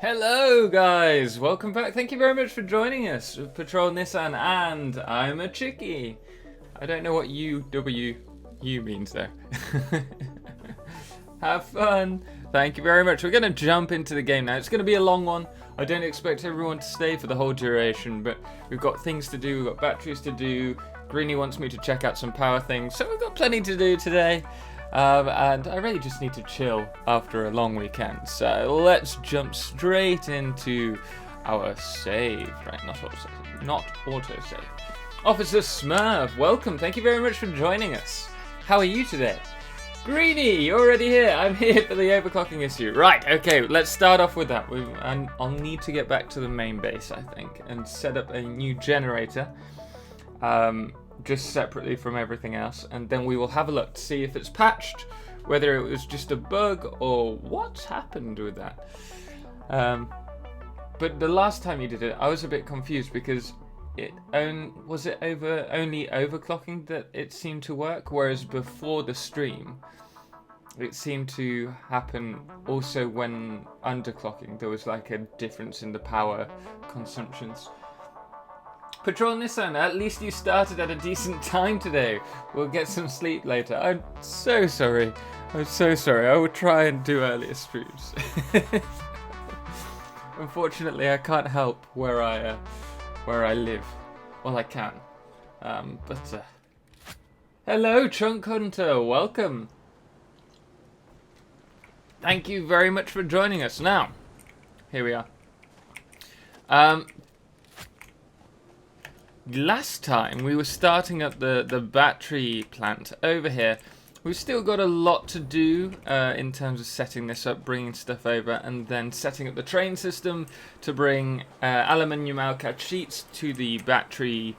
Hello guys, welcome back. Thank you very much for joining us. Patrol Nissan and I'm a chickie. I don't know what UW means there. Have fun. Thank you very much. We're going to jump into the game now. It's going to be a long one. I don't expect everyone to stay for the whole duration, but we've got things to do, we've got batteries to do. Greenie wants me to check out some power things, so we've got plenty to do today. And I really just need to chill after a long weekend. So let's jump straight into our save. Right, not autosave. Officer Smurf, welcome. Thank you very much for joining us. How are you today? Greenie, you're already here. I'm here for the overclocking issue. Right, okay, let's start off with that. I'll need to get back to the main base, I think, and set up a new generator. Just separately from everything else, and then we will have a look to see if it's patched, whether it was just a bug or what's happened with that. But the last time you did it, I was a bit confused because was it only overclocking that it seemed to work, whereas before the stream it seemed to happen also when underclocking. There was like a difference in the power consumptions. Patrol Nissan, at least you started at a decent time today. We'll get some sleep later. I'm so sorry. I'm so sorry. I will try and do earlier streams. Unfortunately, I can't help where I live. Well, I can. Hello, Chunk Hunter. Welcome. Thank you very much for joining us. Now, here we are. Last time we were starting up the battery plant over here. We've still got a lot to do in terms of setting this up, bringing stuff over, and then setting up the train system to bring aluminium alcat sheets to the battery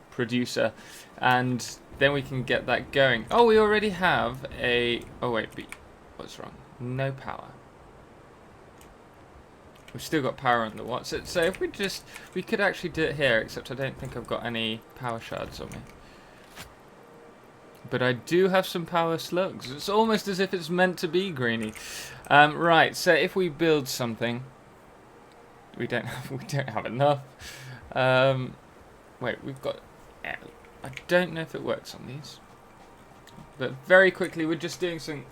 producer, and then we can get that going. Oh, we already have a... Oh wait, what's wrong? No power. We've still got power on the watts. So if we could actually do it here, except I don't think I've got any power shards on me. But I do have some power slugs. It's almost as if it's meant to be, Greenie. Right, so if we build something, we don't have enough. Wait, we've got... I don't know if it works on these. But very quickly, we're just doing some...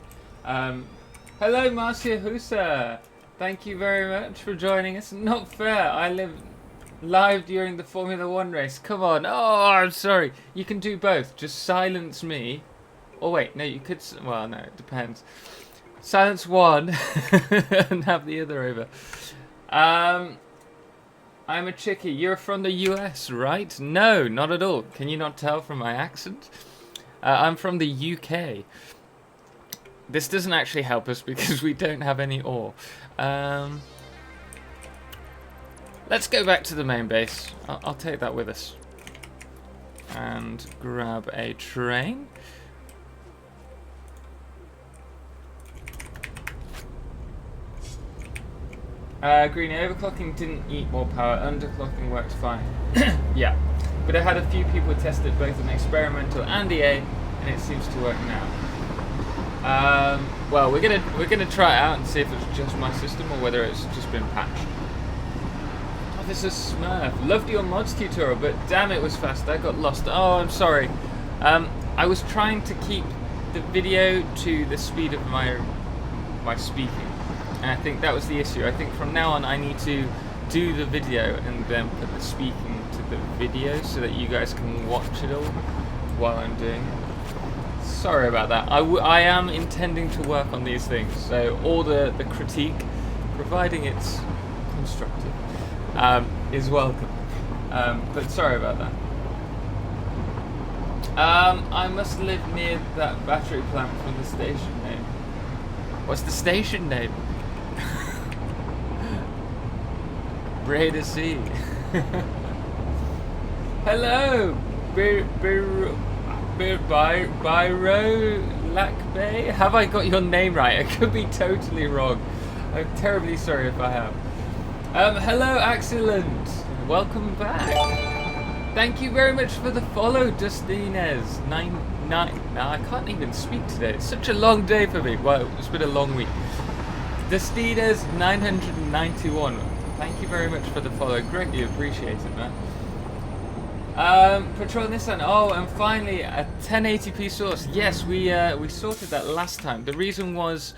hello, Marcia Husa. Thank you very much for joining us. Not fair. I live live during the Formula 1 race. Come on. Oh, I'm sorry. You can do both. Just silence me. Oh, wait. No, you could... Well, no, it depends. Silence one and have the other over. I'm a chickie. You're from the US, right? No, not at all. Can you not tell from my accent? I'm from the UK. This doesn't actually help us because we don't have any ore. Let's go back to the main base. I'll take that with us. And grab a train. Greenie, overclocking didn't eat more power. Underclocking worked fine. Yeah, but I had a few people test it both in experimental and EA, and it seems to work now. Well, we're gonna try it out and see if it's just my system or whether it's just been patched. Oh, this is Smurf. Loved your mods tutorial, but damn, it was fast. I got lost. Oh, I'm sorry. I was trying to keep the video to the speed of my speaking, and I think that was the issue. I think from now on I need to do the video and then put the speaking to the video so that you guys can watch it all while I'm doing it. Sorry about that. I am intending to work on these things, so all the critique, providing it's constructive, is welcome. But sorry about that. I must live near that battery plant from the station name. What's the station name? Raider C. Hello, Byro Lakbay? Have I got your name right? I could be totally wrong. I'm terribly sorry if I have. Hello, Excellent. Welcome back. Thank you very much for the follow, Dustinez. 99. Now I can't even speak today. It's such a long day for me. Well, it's been a long week. Destinas 991. Thank you very much for the follow. Greatly appreciate it, man. Patrol Nissan. Oh, and finally a 1080p source. Yes, we sorted that last time. The reason was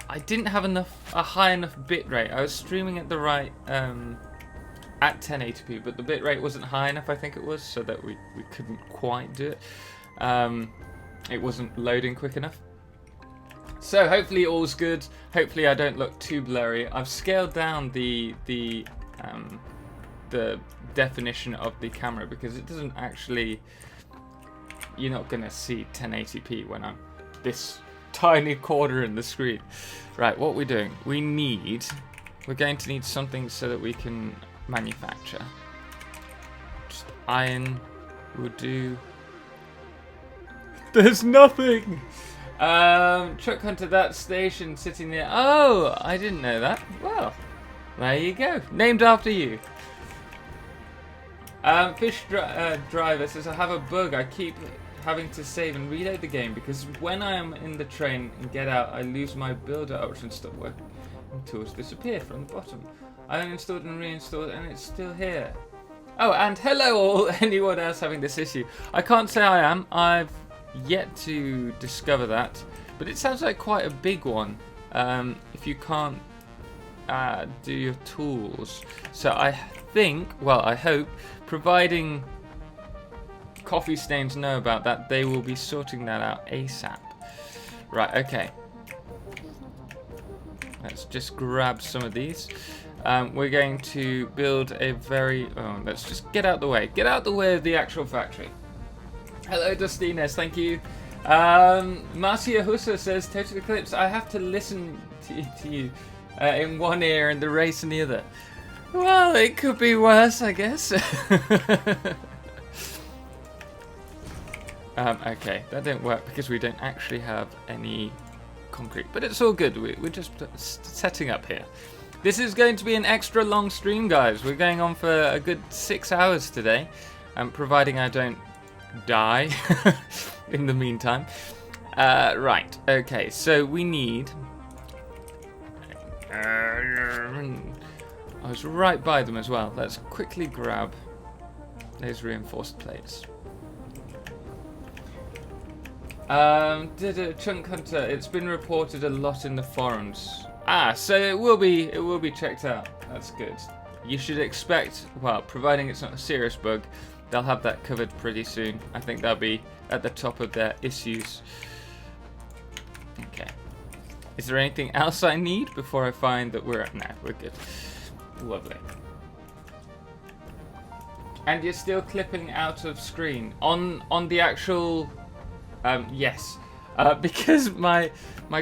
I didn't have a high enough bitrate. I was streaming at the right at 1080p, but the bitrate wasn't high enough. I think it was, so that we couldn't quite do it. It wasn't loading quick enough. So hopefully all's good. Hopefully I don't look too blurry. I've scaled down the definition of the camera because it doesn't actually. You're not gonna see 1080p when I'm this tiny corner in the screen. Right, what we're doing? We're going to need something so that we can manufacture. Just iron will do. There's nothing. Truck Hunter, that station sitting there. Oh, I didn't know that. Well, there you go. Named after you. Driver says, I have a bug. I keep having to save and reload the game because when I am in the train and get out, I lose my builder options stop working and tools disappear from the bottom. I uninstalled and reinstalled and it's still here. Oh, and hello all, anyone else having this issue. I can't say I am. I've yet to discover that, but it sounds like quite a big one if you can't do your tools. So I think, well, I hope, providing Coffee Stains know about that, they will be sorting that out ASAP. Right, okay. Let's just grab some of these. We're going to build a very... Oh, let's just get out the way. Get out the way of the actual factory. Hello, Dustines, thank you. Marcia Husso says, Totalxclipse, I have to listen to you in one ear and the race in the other. Well, it could be worse, I guess. Okay, that didn't work because we don't actually have any concrete. But it's all good, we're just setting up here. This is going to be an extra long stream, guys. We're going on for a good 6 hours today, providing I don't die in the meantime. Right, okay, so we need... I was right by them as well. Let's quickly grab those reinforced plates. Chunk Hunter, it's been reported a lot in the forums. So it will be checked out. That's good. You should expect, well, providing it's not a serious bug, they'll have that covered pretty soon. I think they'll be at the top of their issues. Okay. Is there anything else I need before I find that we're... No, we're good. Lovely. And you're still clipping out of screen. On the actual... yes. Because my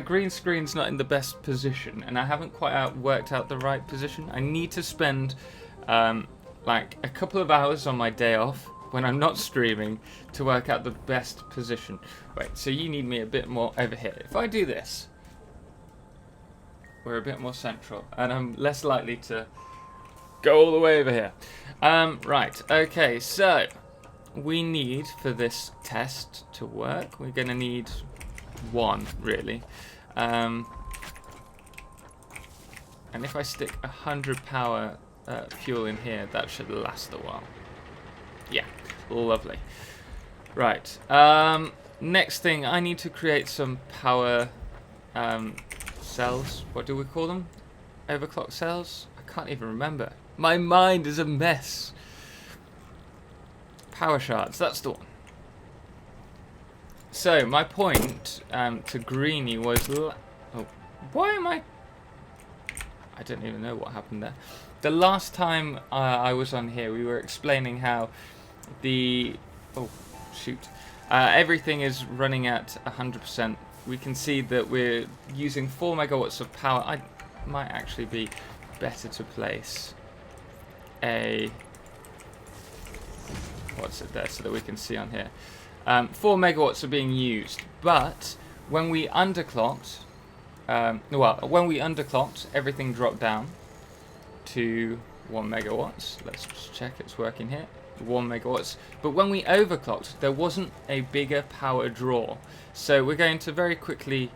green screen's not in the best position, and I haven't quite worked out the right position. I need to spend... like a couple of hours on my day off when I'm not streaming to work out the best position. Wait, so you need me a bit more over here. If I do this, we're a bit more central, and I'm less likely to go all the way over here. Right, okay, so we need, for this test to work, we're going to need one, really. And if I stick 100 power fuel in here, that should last a while. Yeah, lovely. Right, next thing, I need to create some power cells. What do we call them? Overclock cells? I can't even remember. My mind is a mess. Power shards, that's the one. So, my point to Greenie was... Oh, why am I don't even know what happened there. The last time I was on here, we were explaining how the... Oh, shoot. Everything is running at 100%. We can see that we're using 4 megawatts of power. I might actually be better to place a... What's it there so that we can see on here. 4 megawatts are being used, but when we underclocked... when we underclocked, everything dropped down to 1 megawatts. Let's just check it's working here. 1 megawatts. But when we overclocked, there wasn't a bigger power draw. So we're going to very quickly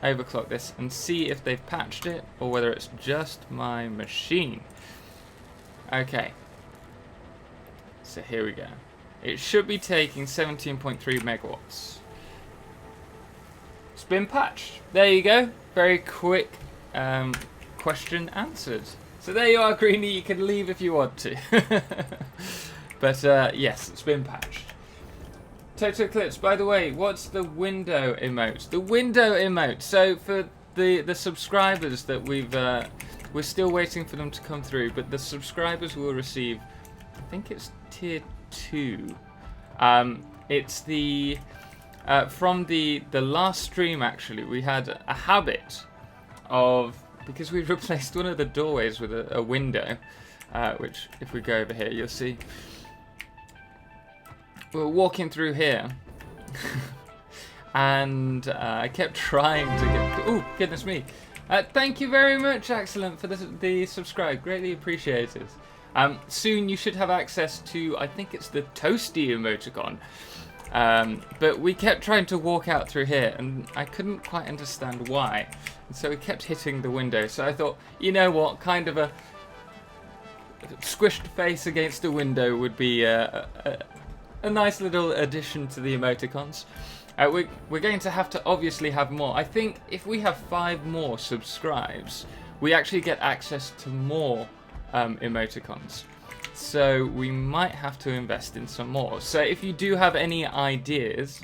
overclock this and see if they've patched it or whether it's just my machine. Okay. So here we go. It should be taking 17.3 megawatts. It's been patched. There you go. Very quick question answered. So there you are, Greenie. You can leave if you want to. But yes, it's been patched. Totalxclipse, by the way, what's the window emote? The window emote. So for the subscribers that we're still waiting for them to come through, but the subscribers will receive, I think it's tier 2. It's the from the last stream, actually. We had a habit of, because we replaced one of the doorways with a window, which if we go over here, you'll see. We were walking through here, and I kept trying to get. Oh, goodness me! Thank you very much, Excellent, for the subscribe. Greatly appreciated. Soon you should have access to, I think it's the Toasty emoticon. But we kept trying to walk out through here, and I couldn't quite understand why. And so we kept hitting the window. So I thought, you know what, kind of a squished face against a window would be a nice little addition to the emoticons. We're going to have to obviously have more. I think if we have 5 more subscribes, we actually get access to more emoticons. So we might have to invest in some more. So if you do have any ideas,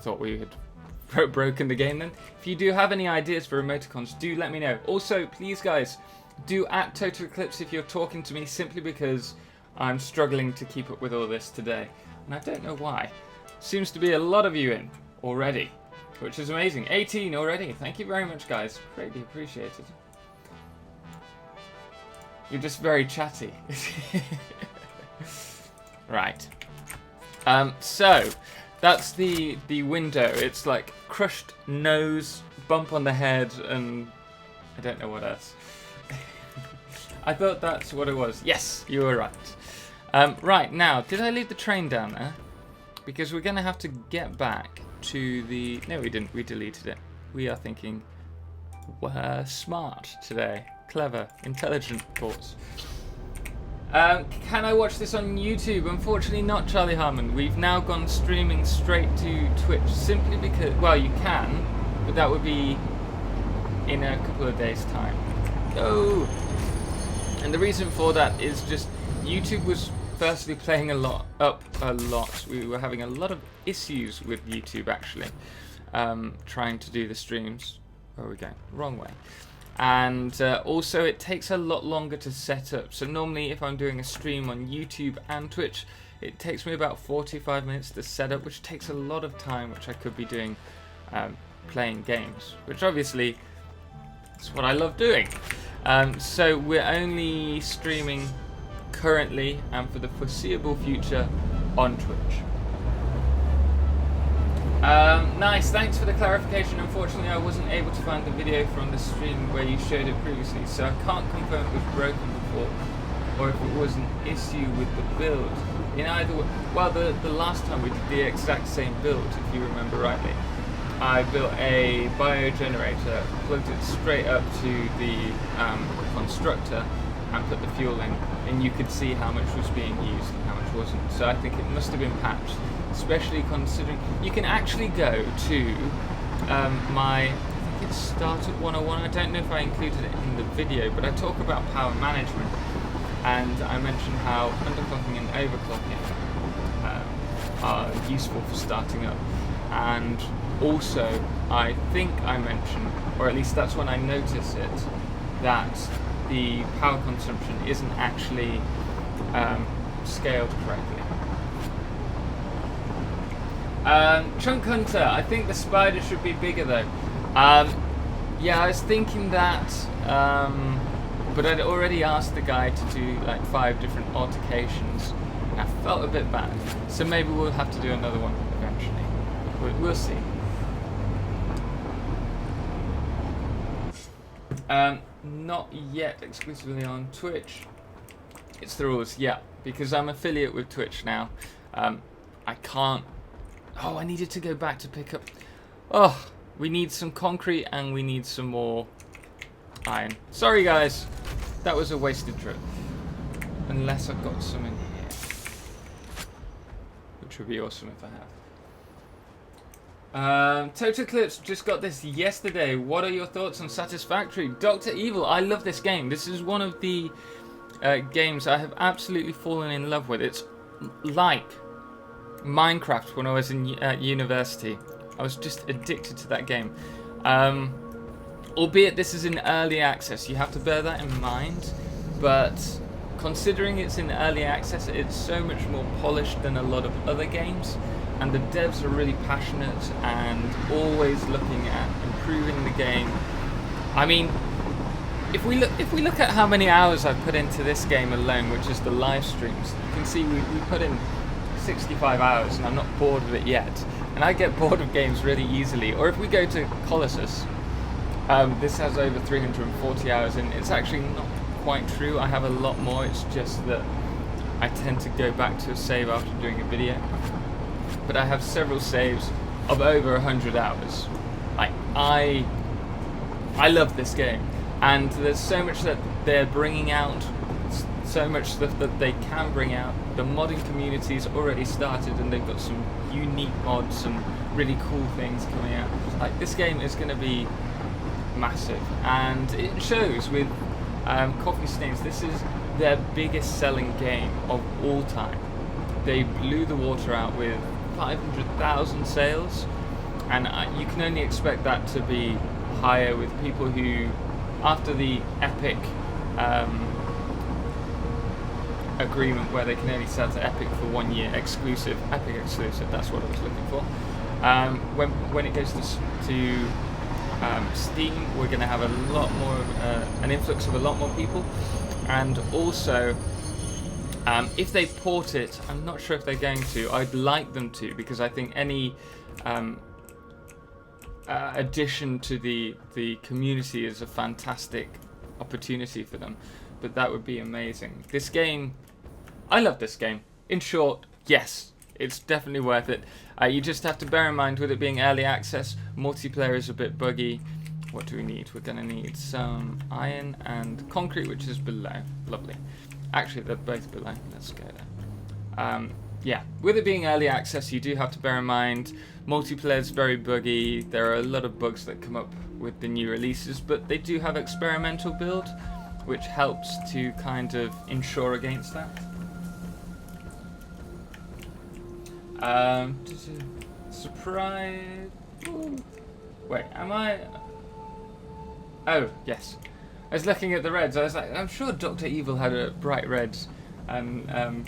thought we had broken the game then. If you do have any ideas for emoticons, do let me know. Also, please guys, do at Totalxclipse if you're talking to me, simply because I'm struggling to keep up with all this today. And I don't know why. Seems to be a lot of you in already, which is amazing. 18 already. Thank you very much, guys. Greatly appreciated. You're just very chatty. Right. So that's the window. It's like crushed nose, bump on the head, and I don't know what else. I thought that's what it was. Yes, you were right. Right, now, did I leave the train down there? Because we're going to have to get back to the... No, we didn't. We deleted it. We are thinking smart today. Clever, intelligent thoughts. Can I watch this on YouTube? Unfortunately not, Charlie Harmon. We've now gone streaming straight to Twitch, simply because... Well, you can, but that would be in a couple of days' time. Oh! And the reason for that is just YouTube was firstly playing a lot. We were having a lot of issues with YouTube, actually, trying to do the streams. Where are we going? Wrong way. And also it takes a lot longer to set up. So normally if I'm doing a stream on YouTube and Twitch, it takes me about 45 minutes to set up, which takes a lot of time, which I could be doing playing games, which obviously is what I love doing. So we're only streaming currently and for the foreseeable future on Twitch. Nice, thanks for the clarification. Unfortunately, I wasn't able to find the video from the stream where you showed it previously, so I can't confirm it was broken before or if it was an issue with the build. In either way, well, the last time we did the exact same build, if you remember rightly. I built a biogenerator, plugged it straight up to the constructor and put the fuel in, and you could see how much was being used and how much wasn't. So I think it must have been patched, especially considering you can actually go to I think it's Startup 101. I don't know if I included it in the video, but I talk about power management, and I mentioned how underclocking and overclocking are useful for starting up. And also, I think I mentioned, or at least that's when I noticed it, that the power consumption isn't actually scaled correctly. Chunk Hunter, I think the spider should be bigger though. Yeah, I was thinking that, but I'd already asked the guy to do like 5 different altercations, and I felt a bit bad. So maybe we'll have to do another one eventually. We'll see. Not yet exclusively on Twitch. It's the rules, yeah, because I'm affiliate with Twitch now. I can't. Oh, I needed to go back to pick up. Oh, We need some concrete and we need some more iron. Sorry guys, that was a wasted trip. Unless I've got some in here. Which would be awesome if I have. Totalxclipse just got this yesterday. What are your thoughts on Satisfactory? Dr. Evil, I love this game. This is one of the games I have absolutely fallen in love with. It's like Minecraft when I was in university. I was just addicted to that game. Albeit this is in early access, you have to bear that in mind. But considering it's in early access, it's so much more polished than a lot of other games. And the devs are really passionate and always looking at improving the game. I mean, if we look at how many hours I've put into this game alone, which is the live streams, you can see we put in 65 hours and I'm not bored of it yet. And I get bored of games really easily. Or if we go to Colossus, this has over 340 hours and it's actually not quite true. I have a lot more, it's just that I tend to go back to a save after doing a video. But I have several saves of over 100 hours. I love this game, and there's so much that they're bringing out, so much stuff that they can bring out. The modding community's already started, and they've got some unique mods, some really cool things coming out. Like, this game is going to be massive, and it shows with Coffee Stains. This is their biggest selling game of all time. They blew the water out with 500,000 sales, and you can only expect that to be higher with people who, after the Epic agreement where they can only sell to Epic for 1 year exclusive, Epic exclusive, that's what I was looking for. When it goes to Steam, we're going to have a lot more, an influx of a lot more people, and also if they port it, I'm not sure if they're going to. I'd like them to, because I think any addition to the community is a fantastic opportunity for them. But that would be amazing. This game, I love this game. In short, yes, it's definitely worth it. You just have to bear in mind, with it being early access, multiplayer is a bit buggy. What do we need? We're going to need some iron and concrete, which is below. Lovely. Actually, they're both below. Let's go there. Yeah, with it being early access, you do have to bear in mind multiplayer is very buggy. There are a lot of bugs that come up with the new releases, but they do have experimental build, which helps to kind of ensure against that. Surprise! Ooh. Wait, am I? Oh, yes. I was looking at the reds. I was like, I'm sure Dr. Evil had a bright red name,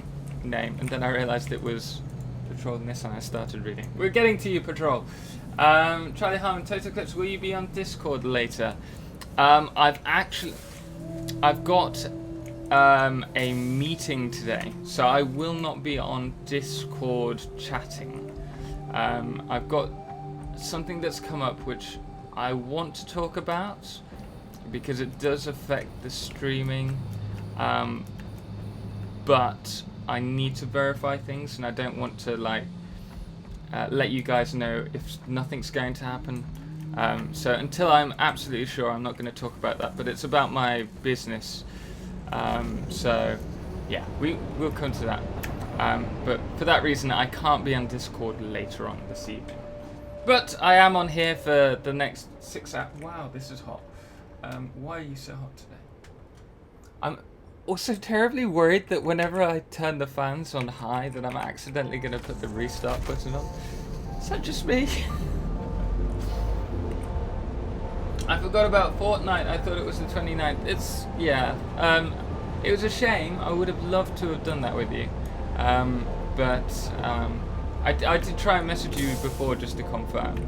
and then I realised it was Patrol and this, and I started reading. We're getting to you, Patrol. Charlie Harmon, Totalxclipse, will you be on Discord later? I've got a meeting today, so I will not be on Discord chatting. I've got something that's come up which I want to talk about, because it does affect the streaming, but I need to verify things, and I don't want to let you guys know if nothing's going to happen. So until I'm absolutely sure, I'm not going to talk about that, but it's about my business. So yeah, we'll come to that. But for that reason, I can't be on Discord later on this evening. But I am on here for the next 6 hours. Wow, this is hot. Why are you so hot today? I'm also terribly worried that whenever I turn the fans on high, that I'm accidentally going to put the restart button on. Is that just me? I forgot about Fortnite. I thought it was the 29th. Yeah. It was a shame. I would have loved to have done that with you. But I did try and message you before just to confirm.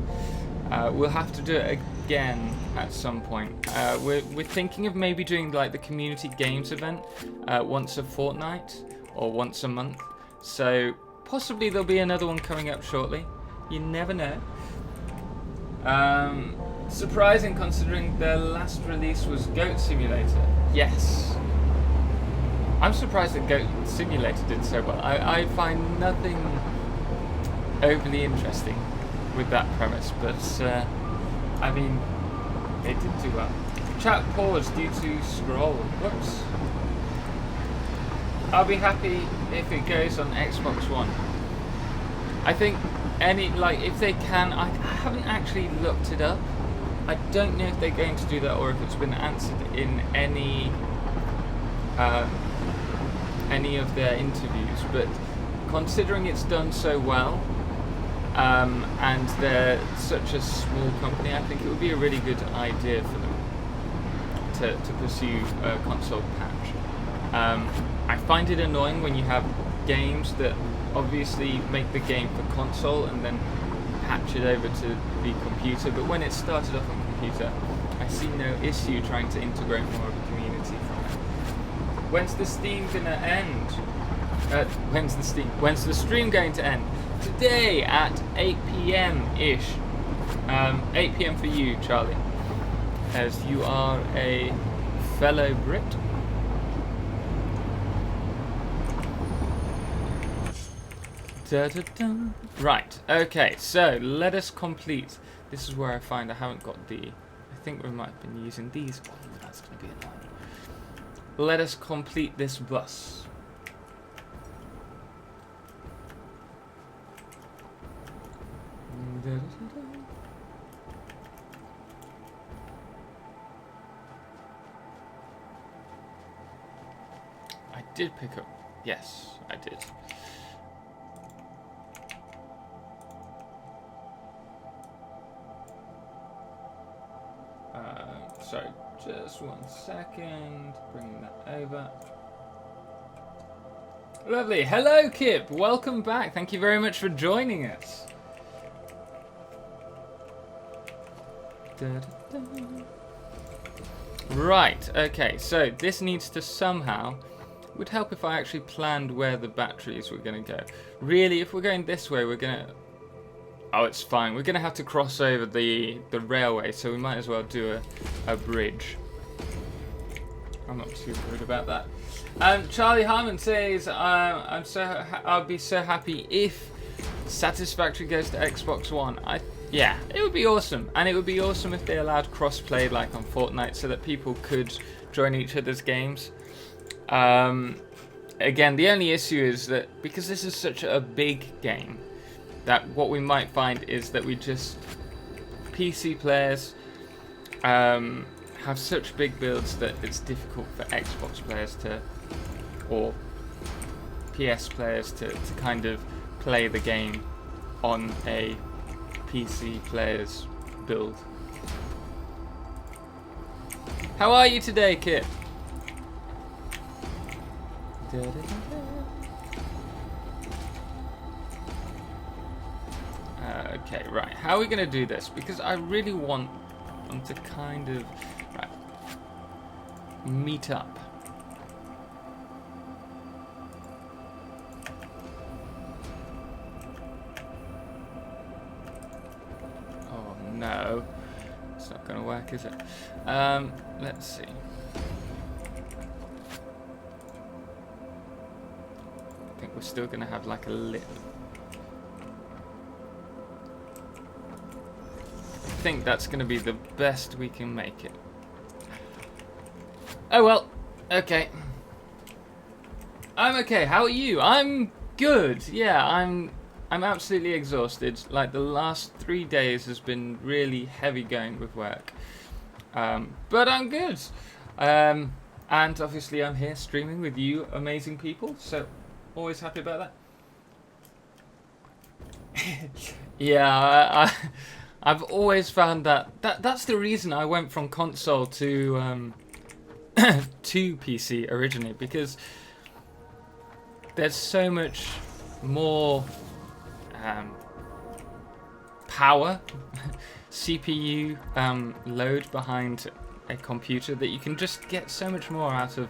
We'll have to do it again at some point. We're thinking of maybe doing like the community games event once a fortnight or once a month. So possibly there'll be another one coming up shortly. You never know. Surprising considering their last release was Goat Simulator. Yes. I'm surprised that Goat Simulator did so well. I find nothing overly interesting with that premise, but I mean, it did do well. Chat paused due to scroll. Whoops. I'll be happy if it goes on Xbox One. I think if they can, I haven't actually looked it up. I don't know if they're going to do that or if it's been answered in any of their interviews, but considering it's done so well, and they're such a small company, I think it would be a really good idea for them to pursue a console patch. I find it annoying when you have games that obviously make the game for console and then patch it over to the computer, but when it started off on computer, I see no issue trying to integrate more of a community from it. When's the Steam gonna end? When's the stream going to end? Today at 8 p.m. ish. 8 p.m. for you, Charlie, as you are a fellow Brit. Da-da-da. Right, okay, so let us complete. This is where I find I haven't got I think we might have been using these. Oh, that's going to be annoying. Let us complete this bus. Da-da-da-da. I did pick up. Yes, I did. Sorry, just 1 second. Bring that over. Lovely. Hello, Kip. Welcome back. Thank you very much for joining us. Right. Okay. So this needs to somehow. Would help if I actually planned where the batteries were going to go. Really, if we're going this way, we're going to. Oh, it's fine. We're going to have to cross over the railway, so we might as well do a bridge. I'm not too worried about that. Charlie Harmon says, I'll be so happy if Satisfactory goes to Xbox One. Yeah, it would be awesome. And it would be awesome if they allowed cross-play like on Fortnite so that people could join each other's games. Again, the only issue is that because this is such a big game, that what we might find is that PC players have such big builds that it's difficult for Xbox players or PS players to kind of play the game on a PC player's build. How are you today, Kit? Okay, right. How are we going to do this? Because I really want them to kind of meet up. Oh no, it's not going to work, is it? Let's see. I think we're still going to have like a lip. I think that's going to be the best we can make it. Oh well, okay. I'm okay. How are you? I'm good. Yeah, I'm absolutely exhausted. Like the last 3 days has been really heavy going with work. But I'm good. And obviously I'm here streaming with you amazing people, so always happy about that. Yeah, I've always found that's the reason I went from console to to PC originally, because there's so much more power, CPU load behind a computer that you can just get so much more out of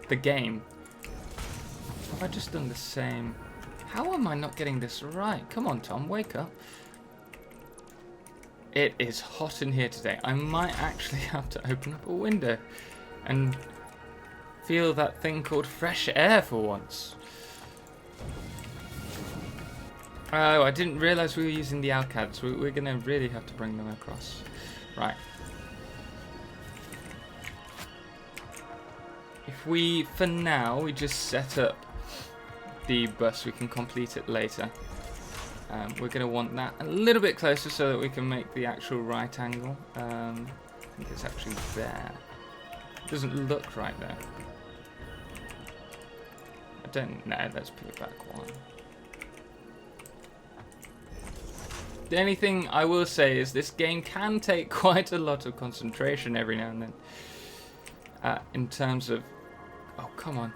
the game. Have I just done the same? How am I not getting this right? Come on, Tom, wake up. It is hot in here today. I might actually have to open up a window and feel that thing called fresh air for once. Oh, I didn't realise we were using the Alcads. We're going to really have to bring them across. Right. If we, for now, we just set up the bus, we can complete it later. We're going to want that a little bit closer so that we can make the actual right angle. I think it's actually there. It doesn't look right there. I don't know. Let's put it back one. The only thing I will say is this game can take quite a lot of concentration every now and then. In terms of... Oh, come on.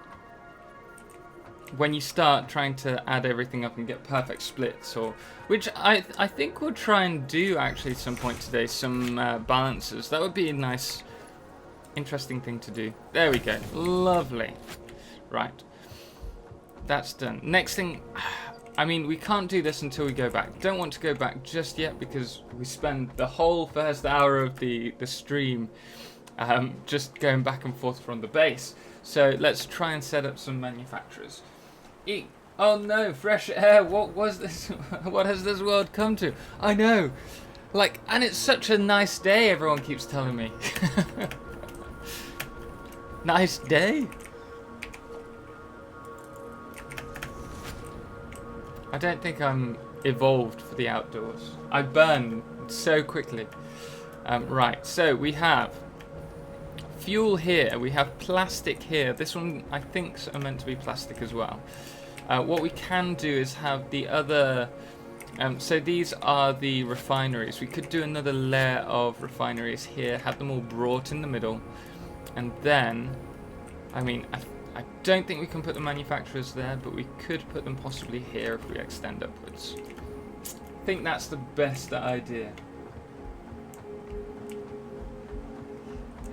When you start trying to add everything up and get perfect splits, or which I think we'll try and do actually at some point today, some balances. That would be a nice, interesting thing to do. There we go. Lovely. Right. That's done. Next thing... I mean, we can't do this until we go back. Don't want to go back just yet because we spend the whole first hour of the stream just going back and forth from the base. So let's try and set up some manufacturers. Oh no, fresh air. What was this? What has this world come to? I know. Like, and it's such a nice day, everyone keeps telling me. Nice day? I don't think I'm evolved for the outdoors. I burn so quickly. Right, so we have fuel here. We have plastic here. This one, I think, are meant to be plastic as well. What we can do is have the other... so these are the refineries. We could do another layer of refineries here, have them all brought in the middle. And then, I mean... I don't think we can put the manufacturers there, but we could put them possibly here if we extend upwards. I think that's the best idea.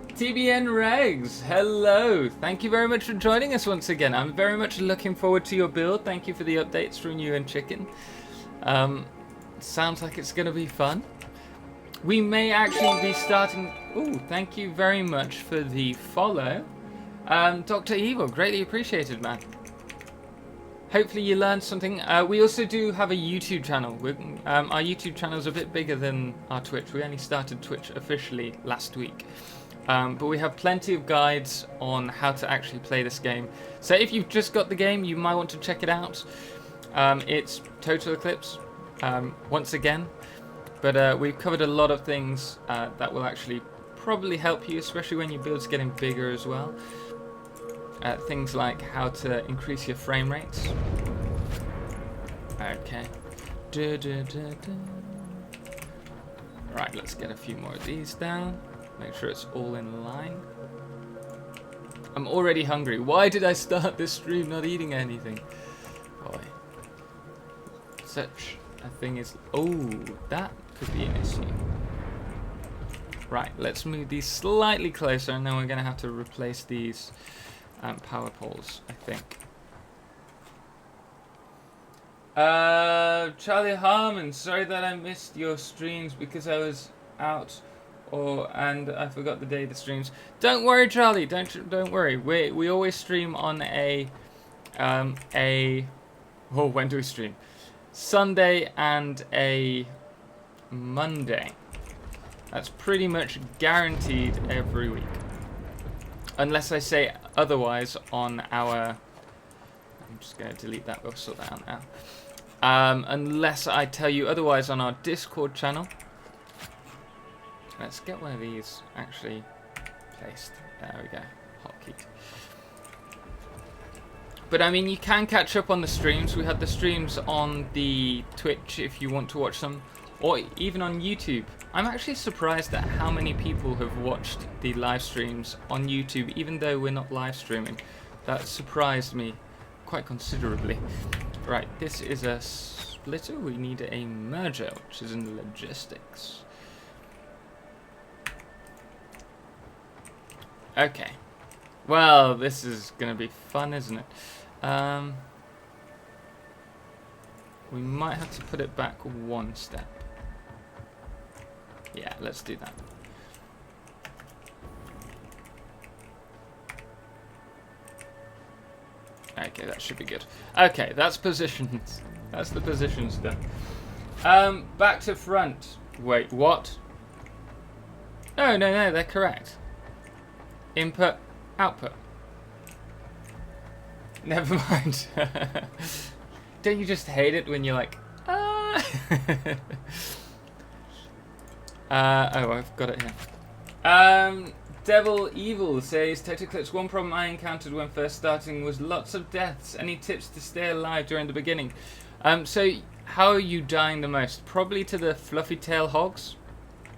TBN Regs, hello! Thank you very much for joining us once again. I'm very much looking forward to your build. Thank you for the updates from you and Chicken. Sounds like it's going to be fun. We may actually be starting... Ooh, thank you very much for the follow. Dr. Evil, greatly appreciated, man. Hopefully you learned something. We also do have a YouTube channel. Our YouTube channel is a bit bigger than our Twitch. We only started Twitch officially last week. But we have plenty of guides on how to actually play this game. So if you've just got the game, you might want to check it out. It's Totalxclipse, once again. But we've covered a lot of things that will actually probably help you, especially when your build's getting bigger as well. Things like how to increase your frame rates. Okay. Right, let's get a few more of these down. Make sure it's all in line. I'm already hungry. Why did I start this stream not eating anything? Boy. Such a thing is... Oh, that could be an issue. Right, let's move these slightly closer, and then we're going to have to replace these power poles, I think. Charlie Harmon, sorry that I missed your streams because I was out, and I forgot the day of the streams. Don't worry, Charlie. Don't worry. We always stream on a when do we stream? Sunday and a Monday. That's pretty much guaranteed every week. Unless I say otherwise on our... I'm just going to delete that. We'll sort that out now. Unless I tell you otherwise on our Discord channel. Let's get one of these actually placed. There we go. Hotkey. But I mean, you can catch up on the streams. We had the streams on the Twitch if you want to watch them. Or even on YouTube. I'm actually surprised at how many people have watched the live streams on YouTube, even though we're not live streaming. That surprised me quite considerably. Right, this is a splitter. We need a merger, which is in logistics. Okay. Well, this is going to be fun, isn't it? We might have to put it back one step. Yeah, let's do that. Okay, that should be good. Okay, that's positions. That's the positions done. Back to front. Wait, what? No, they're correct. Input, output. Never mind. Don't you just hate it when you're like, ah? Oh, I've got it here. Devil Evil says, Totalxclipse, one problem I encountered when first starting was lots of deaths. Any tips to stay alive during the beginning? So how are you dying the most? Probably to the fluffy tail hogs.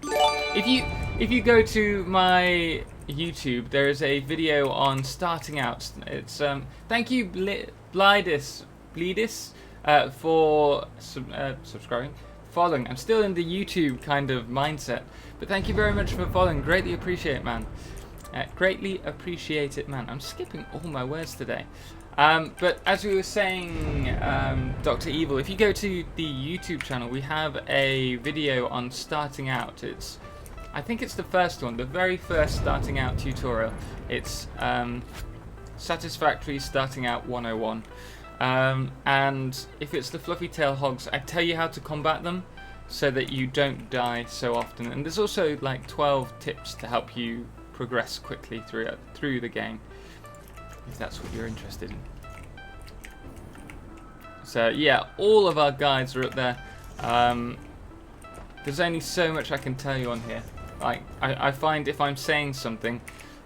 If you go to my YouTube, there is a video on starting out. It's thank you Bleedis for subscribing. Following. I'm still in the YouTube kind of mindset, but thank you very much for following. Greatly appreciate it, man. Greatly appreciate it, man. I'm skipping all my words today. But as we were saying, Dr. Evil, if you go to the YouTube channel, we have a video on starting out. I think it's the first one, the very first starting out tutorial. It's Satisfactory starting out 101. And if it's the fluffy tail hogs, I tell you how to combat them so that you don't die so often. And there's also like 12 tips to help you progress quickly through the game, if that's what you're interested in. So yeah, all of our guides are up there. There's only so much I can tell you on here. Like I find if I'm saying something,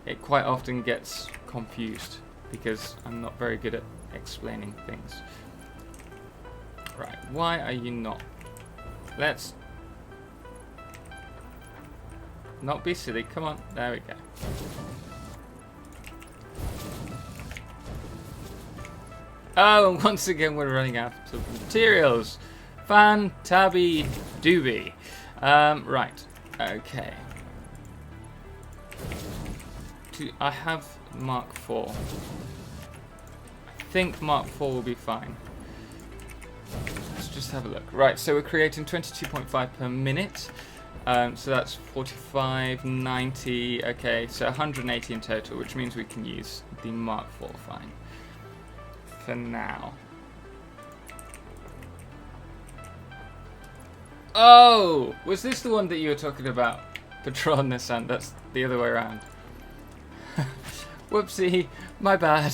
it quite often gets confused because I'm not very good at explaining things. Right, why are you not? Let's not be silly. Come on, there we go. Oh, and once again we're running out of materials. Fantabby doobie. Right, okay. I have Mark IV. I think Mark IV will be fine. Let's just have a look. Right, so we're creating 22.5 per minute. So that's 45, 90, okay, so 180 in total, which means we can use the Mark IV fine. For now. Oh! Was this the one that you were talking about? Patron Nissan, that's the other way around. Whoopsie, my bad.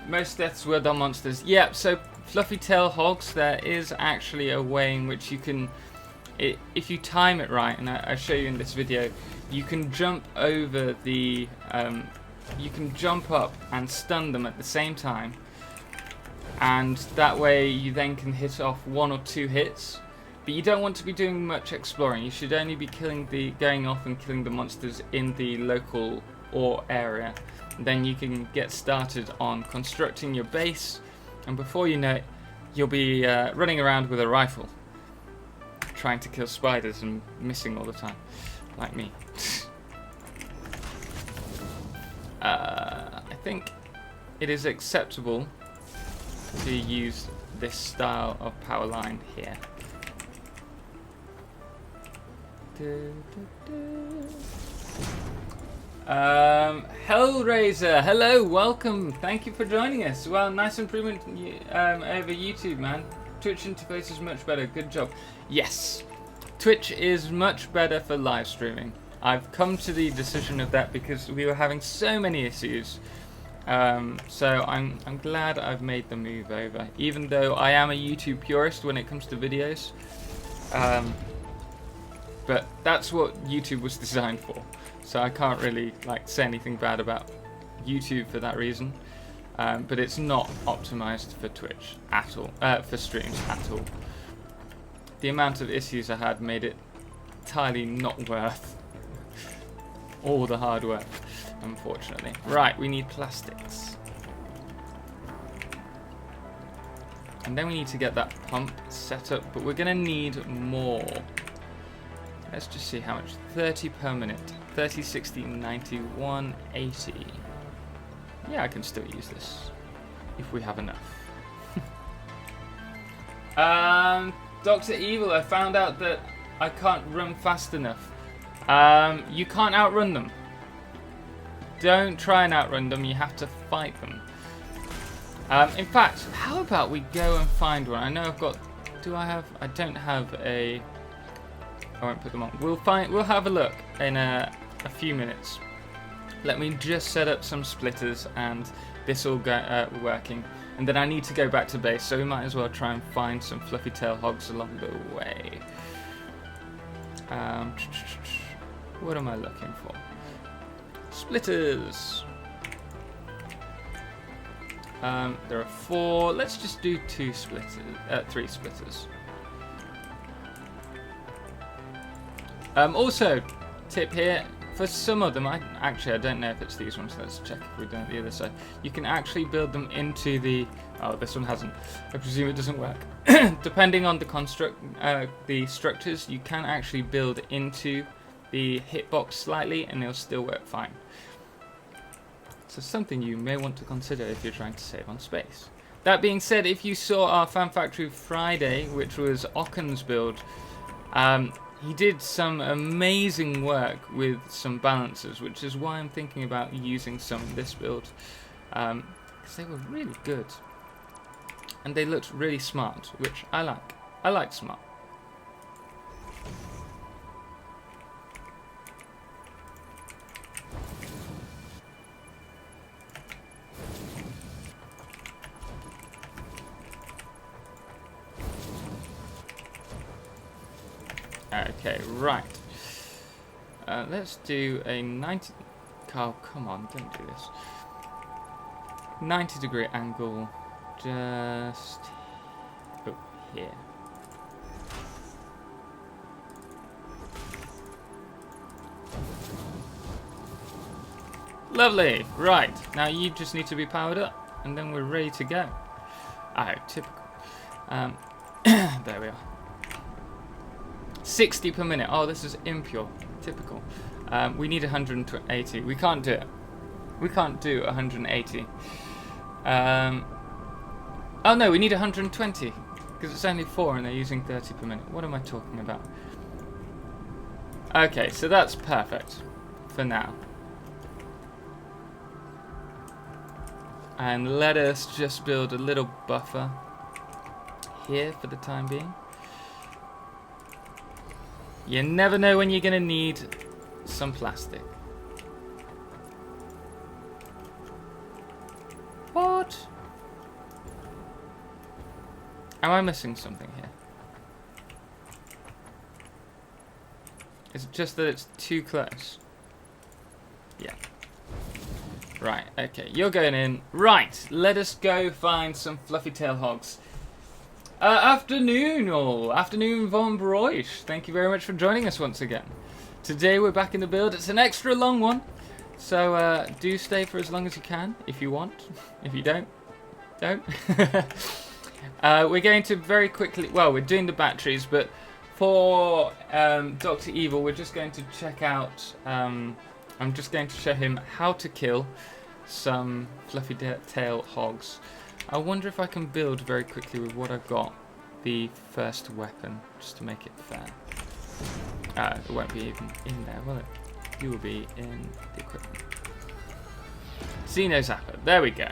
Most deaths were done monsters. Yep, so fluffy tail hogs, there is actually a way in which you can, if you time it right, and I show you in this video, you can jump over the, you can jump up and stun them at the same time, and that way you then can hit off 1 or 2 hits. But you don't want to be doing much exploring. You should only be going off and killing the monsters in the local or area. Then you can get started on constructing your base, and before you know it, you'll be running around with a rifle, trying to kill spiders and missing all the time, like me. I think it is acceptable to use this style of power line here. Hellraiser, hello, welcome, thank you for joining us. Well, nice improvement over YouTube, man. Twitch interface is much better, good job. Yes, Twitch is much better for live streaming. I've come to the decision of that because we were having so many issues. So I'm glad I've made the move over, even though I am a YouTube purist when it comes to videos. But that's what YouTube was designed for. So I can't really say anything bad about YouTube for that reason. But it's not optimized for Twitch at all, for streams at all. The amount of issues I had made it entirely not worth all the hard work, unfortunately. Right, we need plastics. And then we need to get that pump set up, but we're going to need more. Let's just see how much. 30 per minute. 30, 60, 90, 180. Yeah, I can still use this if we have enough. Dr. Evil, I found out that I can't run fast enough. You can't outrun them. Don't try and outrun them, you have to fight them. In fact, how about we go and find one? I know I've got... I don't have a... I won't put them on. We'll have a look in a few minutes. Let me just set up some splitters and this all go working. And then I need to go back to base, so we might as well try and find some fluffy tail hogs along the way. What am I looking for? Splitters. There are 4. Let's just do 3 splitters. Also, tip here, for some of them, I don't know if it's these ones. Let's check if we've done it the other side. You can actually build them into the... Oh, this one hasn't. I presume it doesn't work. Depending on the structures, you can actually build into the hitbox slightly and they'll still work fine. So something you may want to consider if you're trying to save on space. That being said, if you saw our Fan Factory Friday, which was Ocken's build, he did some amazing work with some balancers, which is why I'm thinking about using some in this build, because they were really good and they looked really smart, which I like. I like smart. Okay, right. Let's do a 90... Carl, come on, don't do this. 90-degree angle, just over here. Lovely. Right, now you just need to be powered up, and then we're ready to go. Oh, typical. There we are. 60 per minute. Oh, this is impure. Typical. We need 180. We can't do it. We can't do 180. Oh no, we need 120 because it's only 4 and they're using 30 per minute. What am I talking about? Okay, so that's perfect for now. And let us just build a little buffer here for the time being. You never know when you're going to need some plastic. What? Am I missing something here? Is it just that it's too close? Yeah. Right, okay, you're going in. Right, let us go find some fluffy tail hogs. Afternoon von Broich. Thank you very much for joining us once again. Today we're back in the build. It's an extra long one, so do stay for as long as you can if you want. If you don't. We're going to very quickly... Well, we're doing the batteries, but for Dr. Evil, we're just going to check out... I'm just going to show him how to kill some fluffy tail hogs. I wonder if I can build very quickly with what I've got the first weapon, just to make it fair. It won't be even in there, will it? You will be in the equipment. Xeno Zapper, there we go.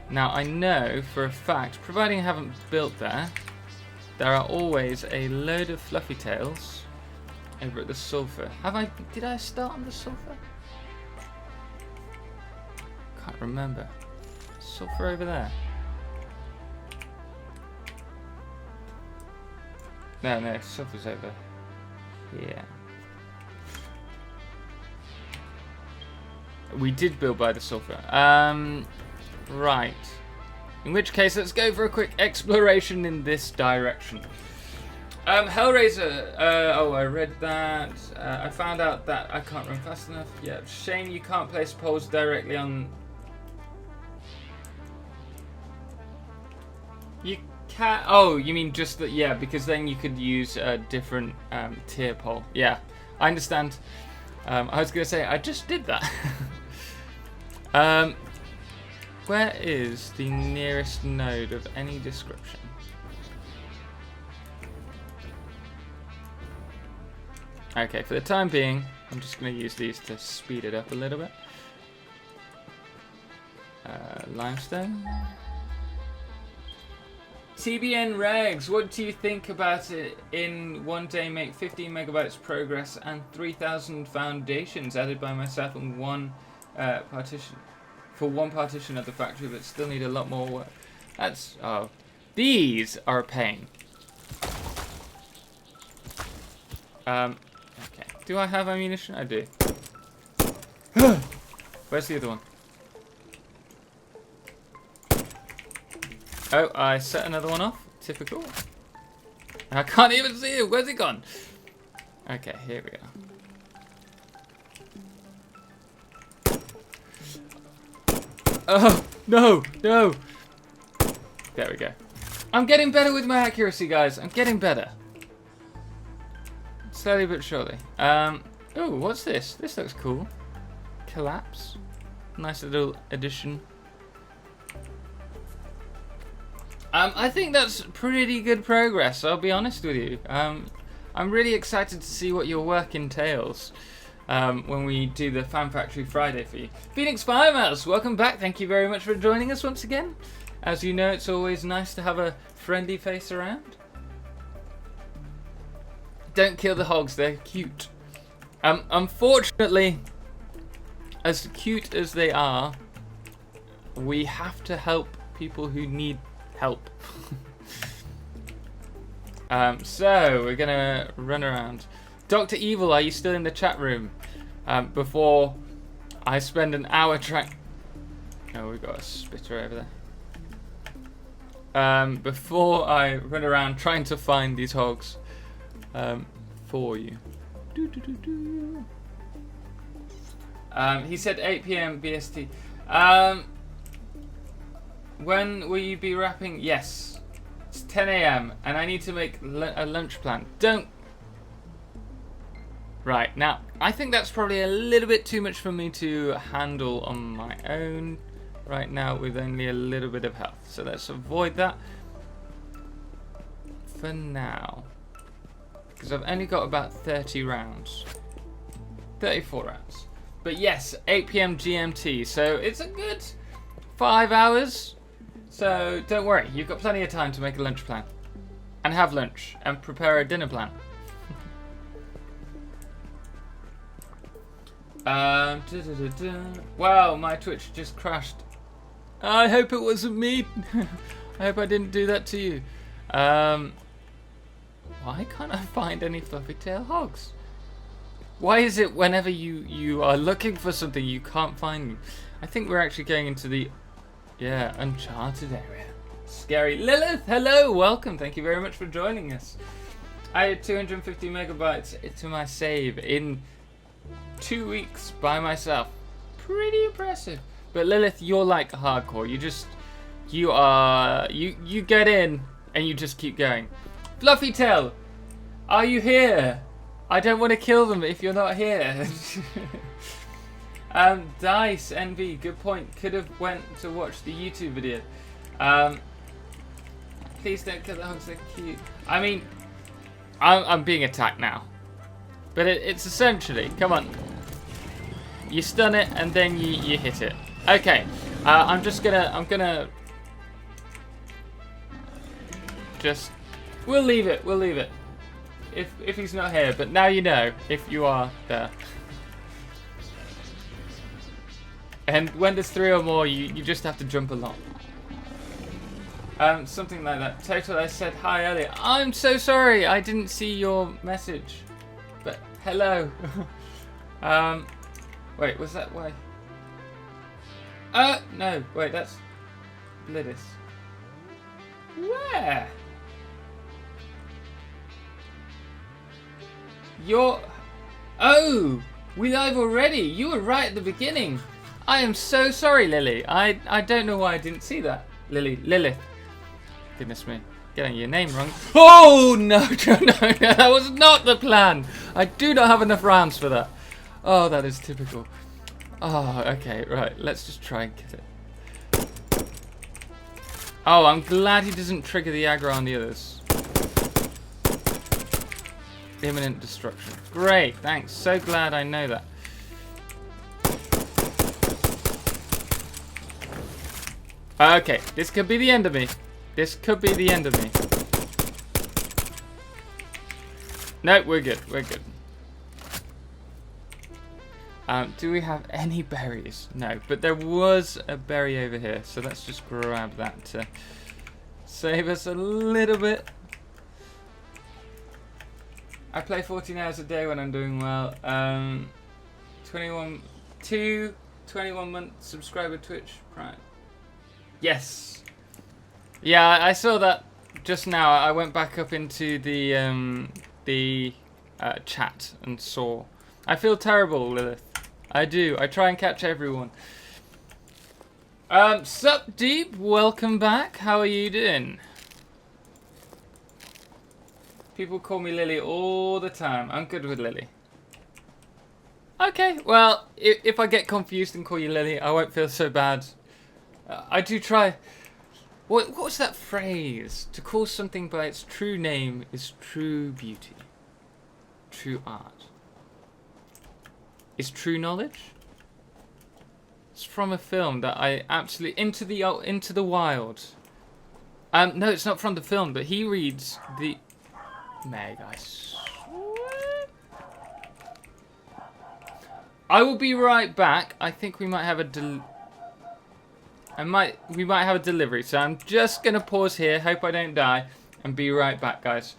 Now I know for a fact, providing I haven't built there are always a load of fluffy tails over at the sulfur. Did I start on the sulfur? Can't remember. Sulfur over there. No, sulfur's over here. We did build by the sulfur. Right. In which case, let's go for a quick exploration in this direction. Hellraiser. Oh, I read that. I found out that I can't run fast enough. Yeah, shame you can't place poles directly on... You can... Oh, you mean just that? Yeah, because then you could use a different tier pole. Yeah, I understand. I was going to say, I just did that. Where is the nearest node of any description? Okay, for the time being, I'm just going to use these to speed it up a little bit. Limestone. TBN Regs, what do you think about it? In one day make 15 megabytes progress and 3,000 foundations added by myself in one partition. For one partition of the factory, but still need a lot more work. That's, oh. These are a pain. Okay. Do I have ammunition? I do. Where's the other one? Oh, I set another one off. Typical. I can't even see it. Where's it gone? Okay, here we go. Oh, no, no. There we go. I'm getting better with my accuracy, guys. I'm getting better. Slowly but surely. Oh, what's this? This looks cool. Collapse. Nice little addition. I think that's pretty good progress, I'll be honest with you. I'm really excited to see what your work entails. When we do the Fan Factory Friday for you. Phoenix Firemouse, welcome back. Thank you very much for joining us once again. As you know, it's always nice to have a friendly face around. Don't kill the hogs, they're cute. Unfortunately, as cute as they are, we have to help people who need help. So, we're gonna run around. Dr. Evil, are you still in the chat room? Before I spend an hour trying... Oh, we've got a spitter over there. Before I run around trying to find these hogs for you. He said 8 PM BST. When will you be wrapping? Yes. It's 10 AM and I need to make a lunch plan. Don't... Right, now, I think that's probably a little bit too much for me to handle on my own right now with only a little bit of health. So let's avoid that for now. Because I've only got about 30 rounds. 34 rounds. But yes, 8 PM GMT. So it's a good 5 hours. So don't worry, you've got plenty of time to make a lunch plan. And have lunch. And prepare a dinner plan. Wow, my Twitch just crashed. I hope it wasn't me. I hope I didn't do that to you. Why can't I find any fluffy tail hogs? Why is it whenever you are looking for something you can't find them? I think we're actually going into the uncharted area. Scary. Lilith, hello, welcome. Thank you very much for joining us. I had 250 megabytes to my save in 2 weeks by myself. Pretty impressive. But Lilith, you're like hardcore. You get in and you just keep going. Fluffy Tail, are you here? I don't want to kill them if you're not here. Dice NV, good point. Could have went to watch the YouTube video. Please don't kill the hogs, they're cute. I mean, I'm being attacked now. But it's essentially, come on. You stun it and then you hit it. Okay, I'm gonna just, we'll leave it. If he's not here, but now you know if you are there. And when there's 3 or more, you just have to jump along. Something like that. Total, I said hi earlier. I'm so sorry, I didn't see your message. But hello. Wait, was that why? No, wait, that's Blidis. Where? You're... Oh! We live already! You were right at the beginning! I am so sorry, Lily. I don't know why I didn't see that. Lilith. Goodness me. Getting your name wrong. Oh, no, that was not the plan. I do not have enough rounds for that. Oh, that is typical. Oh, okay, right. Let's just try and get it. Oh, I'm glad he doesn't trigger the aggro on the others. Imminent destruction. Great, thanks. So glad I know that. Okay, this could be the end of me. This could be the end of me. No, we're good. We're good. Do we have any berries? No, but there was a berry over here, so let's just grab that to save us a little bit. I play 14 hours a day when I'm doing well. 21 month subscriber Twitch Prime. Yes. Yeah, I saw that just now. I went back up into the chat and saw. I feel terrible, Lilith. I do. I try and catch everyone. Sup, Deep? Welcome back. How are you doing? People call me Lily all the time. I'm good with Lily. Okay, well, if I get confused and call you Lily, I won't feel so bad. I do try. What's that phrase? To call something by its true name is true beauty. True art. Is true knowledge? It's from a film that I absolutely... Into the Wild. No, it's not from the film, but he reads the... Meg, I swear. I will be right back. I think we might have a we might have a delivery, so I'm just gonna pause here. Hope I don't die, and be right back, guys.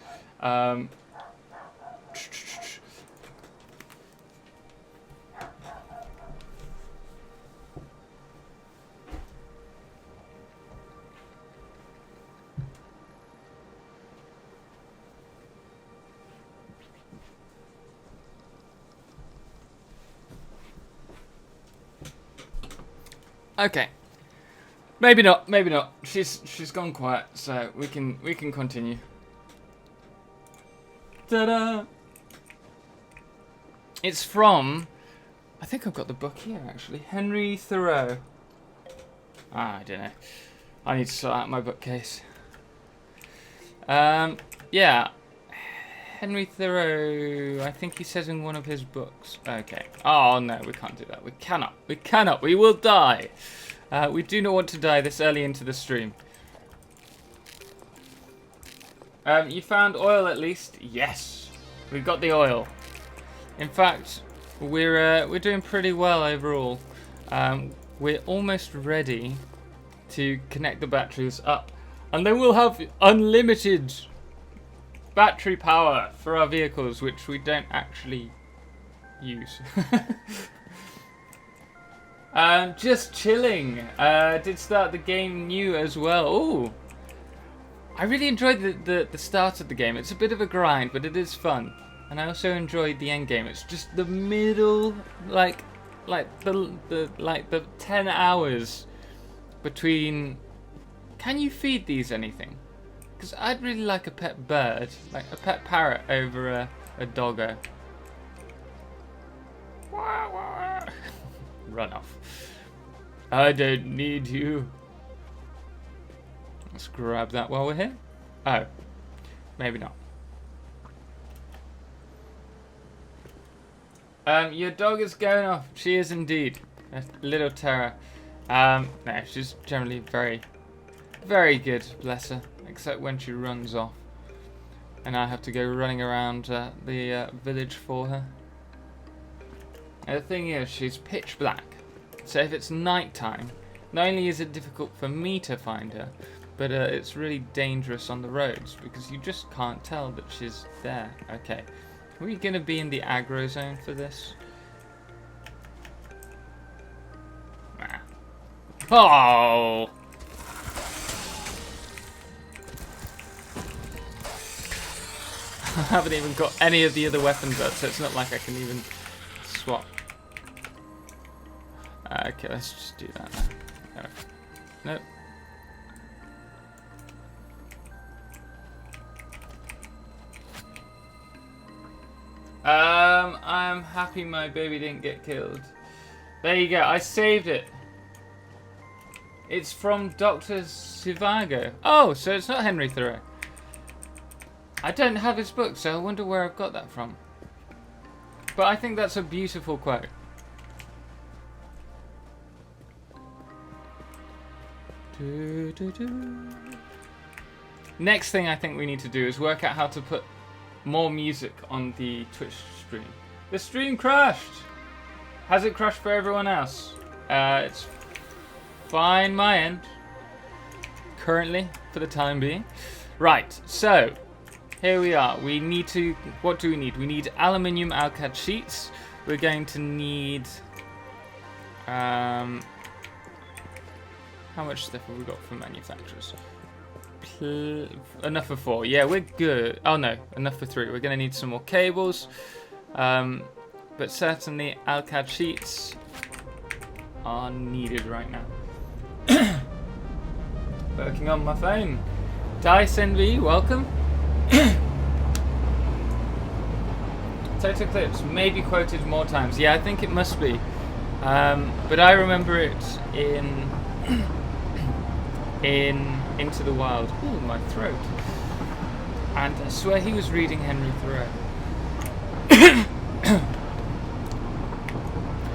Okay. Maybe not. Maybe not. She's gone quiet, so we can continue. Ta-da! It's from. I think I've got the book here actually. Henry Thoreau. I don't know. I need to sort out my bookcase. Yeah. Henry Thoreau. I think he says in one of his books. Okay. Oh no, we can't do that. We cannot. We cannot. We will die. We do not want to die this early into the stream. You found oil at least? Yes, we've got the oil. In fact, we're doing pretty well overall. We're almost ready to connect the batteries up, and then we'll have unlimited battery power for our vehicles, which we don't actually use. Just chilling. Did start the game new as well. Ooh, I really enjoyed the start of the game. It's a bit of a grind, but it is fun. And I also enjoyed the end game. It's just the middle, like the 10 hours between. Can you feed these anything? Because I'd really like a pet bird, like a pet parrot over a doggo. Run off. I don't need you. Let's grab that while we're here. Oh, maybe not. Your dog is going off. She is indeed. A little terror. No, she's generally very, very good, bless her. Except when she runs off. And I have to go running around the village for her. And the thing is, she's pitch black. So if it's night time, not only is it difficult for me to find her, but it's really dangerous on the roads because you just can't tell that she's there. Okay. Are we going to be in the aggro zone for this? Nah. Oh! I haven't even got any of the other weapons up, so it's not like I can even swap. Okay, let's just do that now. Nope. I'm happy my baby didn't get killed. There you go, I saved it. It's from Dr. Zhivago. Oh, so it's not Henry Thoreau. I don't have his book, so I wonder where I've got that from. But I think that's a beautiful quote. Next thing I think we need to do is work out how to put more music on the Twitch stream. The stream crashed! Has it crashed for everyone else? It's fine my end. Currently, for the time being. Right, so here we are. We need to, what do we need? We need aluminium alcad sheets. We're going to need, how much stuff have we got from manufacturers? Enough for 4. Yeah, we're good. Oh no, enough for 3. We're going to need some more cables. But certainly alcad sheets are needed right now. Working on my phone. Dice NV, welcome. Totalxclipse may be quoted more times. Yeah, I think it must be. But I remember it in Into the Wild. Ooh, my throat. And I swear he was reading Henry Thoreau.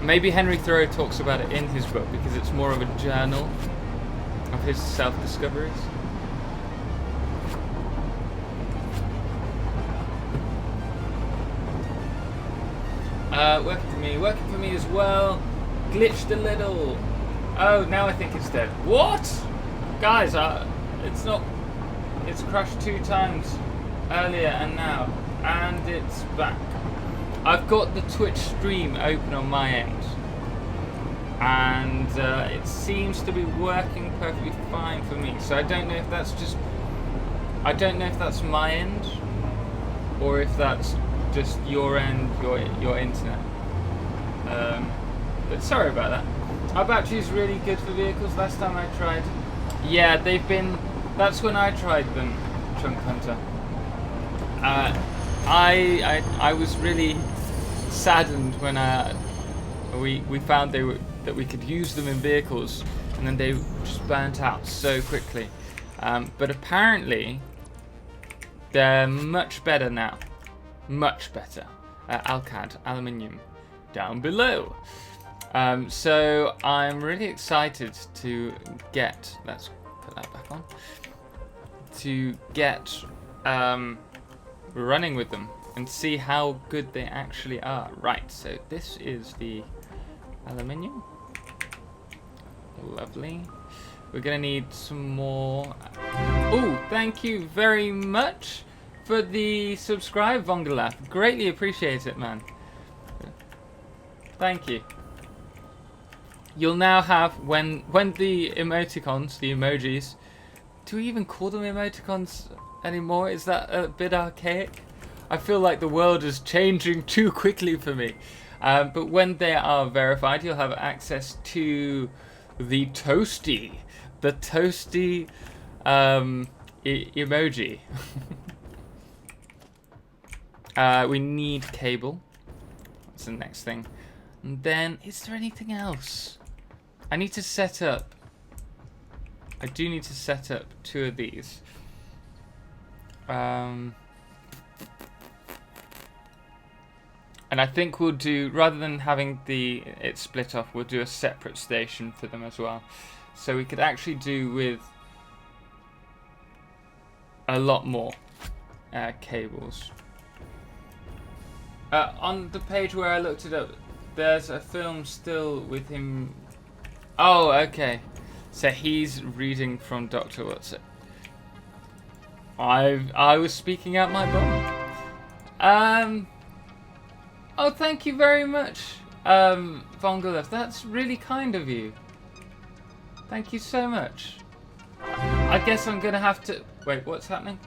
Maybe Henry Thoreau talks about it in his book because it's more of a journal of his self-discoveries. Working for me as well. Glitched a little. Oh, now I think it's dead. What? Guys, it's not. It's crashed 2 times earlier and now, and it's back. I've got the Twitch stream open on my end, and it seems to be working perfectly fine for me. So I don't know if that's just. I don't know if that's my end, or if that's just your end, your internet. But sorry about that. Our battery's really good for vehicles. Last time I tried, yeah, they've been. That's when I tried them, Chunk Hunter. I was really saddened when we found that we could use them in vehicles, and then they just burnt out so quickly. But apparently they're much better now. Much better. Alcad, aluminium, down below. So I'm really excited to get, let's put that back on, to get running with them and see how good they actually are. Right, so this is the aluminium. Lovely. We're gonna need some more. Oh, thank you very much for the subscribe, Vongalaf. Greatly appreciate it, man. Thank you. You'll now have, when the emoticons, the emojis, do we even call them emoticons anymore? Is that a bit archaic? I feel like the world is changing too quickly for me. But when they are verified, you'll have access to the toasty. The toasty emoji. We need cable. That's the next thing. And then, is there anything else? I need to set up. I do need to set up 2 of these. And I think we'll do, rather than having it split off, we'll do a separate station for them as well. So we could actually do with a lot more cables. On the page where I looked it up, there's a film still with him. Oh, okay. So he's reading from Dr. What's it? I was speaking out my bum. Oh, thank you very much, Vongalef. That's really kind of you. Thank you so much. I guess I'm gonna have to. Wait, what's happening?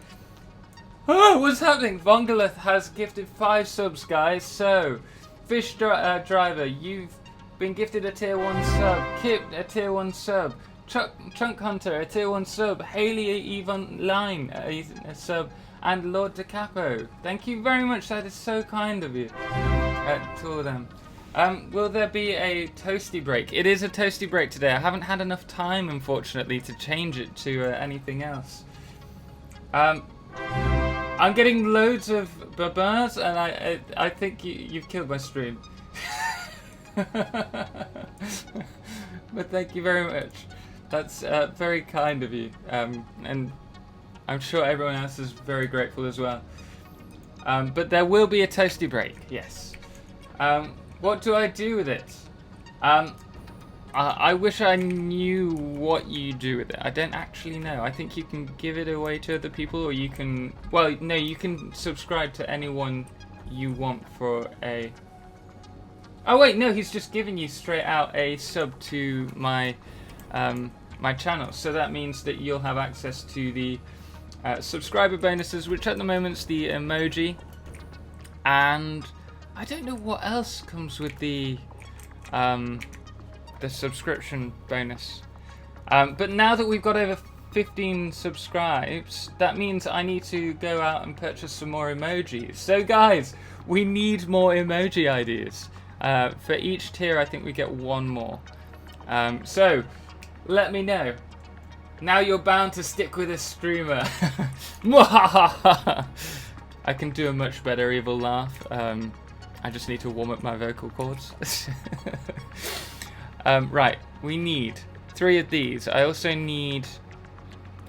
Oh, what's happening? Vongaleth has gifted 5 subs, guys. So, Fish Driver, you've been gifted a tier 1 sub. Kip, a tier 1 sub. Chunk Hunter, a tier 1 sub. Haley Evon Line, a sub. And Lord DeCapo. Thank you very much. That is so kind of you. To all of them. Will there be a toasty break? It is a toasty break today. I haven't had enough time, unfortunately, to change it to anything else. I'm getting loads of babas, and I think you've killed my stream. But thank you very much. That's very kind of you, and I'm sure everyone else is very grateful as well. But there will be a toasty break, yes. What do I do with it? I wish I knew what you do with it. I don't actually know. I think you can give it away to other people, or you can... Well, no, you can subscribe to anyone you want for a... Oh wait, no, he's just giving you straight out a sub to my my channel. So that means that you'll have access to the subscriber bonuses, which at the moment's the emoji. And I don't know what else comes with the subscription bonus. But now that we've got over 15 subscribes, that means I need to go out and purchase some more emojis. So guys, we need more emoji ideas. For each tier, I think we get one more. So, let me know. Now you're bound to stick with a streamer. I can do a much better evil laugh. I just need to warm up my vocal cords. Right, we need 3 of these. I also need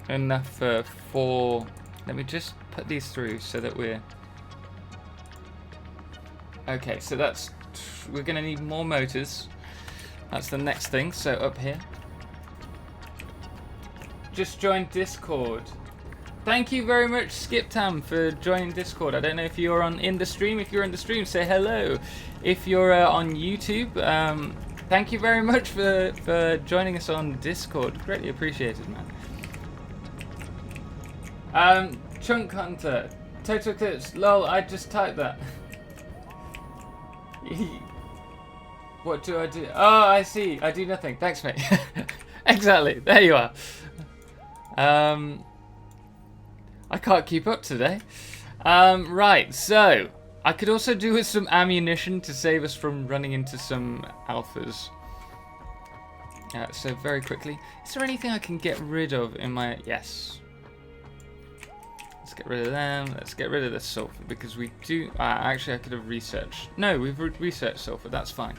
enough for 4. Let me just put these through so that we're... Okay, so that's... We're going to need more motors. That's the next thing. So up here. Just joined Discord. Thank you very much, Skiptam, for joining Discord. I don't know if you're in the stream. If you're in the stream, say hello. If you're on YouTube, thank you very much for joining us on Discord. Greatly appreciated, man. Chunk Hunter, Totalxclipse, lol. I just typed that. What do I do? Oh, I see. I do nothing. Thanks, mate. Exactly. There you are. I can't keep up today. Right, so I could also do with some ammunition to save us from running into some alphas. So very quickly, is there anything I can get rid of in my... Yes. Let's get rid of them. Let's get rid of the sulfur because we do... actually, I could have researched. No, we've researched sulfur. That's fine.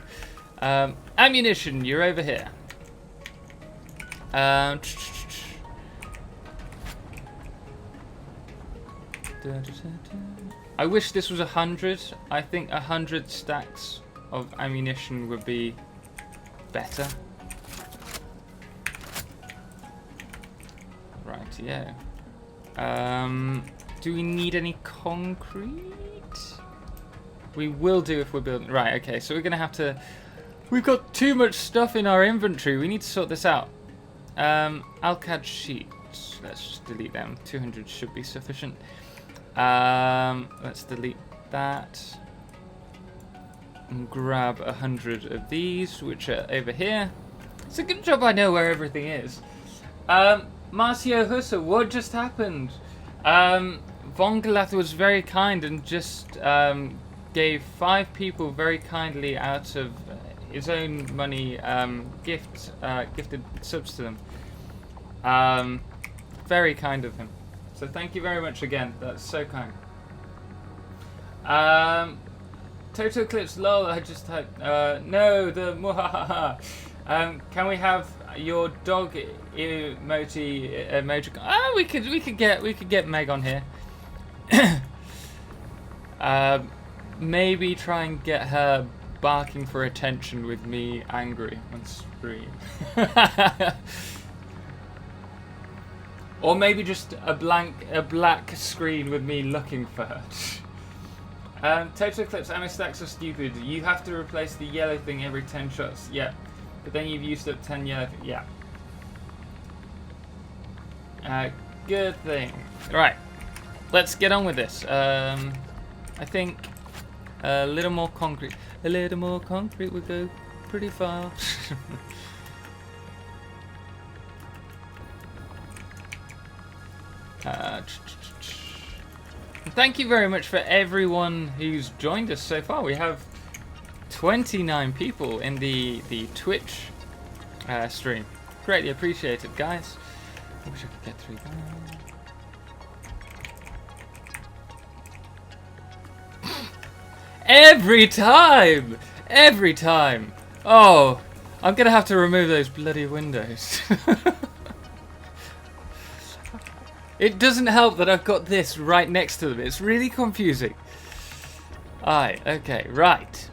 Ammunition, you're over here. I wish this was 100. I think 100 stacks of ammunition would be better. Right, yeah. Do we need any concrete? We will do if we're building... Right, okay, so we're going to have to... We've got too much stuff in our inventory. We need to sort this out. Alcad sheets. Let's just delete them. 200 should be sufficient. Let's delete that. And grab 100 of these, which are over here. It's a good job I know where everything is. Marcio Hussa, what just happened? Vongalath was very kind and just gave 5 people very kindly out of his own money gifted subs to them. Very kind of him. So thank you very much again. That's so kind. Totalxclipse lol. I just typed. No, the muhahaha. Can we have your dog emoji? Ah, we could get Meg on here. Maybe try and get her barking for attention with me angry on stream. Or maybe just a black screen with me looking for her. Totalxclipse ammo stacks are stupid. You have to replace the yellow thing every 10 shots. Yeah. But then you've used up 10 yellow. Yeah. Good thing. Right. Let's get on with this. I think a little more concrete. A little more concrete would go pretty far. Thank you very much for everyone who's joined us so far. We have 29 people in the Twitch stream. Greatly appreciated, guys. I wish I could get through that. Every time! Every time! Oh, I'm gonna have to remove those bloody windows. It doesn't help that I've got this right next to them. It's really confusing. Alright, okay, right.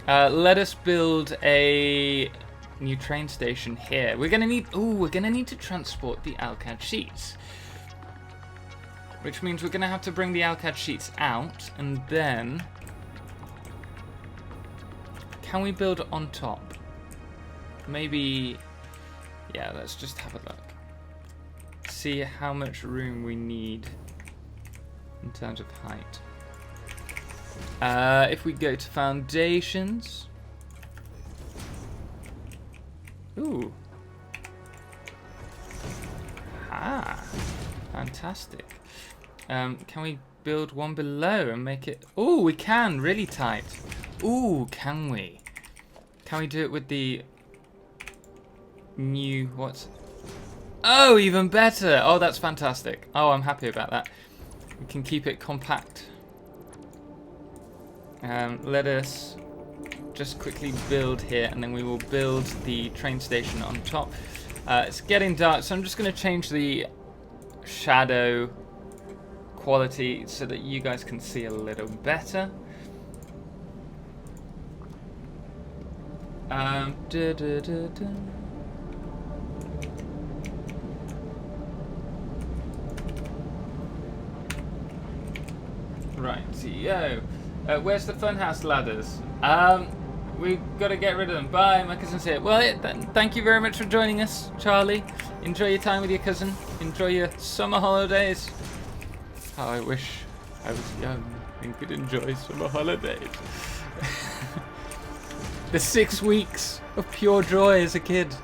Let us build a new train station here. We're gonna need to transport the Alcad sheets. Which means we're gonna have to bring the Alcad sheets out, and then can we build on top? Maybe, yeah, let's just have a look. See how much room we need in terms of height. If we go to foundations. Ooh. Ah, fantastic. Can we build one below and make it... Ooh, we can, really tight. Ooh, can we? Can we do it with the new... What's... Oh, even better. Oh, that's fantastic. Oh, I'm happy about that. We can keep it compact. Let us just quickly build here, and then we will build the train station on top. It's getting dark, so I'm just going to change the shadow quality so that you guys can see a little better. Right, yo. Where's the funhouse ladders? We've got to get rid of them. Bye, my cousin's here. Well, thank you very much for joining us, Charlie. Enjoy your time with your cousin. Enjoy your summer holidays. How I wish I was young and could enjoy summer holidays. The 6 weeks of pure joy as a kid.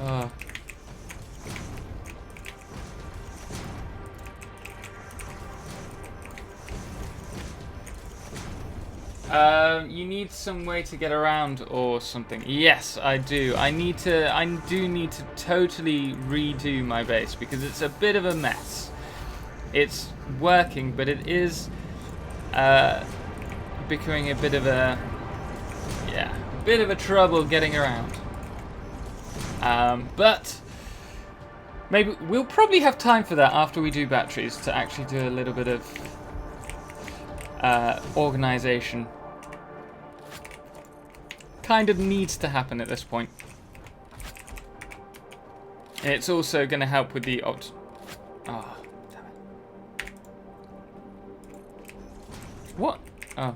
Oh. You need some way to get around or something. Yes, I do. I do need to totally redo my base because it's a bit of a mess. It's working, but it is becoming a bit of a trouble getting around. But maybe we'll probably have time for that after we do batteries to actually do a little bit of organization. Kind of needs to happen at this point. And it's also going to help with the Oh, damn it. What? Oh.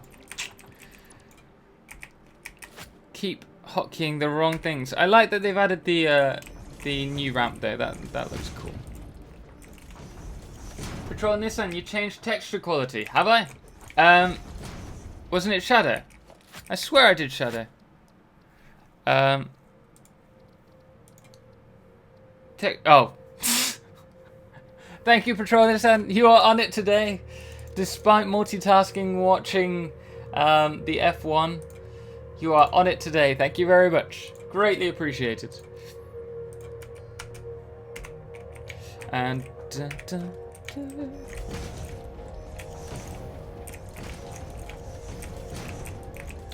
Keep hotkeying the wrong things. I like that they've added the new ramp there. That looks cool. Patrol Nissan, you changed texture quality. Have I? Wasn't it shadow? I swear I did shadow. Oh. Thank you, Patrol Nissan. You are on it today. Despite multitasking, watching the F1, you are on it today. Thank you very much. Greatly appreciated. And...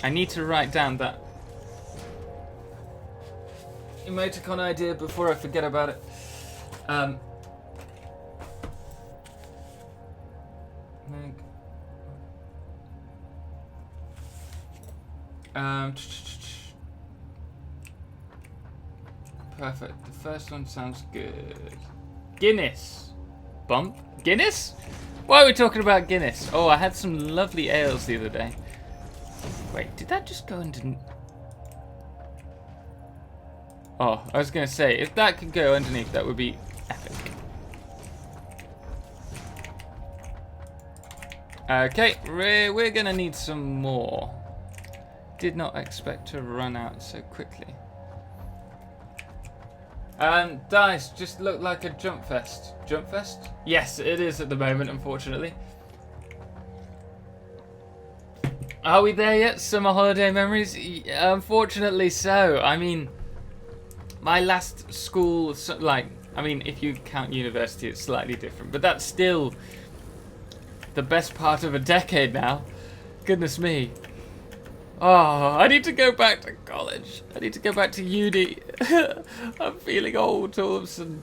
I need to write down that emoticon idea before I forget about it. Perfect. The first one sounds good. Guinness. Bump? Guinness? Why are we talking about Guinness? Oh, I had some lovely ales the other day. Wait, did that just go into... Oh, I was going to say, if that could go underneath, that would be epic. Okay, we're going to need some more. Did not expect to run out so quickly. Dice just looked like a jump fest. Jump fest? Yes, it is at the moment, unfortunately. Are we there yet? Summer holiday memories? Unfortunately so. I mean, my last school, like, I mean, if you count university, it's slightly different. But that's still the best part of a decade now. Goodness me. Oh, I need to go back to college. I need to go back to uni. I'm feeling old all of a sudden.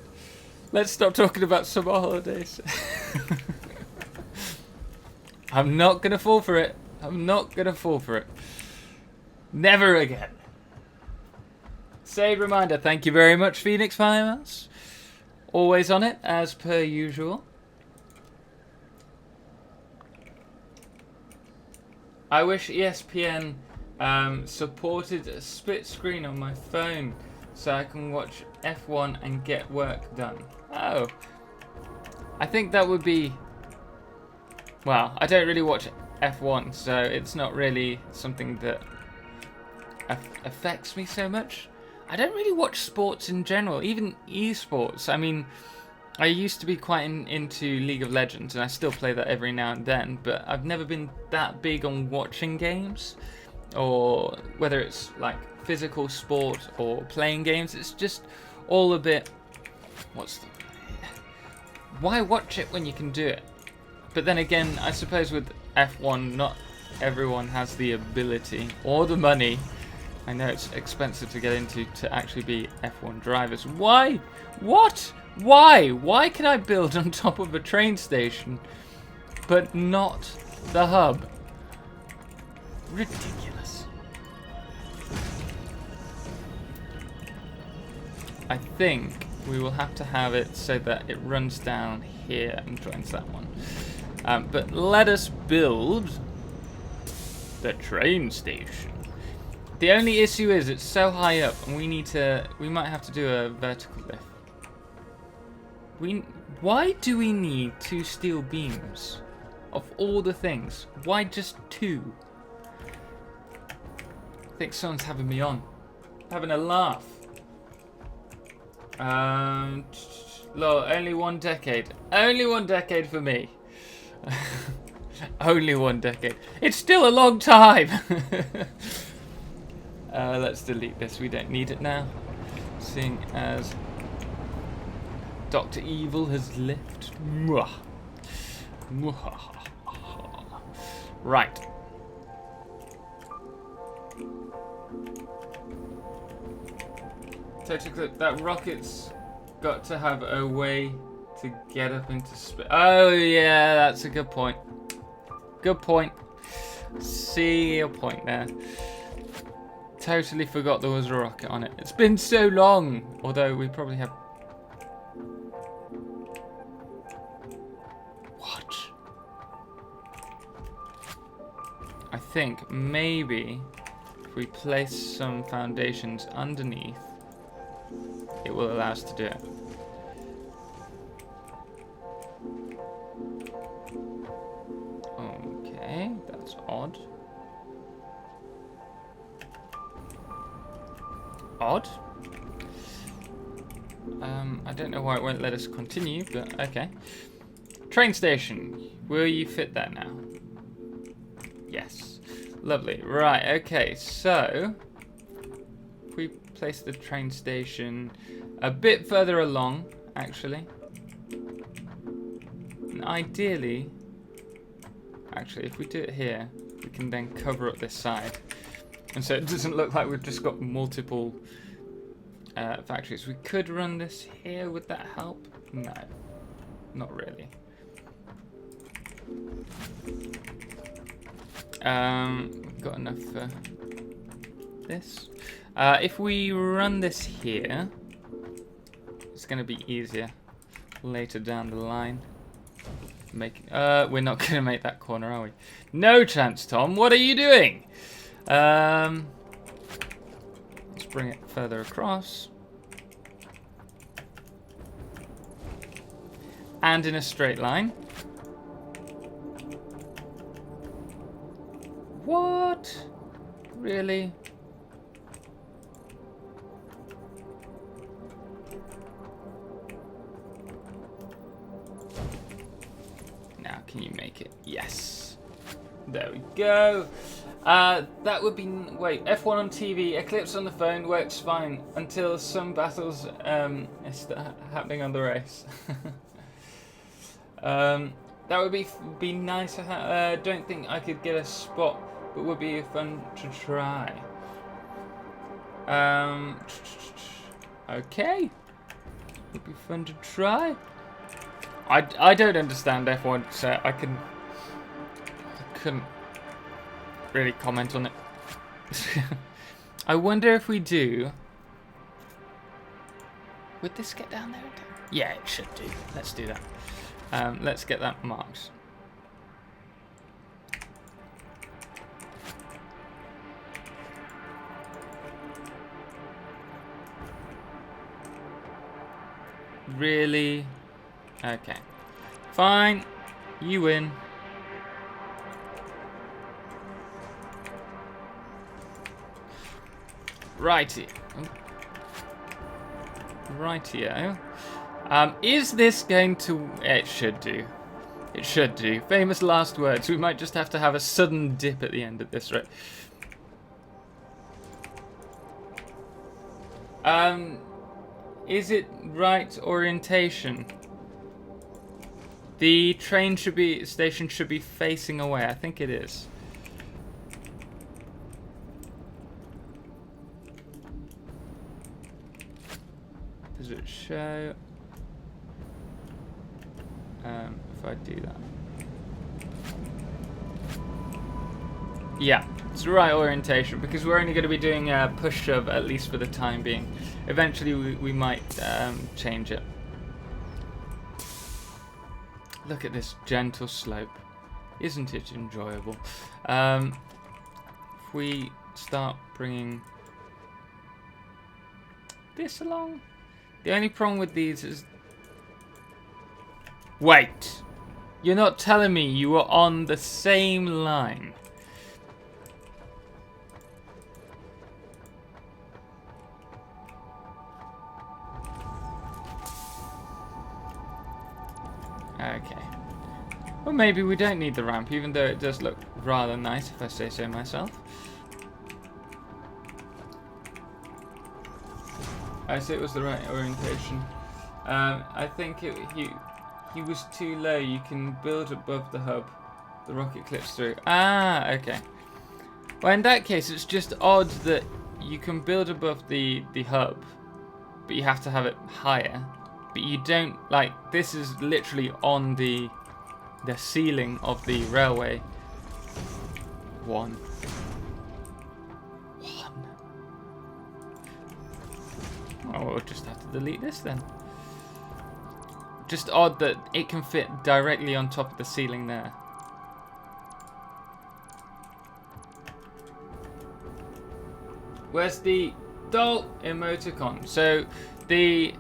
Let's stop talking about summer holidays. I'm not going to fall for it. I'm not going to fall for it. Never again. Save reminder. Thank you very much, Phoenix Firemouse. Always on it, as per usual. I wish ESPN supported a split screen on my phone so I can watch F1 and get work done. Oh. I think that would be... Well, I don't really watch F1, so it's not really something that affects me so much. I don't really watch sports in general, even esports. I mean, I used to be quite into League of Legends, and I still play that every now and then, but I've never been that big on watching games, or whether it's like physical sport or playing games. It's just all a bit... Why watch it when you can do it? But then again, I suppose with F1, not everyone has the ability or the money. I know it's expensive to get into to actually be F1 drivers. Why? What? Why? Why can I build on top of a train station, but not the hub? Ridiculous. I think we will have to have it so that it runs down here and joins that one. But let us build the train station. The only issue is it's so high up, and we might have to do a vertical lift. Why do we need 2 steel beams? Of all the things, why just 2? I think someone's having me on. Having a laugh. Look, only 1 decade. Only 1 decade for me. Only 1 decade. It's still a long time. Let's delete this. We don't need it now. Seeing as Dr. Evil has left. Right. Totalxclipse, that rocket's got to have a way to get up into space. Oh yeah, that's a good point. Good point. See your point there. Totally forgot there was a rocket on it. It's been so long. Although we probably have... What? I think maybe if we place some foundations underneath, it will allow us to do it. Okay, that's odd. Odd. I don't know why it won't let us continue, but okay. Train station. Will you fit that now? Yes. Lovely. Right, okay, so if we place the train station a bit further along, actually. And ideally, actually, if we do it here, we can then cover up this side. And so it doesn't look like we've just got multiple factories. We could run this here. Would that help? No, not really. We've got enough for this. If we run this here, it's going to be easier later down the line. We're not going to make that corner, are we? No chance, Tom. What are you doing? Let's bring it further across. And in a straight line. What? Really? Now, can you make it? Yes. There we go. That would be... Wait, F1 on TV, Eclipse on the phone works fine until some battles start happening on the race. That would be nice to have. Don't think I could get a spot, but would be fun to try. Okay. Would be fun to try. I don't understand F1, so I couldn't really comment on it. I wonder if we do. Would this get down there? Yeah, it should do. Let's do that. Let's get that marked. Really? Okay. Fine. You win. Righty. Rightio. Is this going to... It should do. It should do. Famous last words. We might just have to have a sudden dip at the end of this, right? Is it right orientation? The train station should be facing away. I think it is. Does it show? If I do that. Yeah, it's the right orientation because we're only going to be doing a push shove at least for the time being. Eventually we might change it. Look at this gentle slope. Isn't it enjoyable? If we start bringing this along. The only problem with these is... Wait! You're not telling me you were on the same line. Okay. Well, maybe we don't need the ramp, even though it does look rather nice, if I say so myself. I say it was the right orientation. I think he was too low. You can build above the hub. The rocket clips through. Ah, okay. Well, in that case, it's just odd that you can build above the hub, but you have to have it higher. But you don't, like, this is literally on the ceiling of the railway. One. Oh, we'll just have to delete this then. Just odd that it can fit directly on top of the ceiling there. Where's the doll emoticon? So the...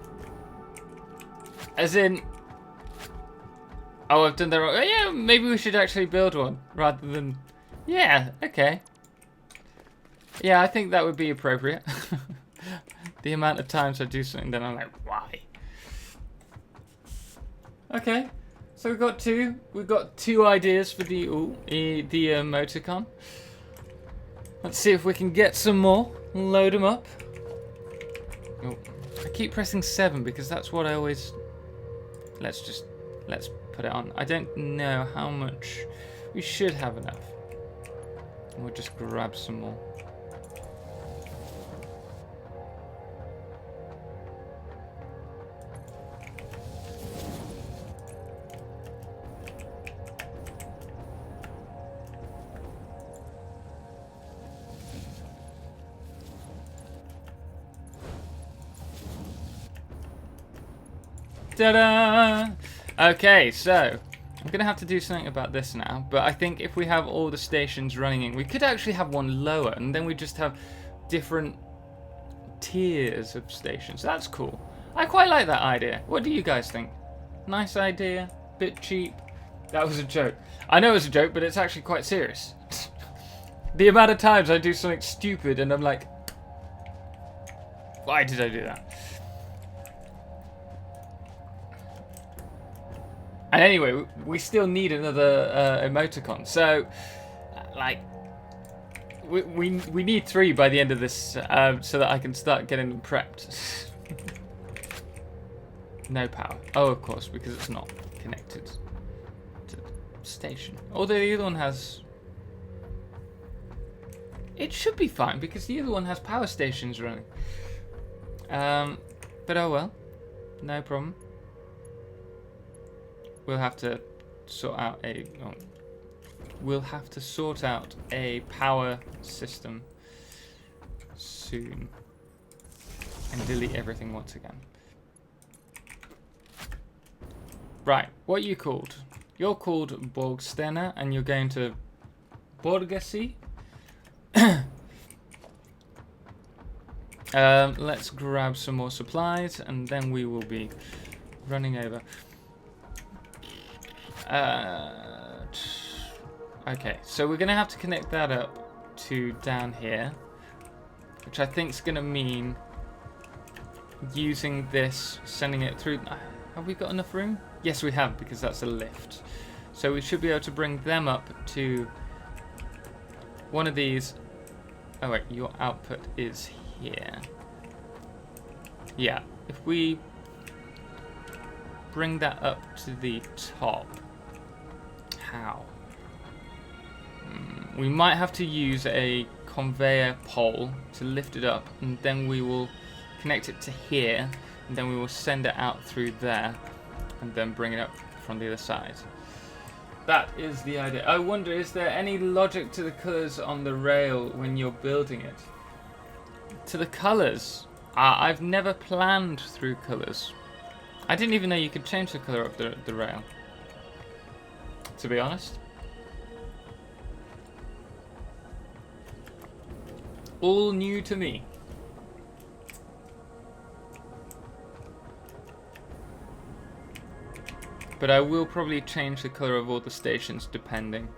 As in... Oh, I've done that wrong. Oh, yeah, maybe we should actually build one rather than... Yeah, okay. Yeah, I think that would be appropriate. The amount of times I do something, then I'm like, why? Okay, so we've got two. We've got two ideas for the emoticon. Let's see if we can get some more. Load them up. Oh, I keep pressing 7 because that's what I always... Let's put it on. I don't know how much. We should have enough. We'll just grab some more. Ta-da! Okay, so I'm going to have to do something about this now, but I think if we have all the stations running in, we could actually have one lower, and then we just have different tiers of stations. That's cool. I quite like that idea. What do you guys think? Nice idea? Bit cheap? That was a joke. I know it was a joke, but it's actually quite serious. The amount of times I do something stupid and I'm like, why did I do that? And anyway, we still need another emoticon. So, like, we need 3 by the end of this, so that I can start getting them prepped. No power. Oh, of course, because it's not connected to the station. Although the other one has... It should be fine, because the other one has power stations running. But oh well. No problem. We'll have to sort out a... Oh, we'll have to sort out a power system soon. And delete everything once again. Right, what are you called? You're called Borgstena, and you're going to Borgasi. Let's grab some more supplies, and then we will be running over. Okay, so we're going to have to connect that up to down here, which I think is going to mean using this, sending it through. Have we got enough room? Yes, we have, because that's a lift. So we should be able to bring them up to one of these. Oh wait, your output is here. Yeah, if we bring that up to the top. How? We might have to use a conveyor pole to lift it up, and then we will connect it to here, and then we will send it out through there, and then bring it up from the other side. That is the idea. I wonder, is there any logic to the colours on the rail when you're building it? To the colours? I've never planned through colours. I didn't even know you could change the colour of the rail, to be honest. All new to me. But I will probably change the colour of all the stations depending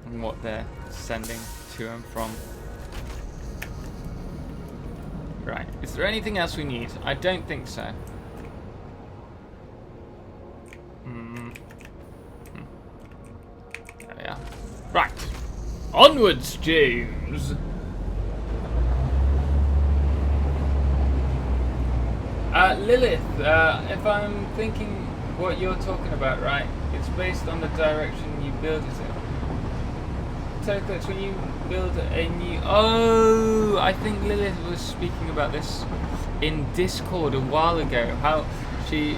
on what they're sending to and from. Right, is there anything else we need? I don't think so. There we are. Right, onwards, James! Lilith, if I'm thinking what you're talking about, right, it's based on the direction you build, is it? Totalxclipse, when you build a new... Oh, I think Lilith was speaking about this in Discord a while ago, how she,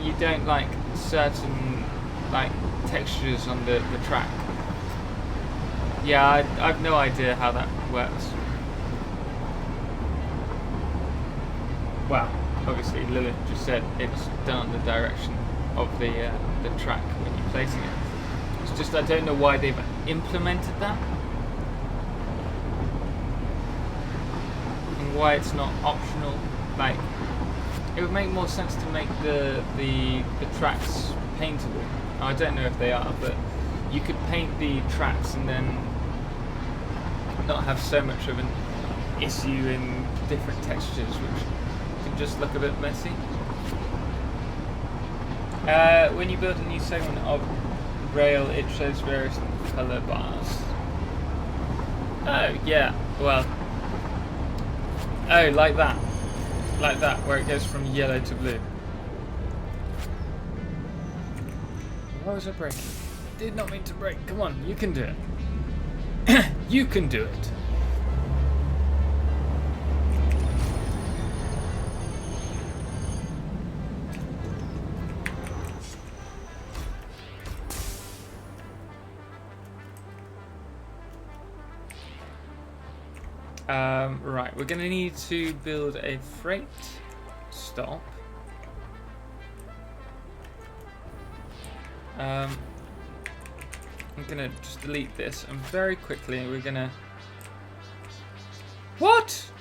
you don't like certain, like, textures on the track. Yeah, I've no idea how that works. Well, obviously Lilith just said it's done on the direction of the track when you're placing it. It's just I don't know why they've implemented that and why it's not optional. Like, it would make more sense to make the tracks paintable. I don't know if they are, but you could paint the tracks and then not have so much of an issue in different textures, which can just look a bit messy. When you build a new segment of rail, it shows various colour bars. Oh, yeah, well. Oh, like that. Like that, where it goes from yellow to blue. Why was I breaking? Did not mean to break. Come on, you can do it. You can do it. Right, we're going to need to build a freight stop. I'm going to just delete this, and very quickly we're going to... What?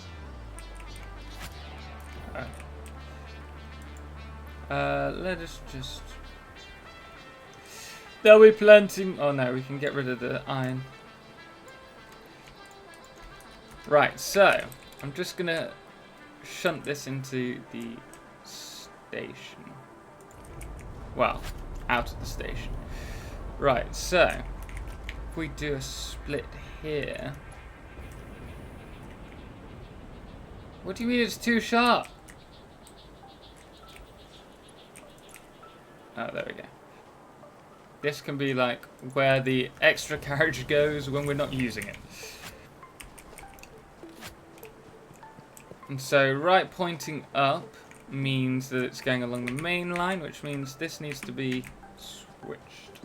Let us just... There'll be plenty... Oh no, we can get rid of the iron. Right, so I'm just gonna shunt this into the station. Well, out of the station. Right, so if we do a split here. What do you mean it's too sharp? Oh, there we go. This can be like where the extra carriage goes when we're not using it. And so right pointing up means that it's going along the main line, which means this needs to be switched.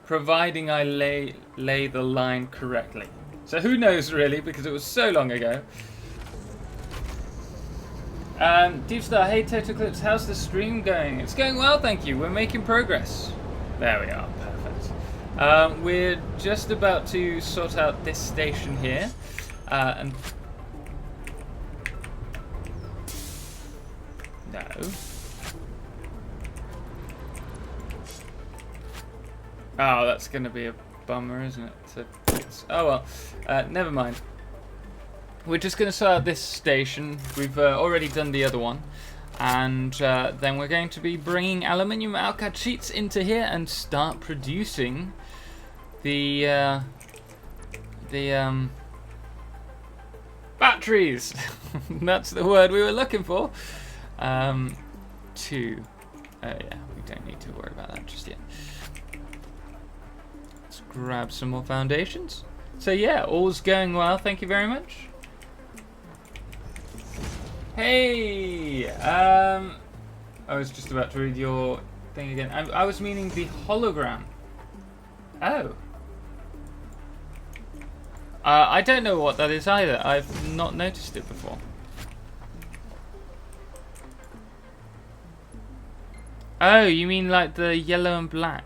Providing I lay the line correctly. So who knows really, because it was so long ago. Deep Star, hey Totalxclipse, how's the stream going? It's going well, thank you. We're making progress. There we are, perfect. We're just about to sort out this station here. And no. Oh, that's going to be a bummer, isn't it? Oh well, never mind. We're just going to sort out this station. We've already done the other one. And then we're going to be bringing aluminium alcad sheets into here and start producing the batteries. That's the word we were looking for. Yeah, we don't need to worry about that just yet. Let's grab some more foundations. So yeah, all's going well. Thank you very much. Hey! I was just about to read your thing again. I was meaning the hologram. Oh. I don't know what that is either. I've not noticed it before. Oh, you mean like the yellow and black?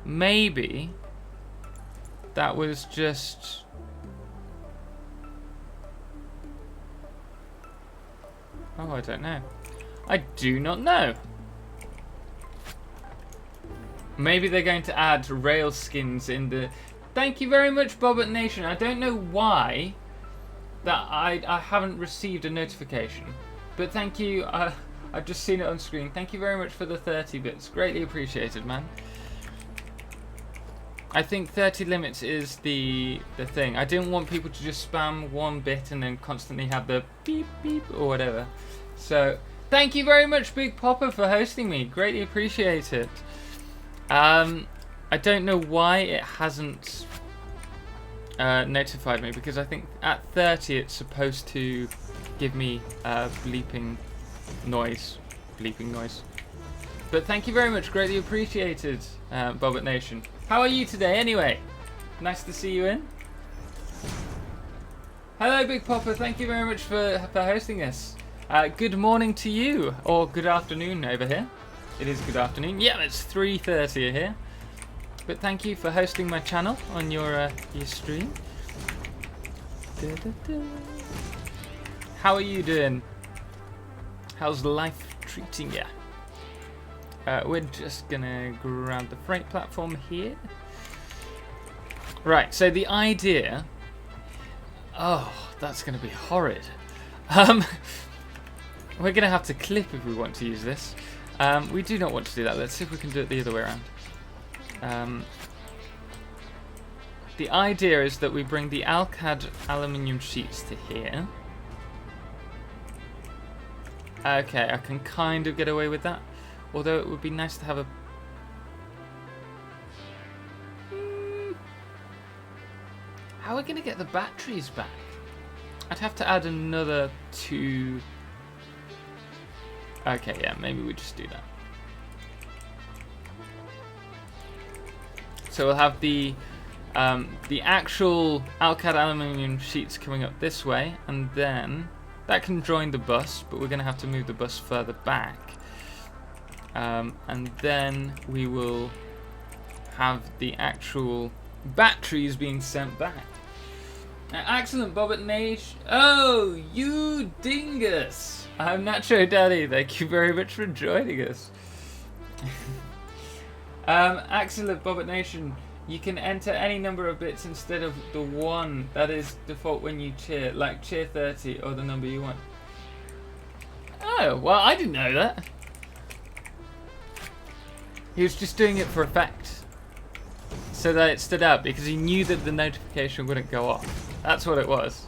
Maybe that was just... Oh, I don't know. I do not know. Maybe they're going to add rail skins in the... Thank you very much, Bobbit Nation. I don't know why that I haven't received a notification. But thank you. I've just seen it on screen. Thank you very much for the 30 bits. Greatly appreciated, man. I think 30 limits is the thing. I didn't want people to just spam 1 bit and then constantly have the beep beep or whatever. So thank you very much, Big Popper, for hosting me. Greatly appreciate it. I don't know why it hasn't notified me, because I think at 30 it's supposed to give me bleeping noise. But thank you very much. Greatly appreciated, Bobbit Nation. How are you today anyway? Nice to see you in. Hello, Big Popper. Thank you very much for hosting this. Good morning to you, or good afternoon over here. It is good afternoon. Yeah, it's 3:30 here. But thank you for hosting my channel on your stream. How are you doing? How's life treating you? We're just gonna grab the freight platform here. Right, so the idea... Oh, that's gonna be horrid. We're gonna have to clip if we want to use this. We do not want to do that. Let's see if we can do it the other way around. The idea is that we bring the alcad aluminium sheets to here. Okay, I can kind of get away with that. Although it would be nice to have a... How are we going to get the batteries back? I'd have to add another 2... Okay, yeah, maybe we just do that. So we'll have the actual alcad aluminium sheets coming up this way, and then that can join the bus, but we're going to have to move the bus further back. And then we will have the actual batteries being sent back. Excellent, Bobbit Nation. Oh, you dingus! I'm Nacho Daddy. Thank you very much for joining us. Excellent, Bobbit Nation. You can enter any number of bits instead of the 1 that is default when you cheer, like cheer 30 or the number you want. Oh, well, I didn't know that. He was just doing it for effect. so that it stood out because he knew that the notification wouldn't go off. That's what it was.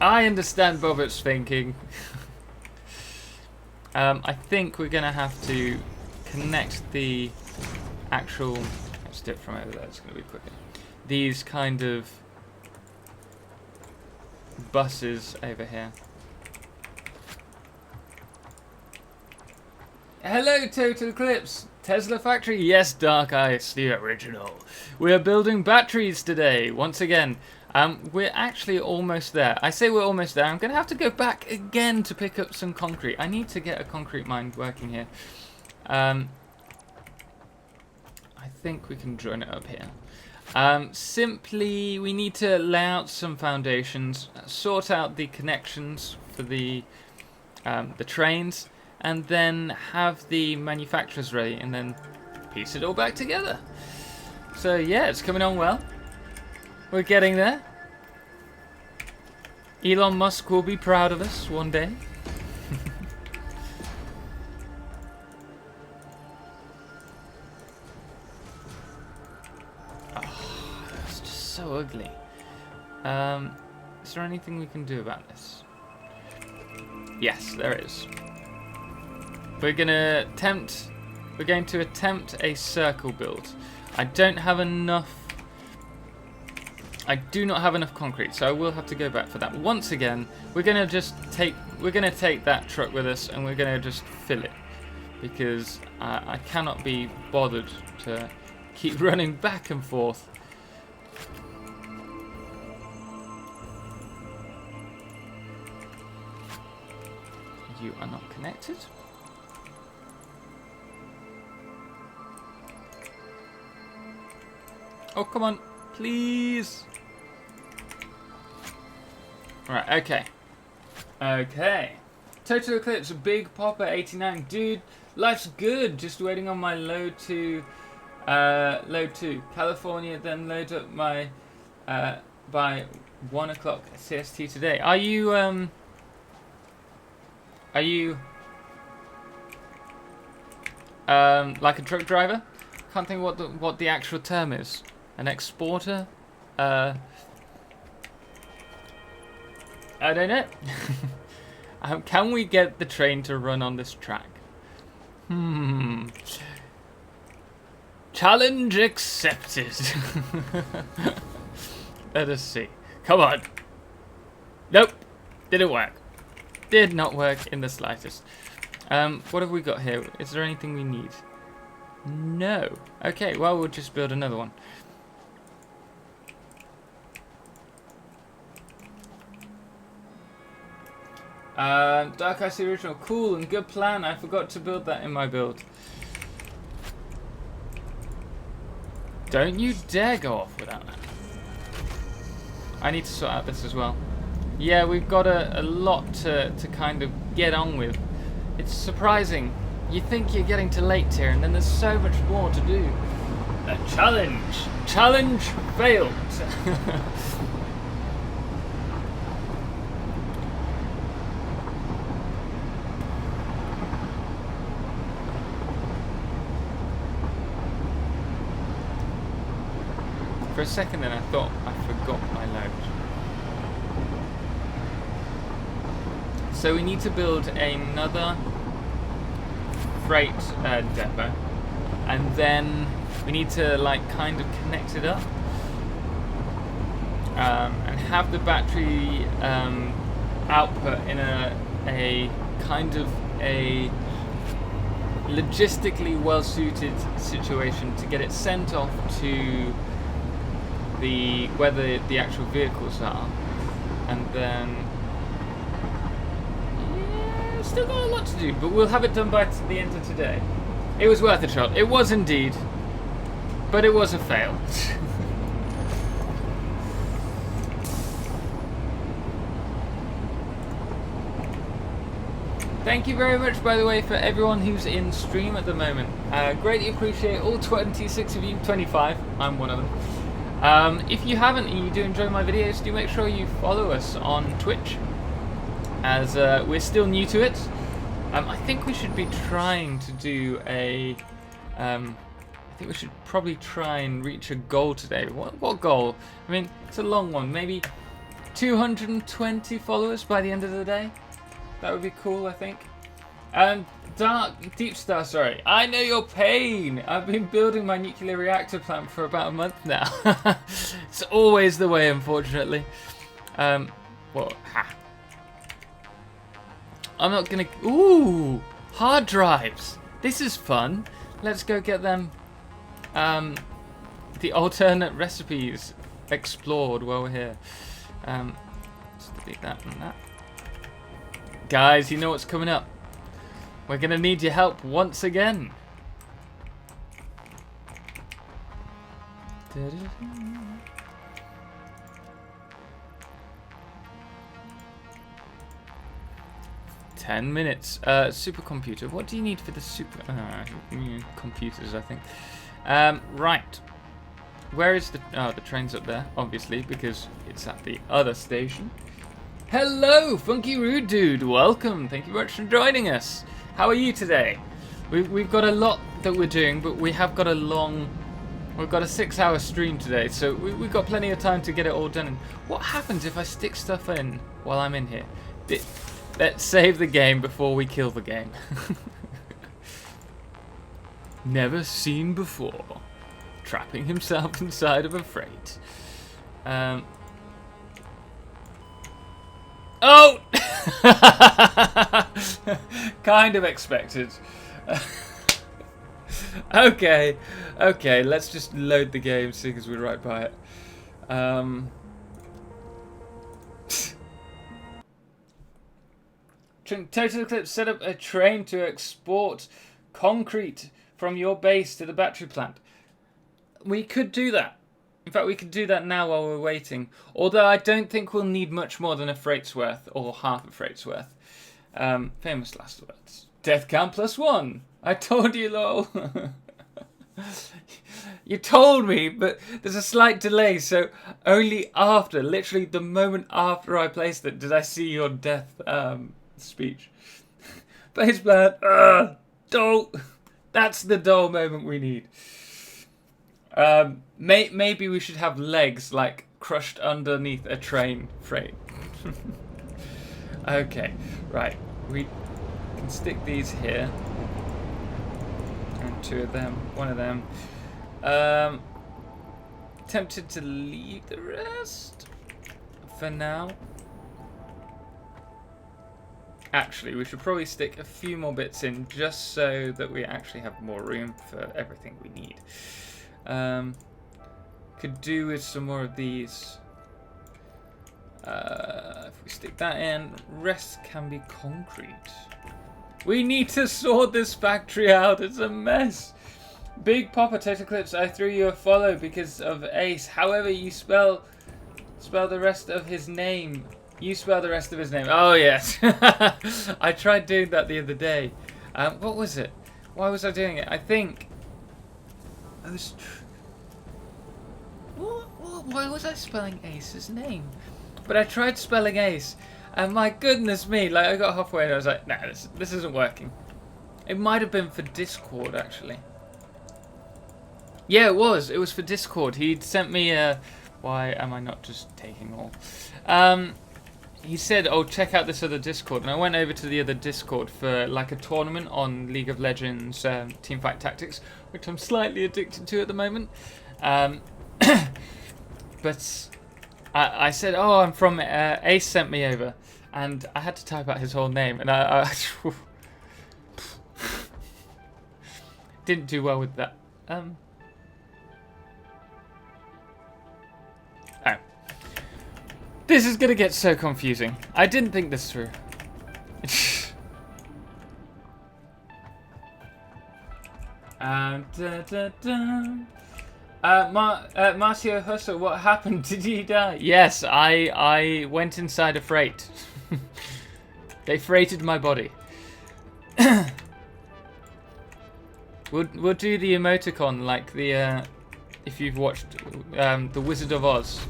I understand Bobbert's thinking. I think we're going to have to connect the actual... Let's do it from over there, it's going to be quicker. These kind of buses over here. Hello, Totalxclipse! Tesla Factory, yes, Dark Ice, the original. We are building batteries today, once again. We're actually almost there. I say we're almost there. I'm going to have to go back again to pick up some concrete. I need to get a concrete mine working here. I think we can join it up here. Simply, we need to lay out some foundations, sort out the connections for the trains, and then have the manufacturers ready, and then piece it all back together. So yeah, it's coming on well. We're getting there. Elon Musk will be proud of us one day. Oh, that's just so ugly. Is there anything we can do about this? Yes, there is. We're going to attempt a circle build. I don't have enough. I do not have enough concrete, so I will have to go back for that. Once again, we're gonna take that truck with us, and we're gonna just fill it, because I cannot be bothered to keep running back and forth. You are not connected. Oh, come on, please. Right, okay. Okay. Totalxclipse, Big Popper 89. Dude, life's good. Just waiting on my load to California, then load up my by 1 o'clock CST today. Are you like a truck driver? Can't think what the actual term is. An exporter? I don't know. Can we get the train to run on this track? Challenge accepted. Let us see. Come on. Nope. Didn't work. Did not work in the slightest. What have we got here? Is there anything we need? No. Okay, well, we'll just build another one. Dark Ice original, cool and good plan. I forgot to build that in my build. Don't you dare go off without that. I need to sort out this as well. Yeah, we've got a lot to kind of get on with. It's surprising. You think you're getting to late tier, and then there's so much more to do. A challenge! Challenge failed! For a second then I thought I forgot my load. So we need to build another freight depot, and then we need to like kind of connect it up and have the battery output in a kind of a logistically well suited situation to get it sent off to where the actual vehicles are, and then yeah, still got a lot to do, but we'll have it done by the end of today. It was worth a shot. It was indeed, but it was a fail. Thank you very much, by the way, for everyone who's in stream at the moment. Greatly appreciate all 26 of you, 25. I'm one of them. If you haven't and you do enjoy my videos, do make sure you follow us on Twitch, as we're still new to it. I think we should be trying to do a I think we should probably try and reach a goal today. What goal? I mean, it's a long one. Maybe 220 followers by the end of the day. That would be cool, I think. And Deep Star, sorry. I know your pain. I've been building my nuclear reactor plant for about a month now. It's always the way, unfortunately. Well, I'm not gonna. Ooh, hard drives. This is fun. Let's go get them. The alternate recipes explored while we're here. Let's delete that and that. Guys, you know what's coming up. We're gonna need your help once again. 10 minutes. Supercomputer. What do you need for the super... computers, I think. Right. Where is the... Oh, the train's up there, obviously, because it's at the other station. Hello, Funky Rude Dude. Welcome. Thank you very much for joining us. How are you today? We've got a lot that we're doing, but we have got a long... We've got a 6-hour stream today, so we've got plenty of time to get it all done. And what happens if I stick stuff in while I'm in here? Let's save the game before we kill the game. Never seen before. Trapping himself inside of a freight. Oh! Kind of expected. Okay, let's just load the game, seeing as we're right by it. Totalxclipse set up a train to export concrete from your base to the battery plant. We could do that. In fact, we could do that now while we're waiting. Although I don't think we'll need much more than a freight's worth, or half a freight's worth. Famous last words. Death count +1. I told you, lol. You told me, but there's a slight delay, so only after, literally the moment after I placed it, did I see your death speech. Base plan. Dull. That's the dull moment we need. Maybe we should have legs like crushed underneath a train freight. Okay, right. We can stick these here. And 2 of them, 1 of them. Tempted to leave the rest for now. Actually, we should probably stick a few more bits in just so that we actually have more room for everything we need. Could do with some more of these. If we stick that in, rest can be concrete. We need to sort this factory out. It's a mess. Big Papa Totalxclipse, I threw you a follow because of Ace. However, you spell the rest of his name. You spell the rest of his name. Oh, yes. I tried doing that the other day. What was it? Why was I doing it? I think... I was... Why was I spelling Ace's name? But I tried spelling Ace, and my goodness me, like I got halfway and I was like, nah, this isn't working. It might have been for Discord, actually. Yeah, it was. It was for Discord. He'd sent me a... Why am I not just taking all? He said, oh, check out this other Discord. And I went over to the other Discord for like a tournament on League of Legends Teamfight Tactics, which I'm slightly addicted to at the moment. But I said, oh, I'm from... Ace sent me over. And I had to type out his whole name. And I didn't do well with that. Oh. This is going to get so confusing. I didn't think this through. Marcio Hustle, what happened? Did you die? Yes, I went inside a freight. They freighted my body. We'll do the emoticon like the if you've watched The Wizard of Oz.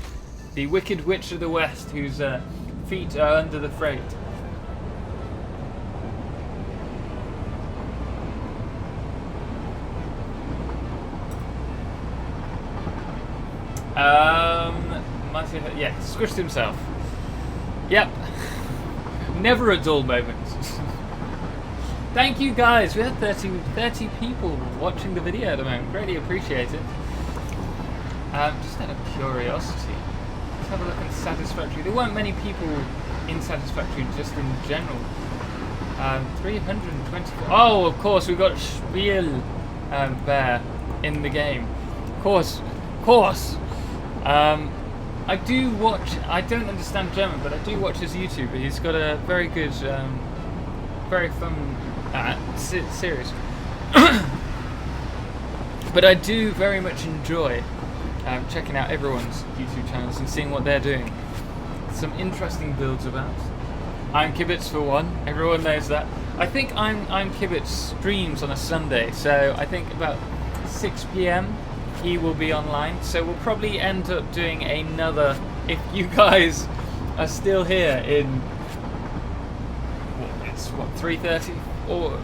The Wicked Witch of the West, whose feet are under the freight. Yeah, squished himself. Yep. Never a dull moment. Thank you guys. We had 30 people watching the video at the moment. Greatly appreciate it. Just out of curiosity, let's have a look at Satisfactory. There weren't many people in Satisfactory just in general. 324. Oh, of course, we got Spiel Bear in the game. Of course. I do watch. I don't understand German, but I do watch his YouTube. He's got a very good, very fun series. But I do very much enjoy checking out everyone's YouTube channels and seeing what they're doing. Some interesting builds about. I'm Kibitz for one. Everyone knows that. I think I'm Kibitz streams on a Sunday, so I think about 6 p.m. he will be online. So we'll probably end up doing another. If you guys are still here in it's what 3:30 or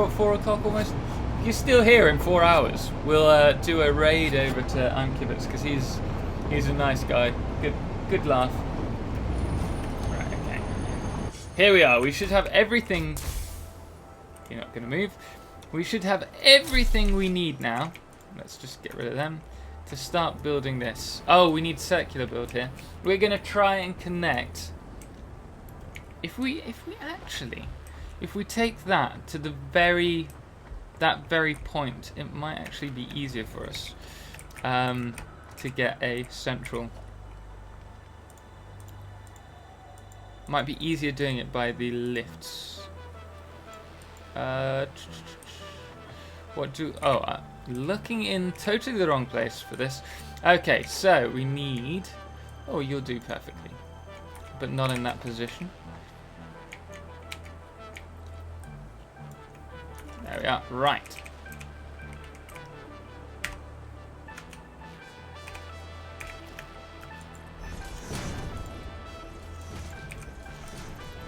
4 o'clock almost. If you're still here in 4 hours, we'll do a raid over to I'm Kibitz because he's a nice guy. Good laugh. Right, okay. Here we are. We should have everything. You're not going to move. We should have everything we need now. Let's just get rid of them to start building this. Oh, we need circular build here. We're going to try and connect. If we take that to that very point, it might actually be easier for us to get a central. Might be easier doing it by the lifts. Looking in totally the wrong place for this. Okay, so we need. Oh, you'll do perfectly, but not in that position. There we are. Right.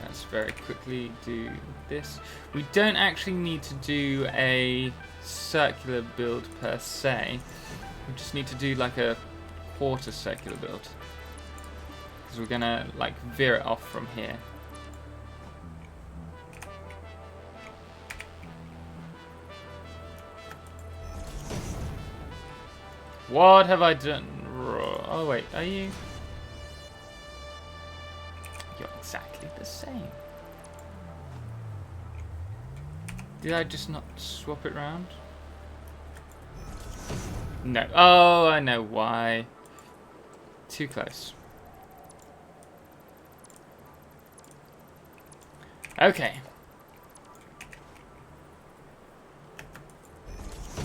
Let's very quickly do this. We don't actually need to do a circular build per se. We just need to do like a quarter circular build because we're gonna like veer it off from here. What have I done? Oh wait, are you? You're exactly the same. Did I just not swap it round? No. Oh, I know why. Too close. Okay.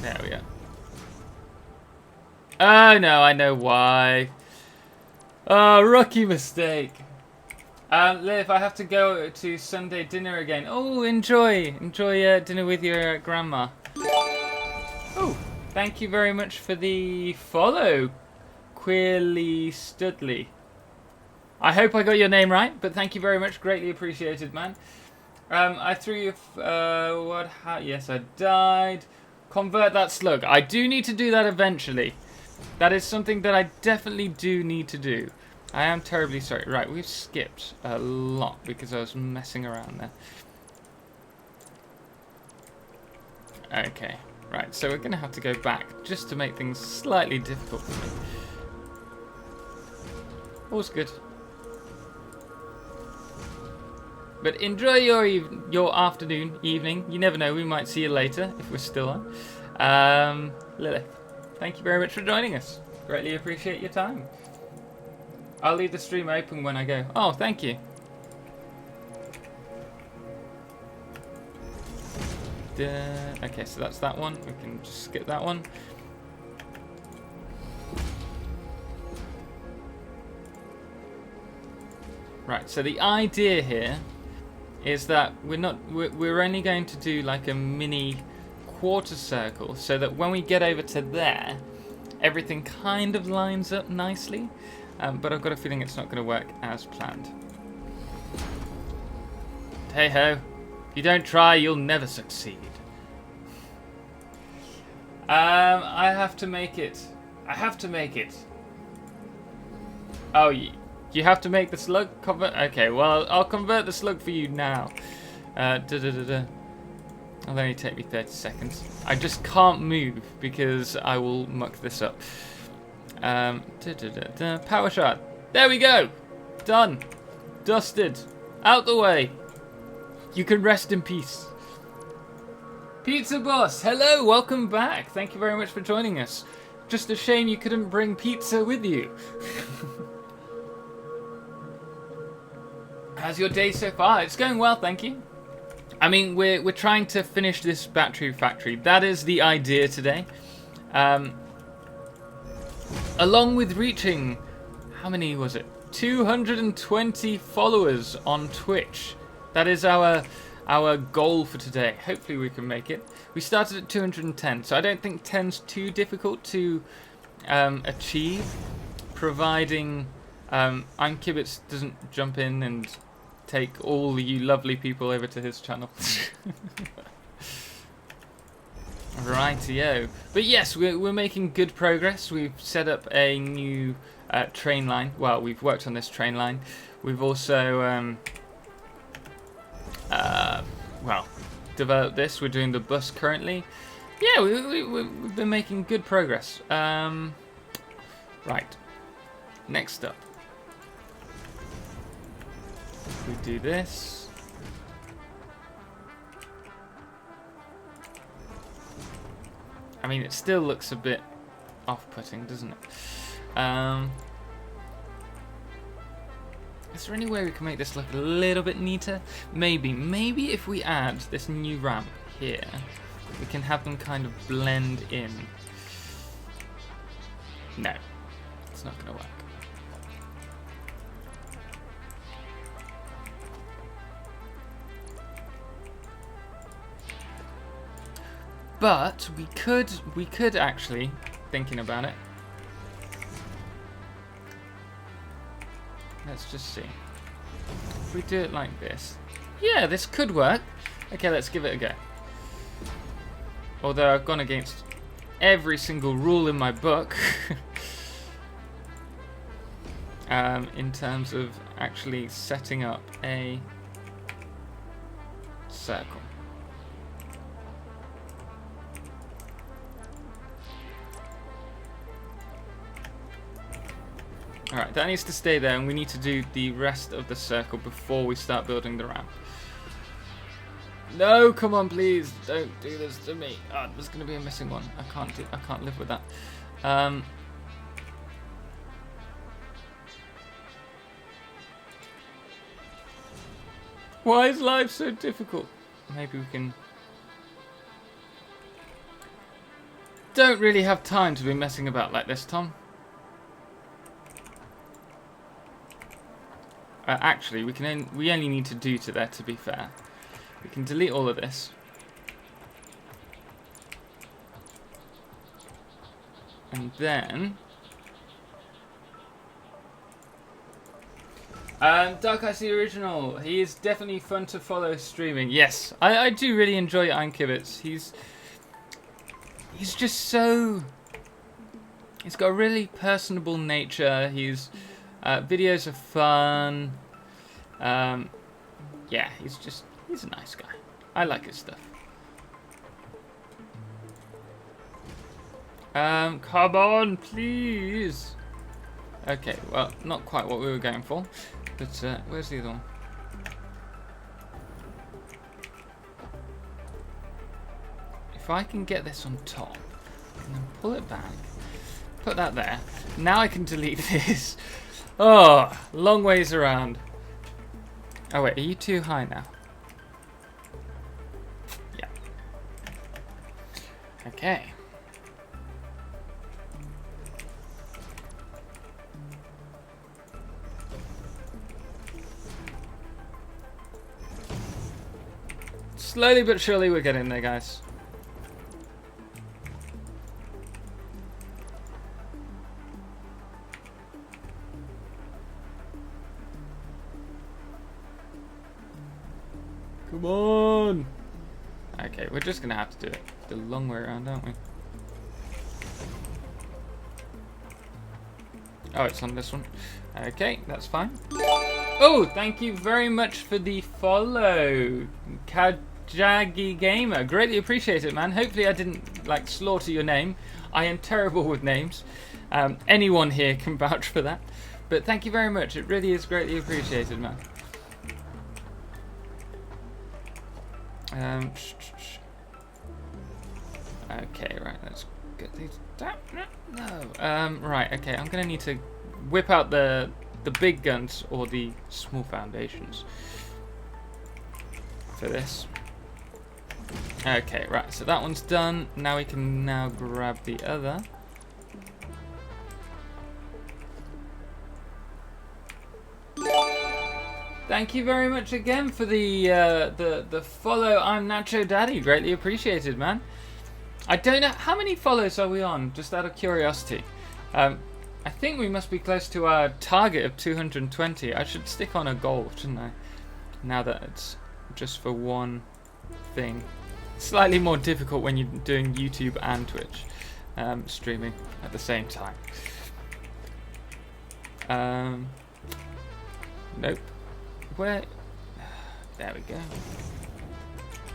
There we are. Oh no, I know why. Oh, rookie mistake. Liv, I have to go to Sunday dinner again. Oh, enjoy dinner with your grandma. Oh, thank you very much for the follow, Queerly Studley. I hope I got your name right, but thank you very much. Greatly appreciated, man. I threw you. Yes, I died. Convert that slug. I do need to do that eventually. That is something that I definitely do need to do. I am terribly sorry. Right, we've skipped a lot because I was messing around there. Okay, right, so we're going to have to go back just to make things slightly difficult for me. All's good. But enjoy your afternoon, evening. You never know, we might see you later if we're still on. Lilith, thank you very much for joining us. Greatly appreciate your time. I'll leave the stream open when I go. Oh, thank you. Okay, so that's that one. We can just skip that one. Right, so the idea here is that we're only going to do like a mini quarter circle so that when we get over to there, everything kind of lines up nicely. But I've got a feeling it's not going to work as planned. Hey ho, if you don't try, you'll never succeed. I have to make it Oh, you have to make the slug convert? Okay, well, I'll convert the slug for you now. It'll only take me 30 seconds. I just can't move because I will muck this up. Power shot. There we go. Done. Dusted. Out the way. You can rest in peace. Pizza Boss, hello, welcome back. Thank you very much for joining us. Just a shame you couldn't bring pizza with you. How's your day so far? It's going well, thank you. I mean, we're trying to finish this battery factory. That is the idea today. Along with reaching, how many was it? 220 followers on Twitch. That is our goal for today. Hopefully we can make it. We started at 210, so I don't think 10's too difficult to achieve, providing Kibitz doesn't jump in and take all you lovely people over to his channel. Rightio. But yes, we're making good progress. We've set up a new train line. Well, we've worked on this train line. We've also developed this. We're doing the bus currently. Yeah, we've been making good progress. Right. Next up. We do this. I mean, it still looks a bit off-putting, doesn't it? Is there any way we can make this look a little bit neater? Maybe if we add this new ramp here, we can have them kind of blend in. No, it's not going to work. But we could actually, thinking about it. Let's just see. If we do it like this. Yeah, this could work. Okay, let's give it a go. Although I've gone against every single rule in my book. In terms of actually setting up a circle. Alright, that needs to stay there, and we need to do the rest of the circle before we start building the ramp. No, come on, please, don't do this to me. Oh, there's going to be a missing one. I can't live with that. Why is life so difficult? Maybe we can... Don't really have time to be messing about like this, Tom. Actually, we only need to do to there, to be fair. We can delete all of this. And then... Dark Ice the Original. He is definitely fun to follow streaming. Yes, I do really enjoy Kibitz. He's just so... He's got a really personable nature. He's... videos are fun. Yeah, he's a nice guy. I like his stuff. Come on, please. Okay, well, not quite what we were going for. But where's the other one? If I can get this on top and then pull it back, put that there. Now I can delete this. Oh, long ways around. Oh wait, are you too high now? Yeah. Okay. Slowly but surely we're getting there, guys. Come on! Okay, we're just gonna have to do it the long way around, aren't we? Oh, it's on this one. Okay, that's fine. Oh, thank you very much for the follow, Kajagi Gamer. Greatly appreciate it, man. Hopefully I didn't like slaughter your name. I am terrible with names. Anyone here can vouch for that. But thank you very much. It really is greatly appreciated, man. Okay, right. Let's get these down. No. Right. Okay. I'm gonna need to whip out the big guns or the small foundations for this. Okay. Right. So that one's done. Now we can grab the other. Thank you very much again for the follow. I'm Nacho Daddy. Greatly appreciated, man. I don't know how many follows are we on. Just out of curiosity, I think we must be close to our target of 220. I should stick on a goal, shouldn't I? Now that it's just for one thing. Slightly more difficult when you're doing YouTube and Twitch streaming at the same time. Nope. Where? There we go.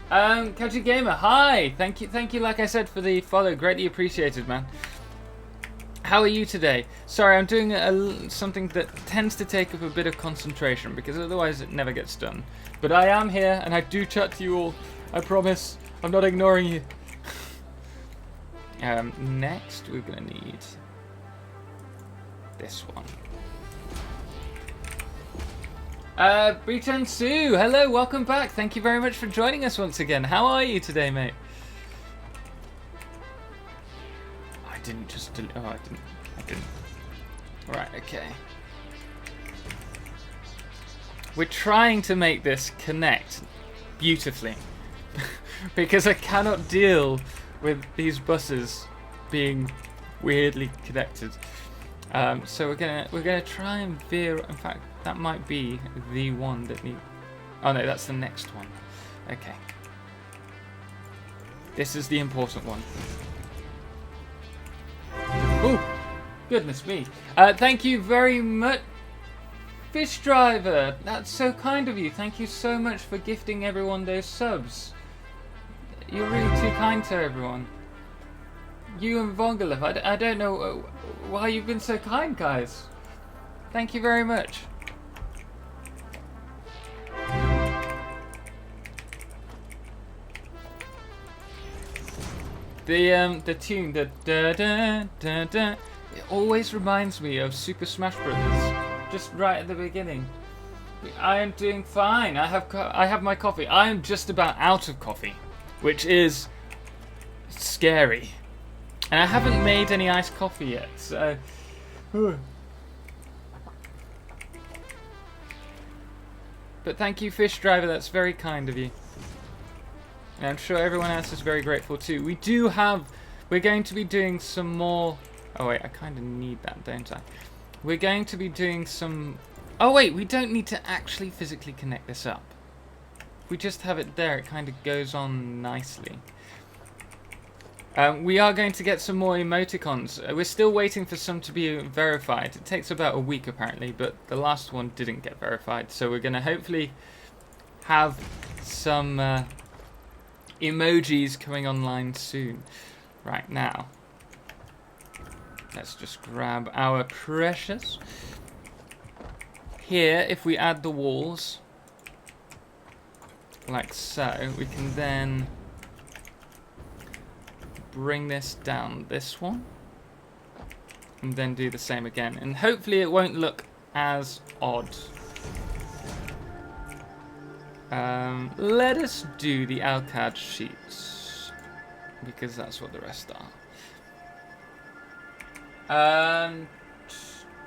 Kaji Gamer, hi! Thank you, like I said, for the follow. Greatly appreciated, man. How are you today? Sorry, I'm doing something that tends to take up a bit of concentration, because otherwise it never gets done. But I am here, and I do chat to you all. I promise. I'm not ignoring you. Next, we're going to need this one. Britan Sue, hello, welcome back. Thank you very much for joining us once again. How are you today, mate? I didn't. Right, okay. We're trying to make this connect beautifully because I cannot deal with these buses being weirdly connected. So we're gonna try and veer. In fact, that might be the one that need. Oh no, that's the next one. Okay. This is the important one. Oh, goodness me! Thank you very much, Fish Driver. That's so kind of you. Thank you so much for gifting everyone those subs. You're really too kind to everyone. You and Vongolov, I don't know why you've been so kind, guys. Thank you very much. The tune, the da da da da, it always reminds me of Super Smash Brothers. Just right at the beginning. I am doing fine. I have my coffee. I am just about out of coffee, which is scary. And I haven't made any iced coffee yet, so. But thank you, Fish Driver. That's very kind of you. And I'm sure everyone else is very grateful too. We're going to be doing some more. Oh wait, I kind of need that, don't I? We're going to be doing some. Oh wait, we don't need to actually physically connect this up. If we just have it there, it kind of goes on nicely. We are going to get some more emoticons. We're still waiting for some to be verified. It takes about a week apparently, but the last one didn't get verified. So we're going to hopefully have some emojis coming online soon. Right now, let's just grab our precious. Here, if we add the walls, like so, we can then bring this down this one and then do the same again, and hopefully it won't look as odd. Let us do the Alcad sheets because that's what the rest are.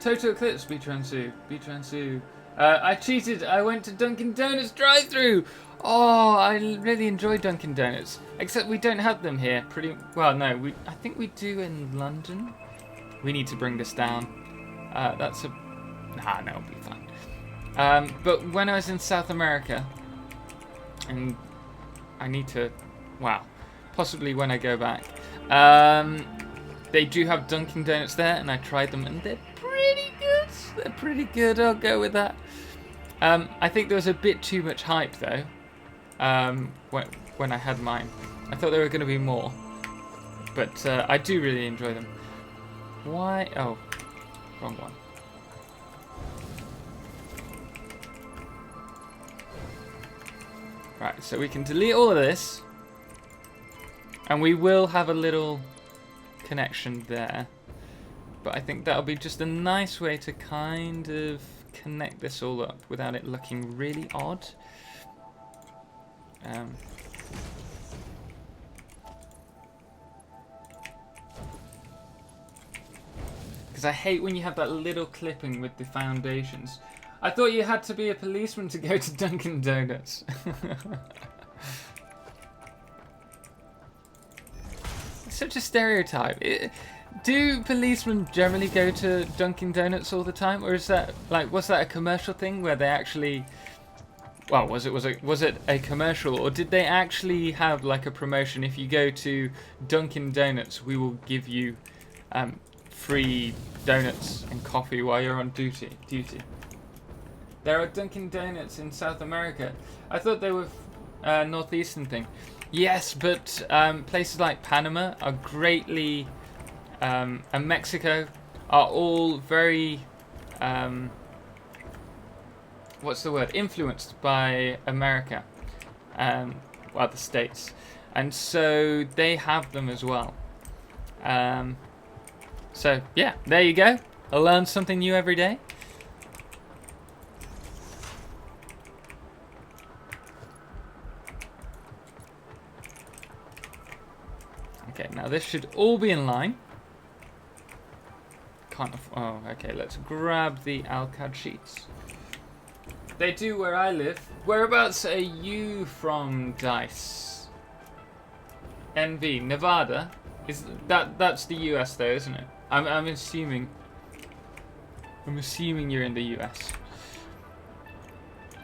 Totalxclipse, B-Transu. I cheated. I went to Dunkin' Donuts drive-thru. Oh, I really enjoy Dunkin' Donuts. Except we don't have them here. Well, no. I think we do in London. We need to bring this down. No, it'll be fine. But when I was in South America, and I need to, possibly when I go back, they do have Dunkin' Donuts there, and I tried them, and they're pretty They're pretty good, I'll go with that. I think there was a bit too much hype though, when I had mine. I thought there were going to be more, but I do really enjoy them. Why? Oh, wrong one. Right, so we can delete all of this, and we will have a little connection there. But I think that'll be just a nice way to kind of connect this all up without it looking really odd. Because I hate when you have that little clipping with the foundations. I thought you had to be a policeman to go to Dunkin' Donuts. It's such a stereotype. Do policemen generally go to Dunkin' Donuts all the time, or is that like, was that a commercial thing where they actually? Well, was it a commercial, or did they actually have like a promotion? If you go to Dunkin' Donuts, we will give you free donuts and coffee while you're on duty. There are Dunkin' Donuts in South America. I thought they were northeastern thing. Yes, but places like Panama are greatly, and Mexico are all very, what's the word? Influenced by America, well, the States, and so they have them as well. So yeah, there you go. I learn something new every day. Okay, now this should all be in line. Oh, okay, let's grab the Alcad sheets. They do where I live. Whereabouts are you from, Dice? NV, Nevada? That's the US though, isn't it? I'm assuming you're in the US.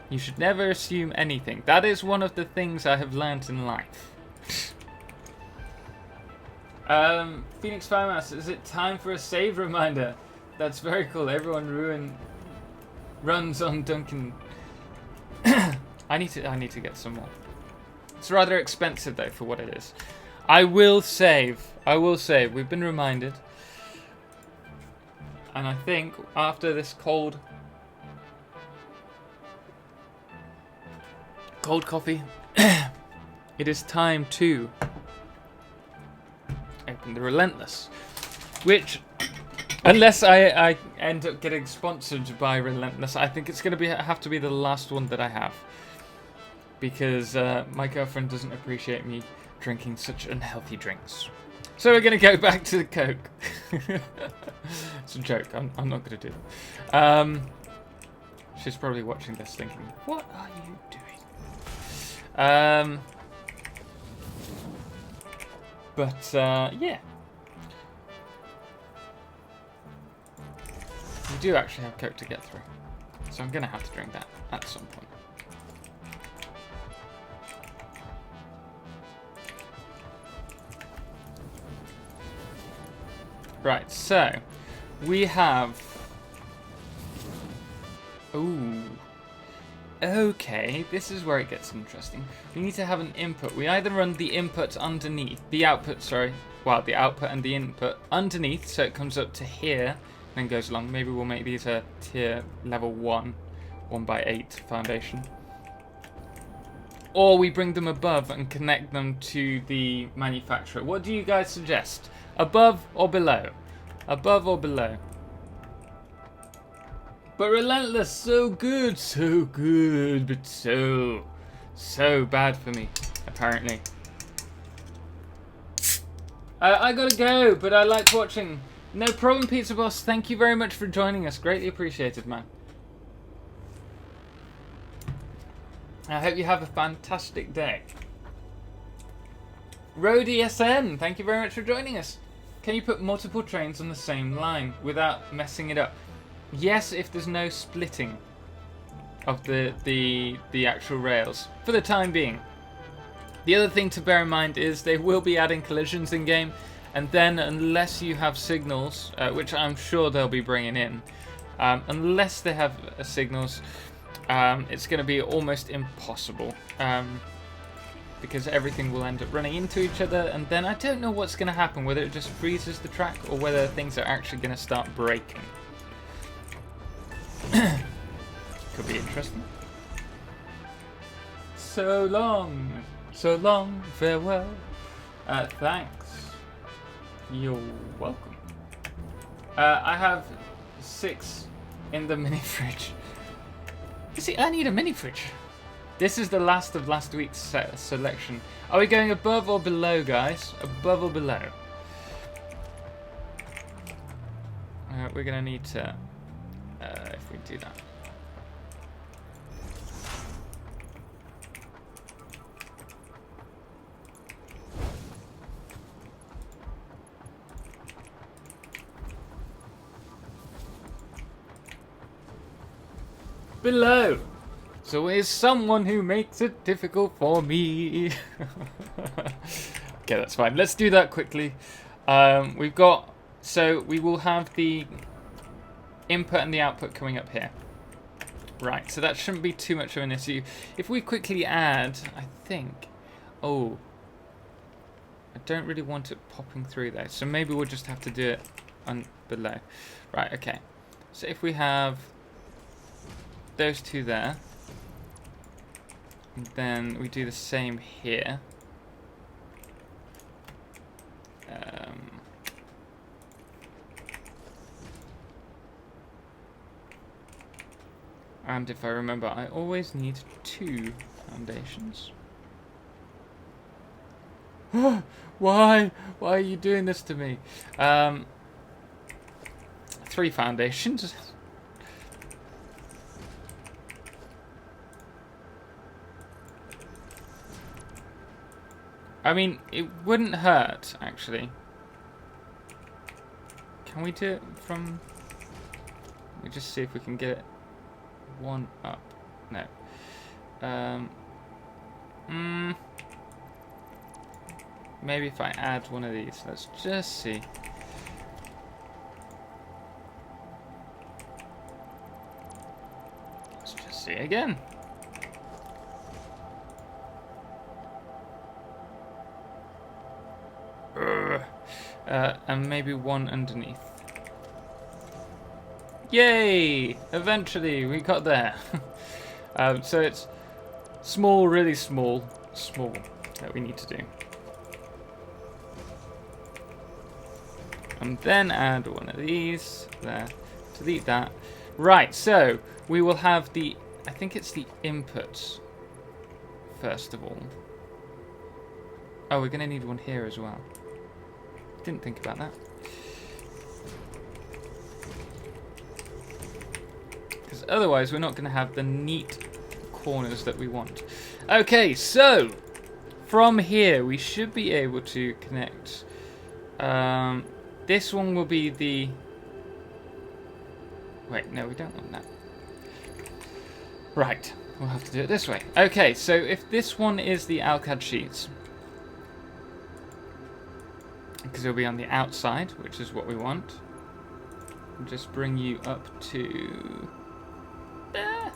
You should never assume anything. That is one of the things I have learnt in life. Phoenix Firemouse, is it time for a save reminder? That's very cool. Everyone runs on Dunkin'. I need to get some more. It's rather expensive though for what it is. I will save. We've been reminded. And I think after this cold coffee, it is time to open the Relentless, which, unless I end up getting sponsored by Relentless, I think it's going to have to be the last one that I have, because my girlfriend doesn't appreciate me drinking such unhealthy drinks. So we're going to go back to the Coke. It's a joke. I'm not going to do it. She's probably watching this thinking, what are you doing? Yeah. We do actually have Coke to get through. So I'm going to have to drink that at some point. Right, so we have... Ooh. Okay, this is where it gets interesting. We need to have an input. We either run the input underneath, the output, sorry. Well, the output and the input underneath, so it comes up to here, then goes along. Maybe we'll make these a tier level 1 by 8 foundation. Or we bring them above and connect them to the manufacturer. What do you guys suggest? Above or below? Above or below? But Relentless, so good, but so bad for me, apparently. I gotta go, but I liked watching. No problem, Pizza Boss. Thank you very much for joining us. Greatly appreciated, man. I hope you have a fantastic day. Roadie SN, thank you very much for joining us. Can you put multiple trains on the same line without messing it up? Yes, if there's no splitting of the actual rails for the time being. The other thing to bear in mind is they will be adding collisions in game, and then unless you have signals, which I'm sure they'll be bringing in, Unless they have signals, it's going to be almost impossible. Because everything will end up running into each other, and then I don't know what's going to happen, whether it just freezes the track or whether things are actually going to start breaking. Could be interesting. So long, farewell. Thanks. You're welcome. I have 6 in the mini fridge. You see, I need a mini fridge. This is the last of last week's selection. Are we going above or below, guys? Above or below? We're going to need to, if we do that. Below! So is someone who makes it difficult for me. Okay, that's fine. Let's do that quickly. We've got, so we will have the input and the output coming up here. Right, so that shouldn't be too much of an issue. If we quickly add, I think, oh, I don't really want it popping through there. So maybe we'll just have to do it on below. Right, okay. So if we have those two there, and then we do the same here. And if I remember, I always need 2 foundations. Why? Why are you doing this to me? 3 foundations. I mean, it wouldn't hurt, actually. Can we do it from... Let me just see if we can get it 1 up. No. Maybe if I add one of these. Let's just see. Let's just see again. And maybe 1 underneath. Yay! Eventually, we got there. So it's small, really small that we need to do. And then add one of these there. Delete that. Right, so we will have the, I think it's the inputs first of all. Oh, we're going to need one here as well. Didn't think about that. Because otherwise we're not going to have the neat corners that we want. Okay, so from here we should be able to connect. This one will be the... Wait, no, we don't want that. Right, we'll have to do it this way. Okay, so if this one is the Alcad sheets, because it'll be on the outside, which is what we want. I'll just bring you up to there.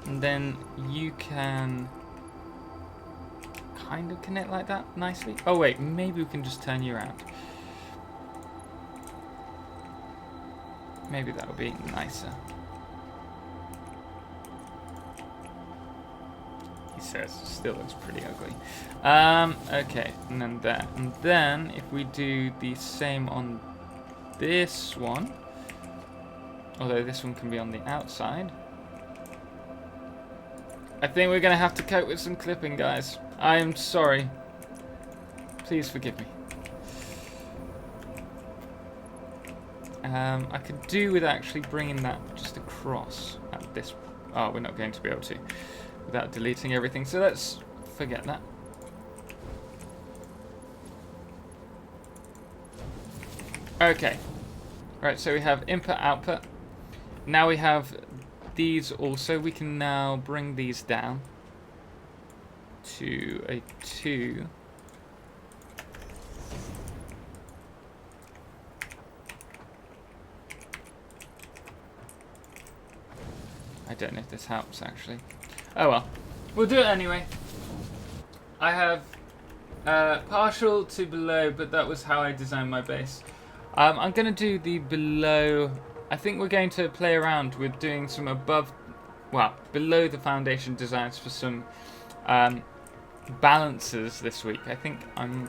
And then you can kind of connect like that nicely. Oh wait, maybe we can just turn you around. Maybe that'll be nicer. He says, still looks pretty ugly. Okay, and then that. And then if we do the same on this one, although this one can be on the outside, I think we're going to have to cope with some clipping, guys. I am sorry. Please forgive me. I could do with actually bringing that just across at this... Oh, we're not going to be able to without deleting everything, so let's forget that. Okay. Right, so we have input, output. Now we have these also. We can now bring these down to a 2. don't know if this helps, actually. Oh well. We'll do it anyway. I have partial to below, but that was how I designed my base. I'm going to do the below. I think we're going to play around with doing some below the foundation designs for some balances this week. I think I'm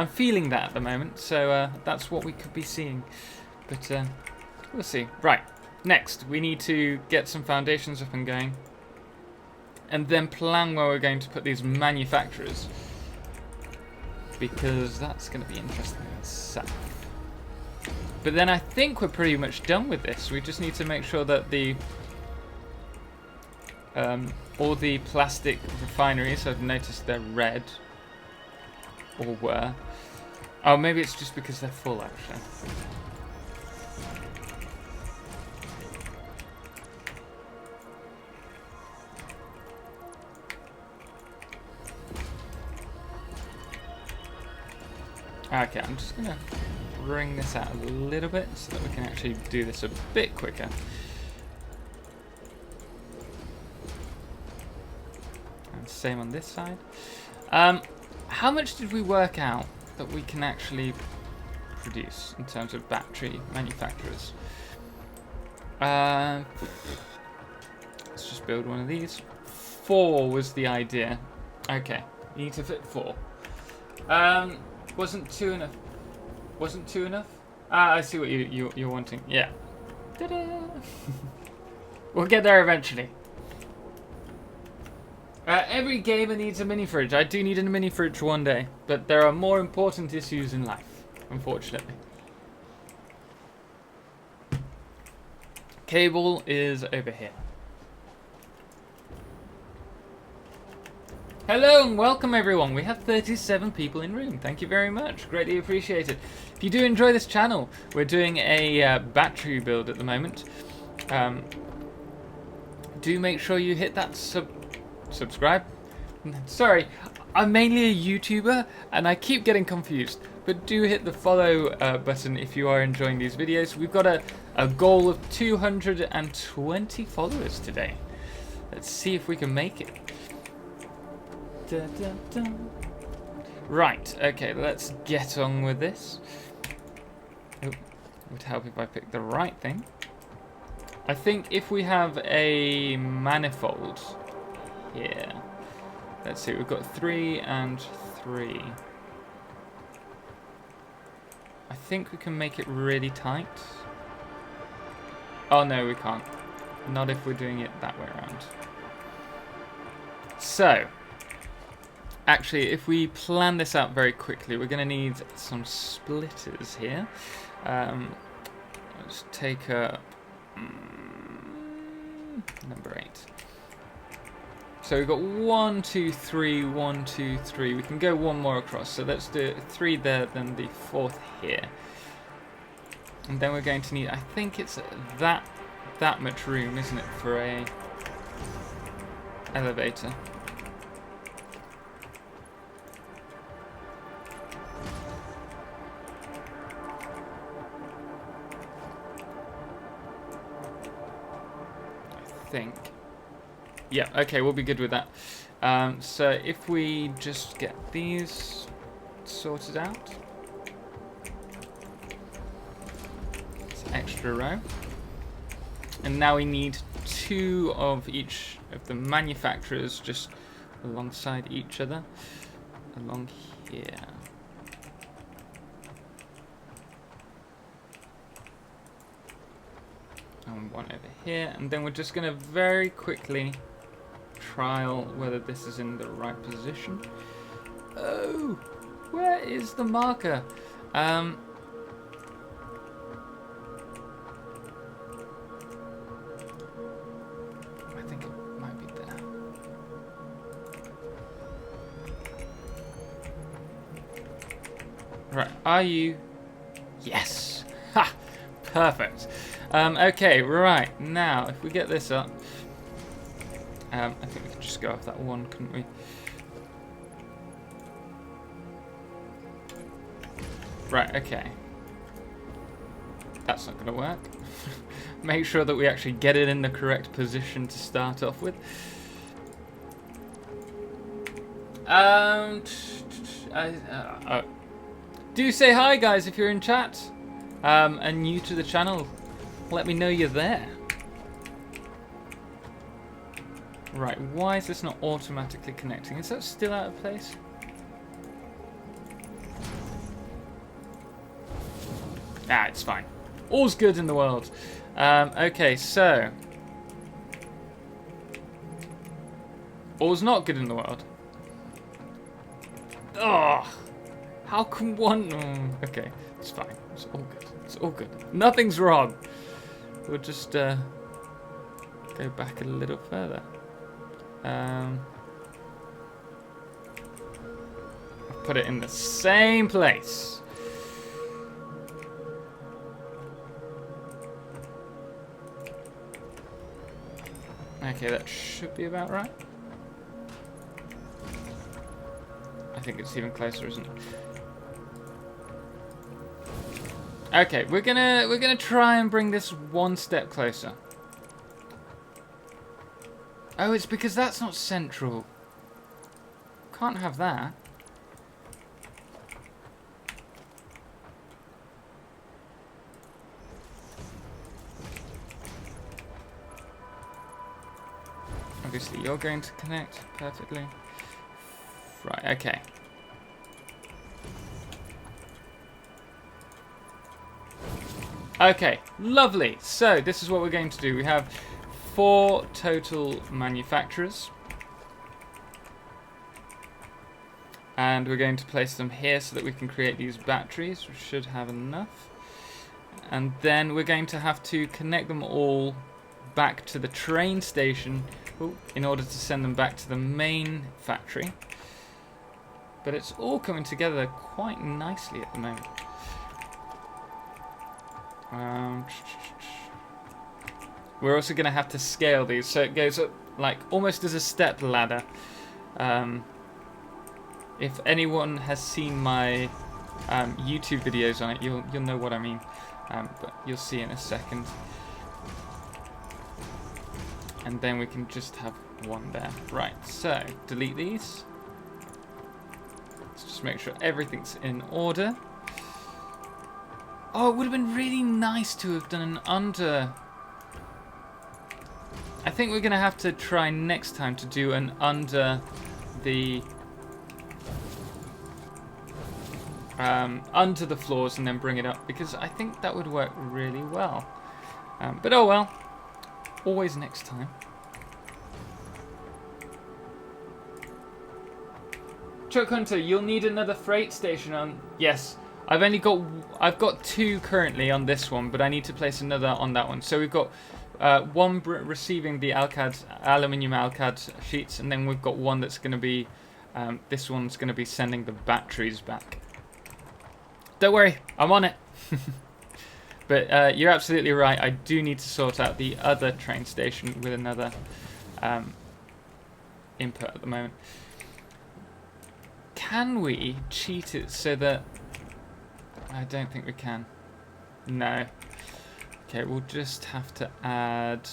feeling that at the moment, so that's what we could be seeing. But we'll see. Right, next we need to get some foundations up and going, and then plan where we're going to put these manufacturers, because that's going to be interesting in itself. But then I think we're pretty much done with this. We just need to make sure that the all the plastic refineries, I've noticed they're red, or were. Oh, maybe it's just because they're full, actually. Okay, I'm just going to bring this out a little bit so that we can actually do this a bit quicker. And same on this side. How much did we work out that we can actually produce in terms of battery manufacturers? Let's just build one of these. 4 was the idea. Okay, you need to fit 4. Wasn't 2 enough? Wasn't 2 enough? Ah, I see what you're wanting. Yeah. Ta-da! We'll get there eventually. Every gamer needs a mini fridge. I do need a mini fridge one day, but there are more important issues in life, unfortunately. Cable is over here. Hello and welcome everyone. We have 37 people in room. Thank you very much. Greatly appreciated. If you do enjoy this channel, we're doing a battery build at the moment. Do make sure you hit that subscribe. Sorry, I'm mainly a YouTuber and I keep getting confused. But do hit the follow button if you are enjoying these videos. We've got a goal of 220 followers today. Let's see if we can make it. Da, da, da. Right, okay, let's get on with this. Oh, it would help if I picked the right thing. I think if we have a manifold here, let's see, we've got 3 and 3. I think we can make it really tight. Oh no, we can't. Not if we're doing it that way around. So, actually, if we plan this out very quickly, we're going to need some splitters here. Let's take up number 8. So we've got 1, 2, 3, 1, 2, 3. We can go one more across. So let's do 3 there, then the 4th here. And then we're going to need, I think it's that much room, isn't it, for a elevator. I think. Yeah, okay, we'll be good with that. So if we just get these sorted out. It's an extra row. And now we need 2 of each of the manufacturers just alongside each other. Along here. And 1 over here. And then we're just going to very quickly trial whether this is in the right position. Oh, where is the marker? I think it might be there. Right, are you? Yes! Ha! Perfect. Okay, right, now if we get this up, I think we could just go off that one, couldn't we? Right, okay. That's not going to work. Make sure that we actually get it in the correct position to start off with. Do say hi, guys, if you're in chat and new to the channel. Let me know you're there. Right, why is this not automatically connecting? Is that still out of place? Ah, it's fine. All's good in the world. Okay, so... all's not good in the world. Ugh! How can one... okay, it's fine. It's all good. It's all good. Nothing's wrong. We'll just go back a little further. I'll put it in the same place. Okay, that should be about right. I think it's even closer, isn't it? Okay, we're gonna try and bring this one step closer. Oh, it's because that's not central. Can't have that. Obviously, you're going to connect perfectly. Right, okay. Okay, lovely. So, this is what we're going to do. We have 4 total manufacturers. And we're going to place them here so that we can create these batteries. We should have enough. And then we're going to have to connect them all back to the train station in order to send them back to the main factory. But it's all coming together quite nicely at the moment. We're also going to have to scale these, so it goes up like almost as a step ladder. If anyone has seen my YouTube videos on it, you'll know what I mean. But you'll see in a second. And then we can just have one there. Right, so delete these. Let's just make sure everything's in order. Oh, it would have been really nice to have done an under... I think we're going to have to try next time to do an under the... under the floors and then bring it up, because I think that would work really well. But oh well. Always next time. Chuck Hunter, you'll need another freight station on... Yes, I've got 2 currently on this one, but I need to place another on that one. So we've got one receiving the aluminium alcad sheets, and then we've got one that's going to be... this one's going to be sending the batteries back. Don't worry, I'm on it. But you're absolutely right. I do need to sort out the other train station with another input at the moment. Can we cheat it so that... I don't think we can. No. Okay, we'll just have to add...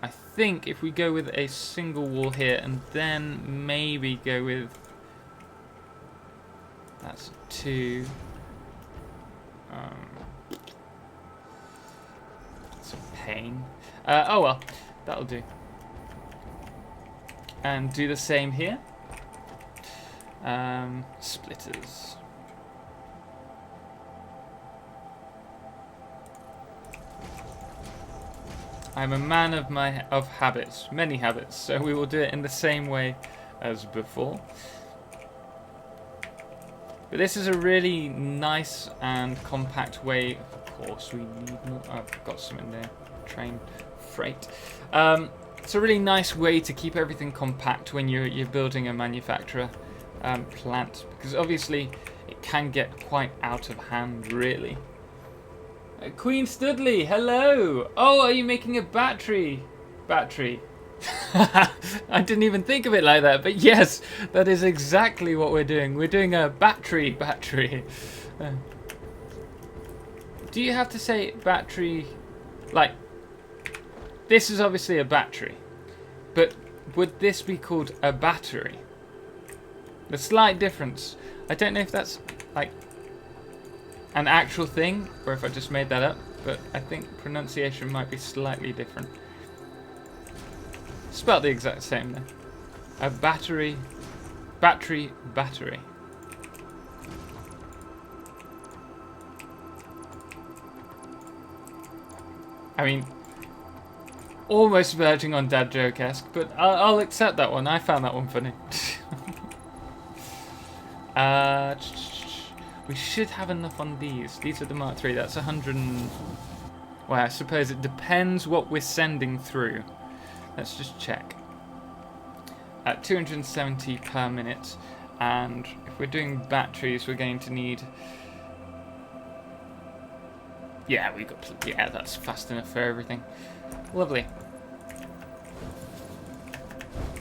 I think if we go with a single wall here and then maybe go with... That's 2... it's a pain. Oh well, that'll do. And do the same here. Splitters. I'm a man of habits, many habits, so we will do it in the same way as before. But this is a really nice and compact way. Of course, we need more. Oh, I've got some in there. Train freight. It's a really nice way to keep everything compact when you're building a manufacturer plant, because obviously it can get quite out of hand, really. Queen Studley, hello. Oh, are you making a battery? I didn't even think of it like that, but yes, that is exactly what we're doing. We're doing a battery. Do you have to say battery? Like, this is obviously a battery, but would this be called a battery? The slight difference. I don't know if that's like an actual thing or if I just made that up, but I think pronunciation might be slightly different. Spelled the exact same though. A battery, battery, battery. I mean, almost verging on dad joke-esque, but I'll accept that one. I found that one funny. We should have enough on these. These are the Mark III. That's 100 and... Well, I suppose it depends what we're sending through. Let's just check. At 270 per minute. And if we're doing batteries, we're going to need... Yeah, we've got... Yeah, that's fast enough for everything. Lovely.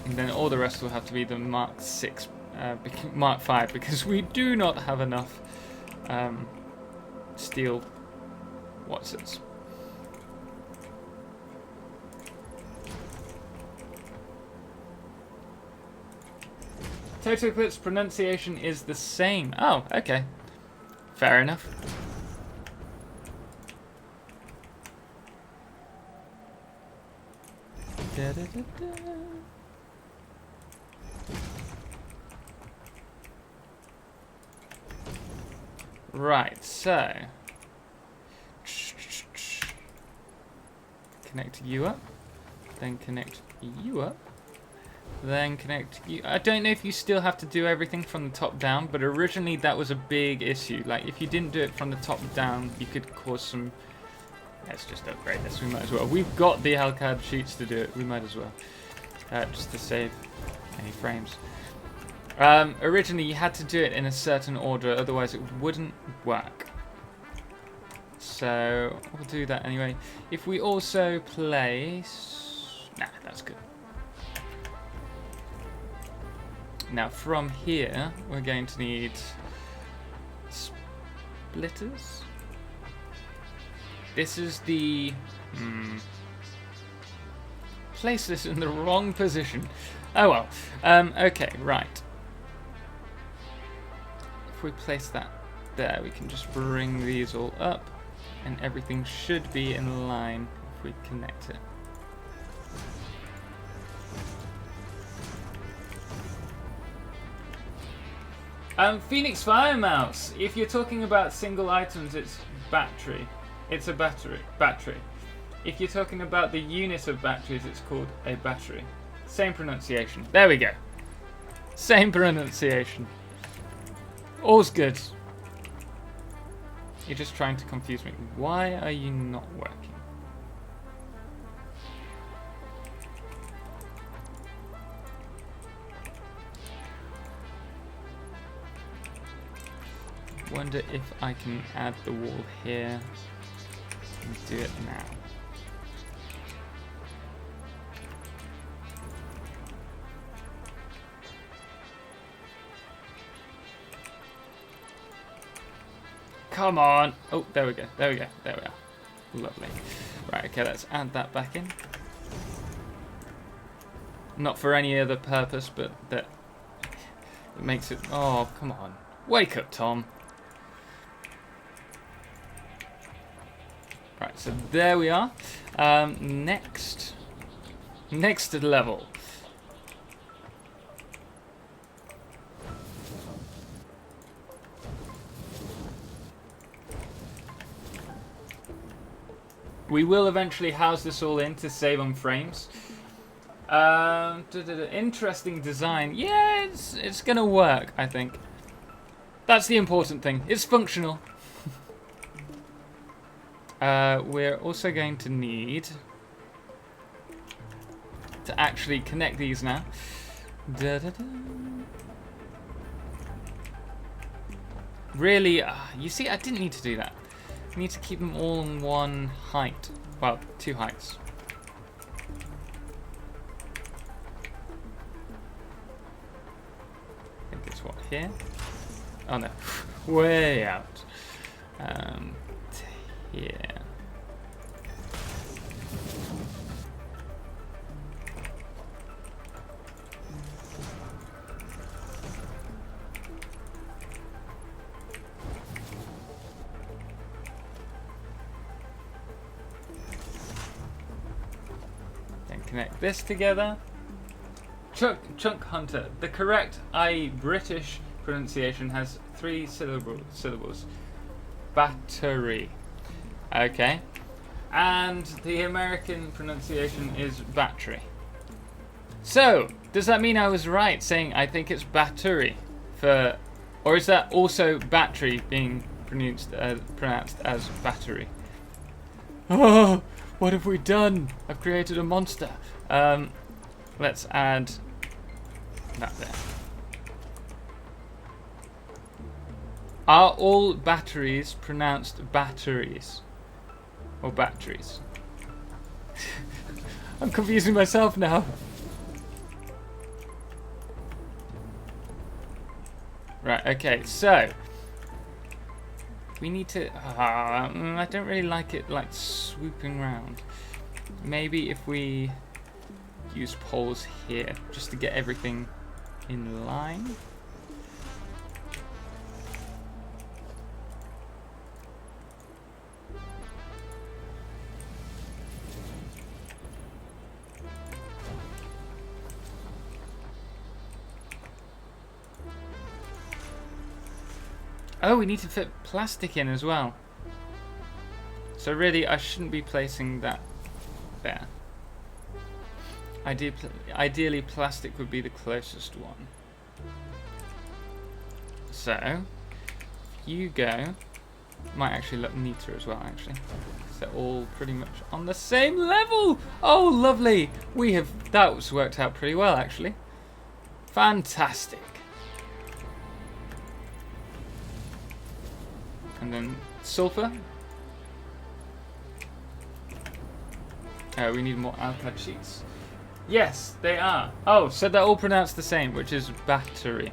And then all the rest will have to be the Mark 6, Mark 5, because we do not have enough steel Watsons. Totalxclipse pronunciation is the same. Oh, okay. Fair enough. Da, da, da, da. Right, so connect you up, then connect you up, then connect you. I don't know if you still have to do everything from the top down, but originally that was a big issue. Like, if you didn't do it from the top down, you could cause some... Let's just upgrade this, we might as well. We've got the Alcad sheets to do it, we might as well. Just to save any frames. Originally you had to do it in a certain order, otherwise it wouldn't work. So we'll do that anyway. If we also place... Nah, that's good. Now from here, we're going to need splitters. This is the... Place this in the wrong position. Oh well. Okay, right. If we place that there, we can just bring these all up, and everything should be in line if we connect it. Phoenix Fire Mouse. If you're talking about single items, it's battery. It's a battery. If you're talking about the unit of batteries, it's called a battery. Same pronunciation. There we go. Same pronunciation. All's good. You're just trying to confuse me. Why are you not working? Wonder if I can add the wall here and do it now. Come on! Oh, there we go. There we go. There we are. Lovely. Right, okay, let's add that back in. Not for any other purpose, but that it makes it... Oh, come on. Wake up, Tom. Right, so there we are. Next level. We will eventually house this all in to save on frames. Interesting design. Yeah, it's gonna work, I think. That's the important thing. It's functional. We're also going to need to actually connect these now. Really, you see, I didn't need to do that. I need to keep them all in one height. Well, two heights. I think it's what, here? Oh no, way out. here. Then connect this together. Chunk Hunter. The correct, i.e. British pronunciation has 3 syllables. Battery. Okay. And the American pronunciation is battery. So, does that mean I was right saying I think it's battery for, or is that also battery being pronounced as battery? Oh, what have we done? I've created a monster. Let's add that there. Are all batteries pronounced batteries? Or batteries? I'm confusing myself now. Right, okay, so we need to... I don't really like it like swooping round. Maybe if we use poles here, just to get everything in line. Oh, we need to fit plastic in as well. So really, I shouldn't be placing that there. Ideally, plastic would be the closest one. So, you go. Might actually look neater as well, actually. They're all pretty much on the same level. Oh, lovely. That's worked out pretty well, actually. Fantastic. And then sulfur. We need more alcad sheets. Yes, they are. Oh, so they're all pronounced the same, which is battery.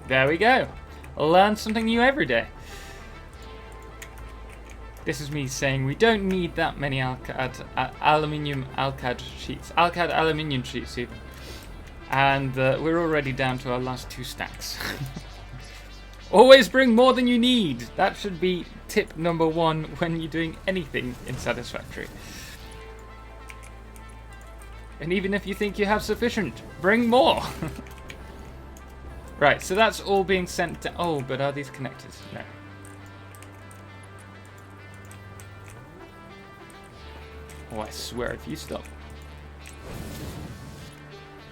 There we go. Learn something new every day. This is me saying we don't need that many aluminium alcad sheets. Alcad aluminium sheets even. And we're already down to our last 2 stacks. Always bring more than you need. That should be tip number 1 when you're doing anything in Satisfactory. And even if you think you have sufficient, bring more. Right, so that's all being sent to... Oh, but are these connected? No. Oh, I swear, if you stop.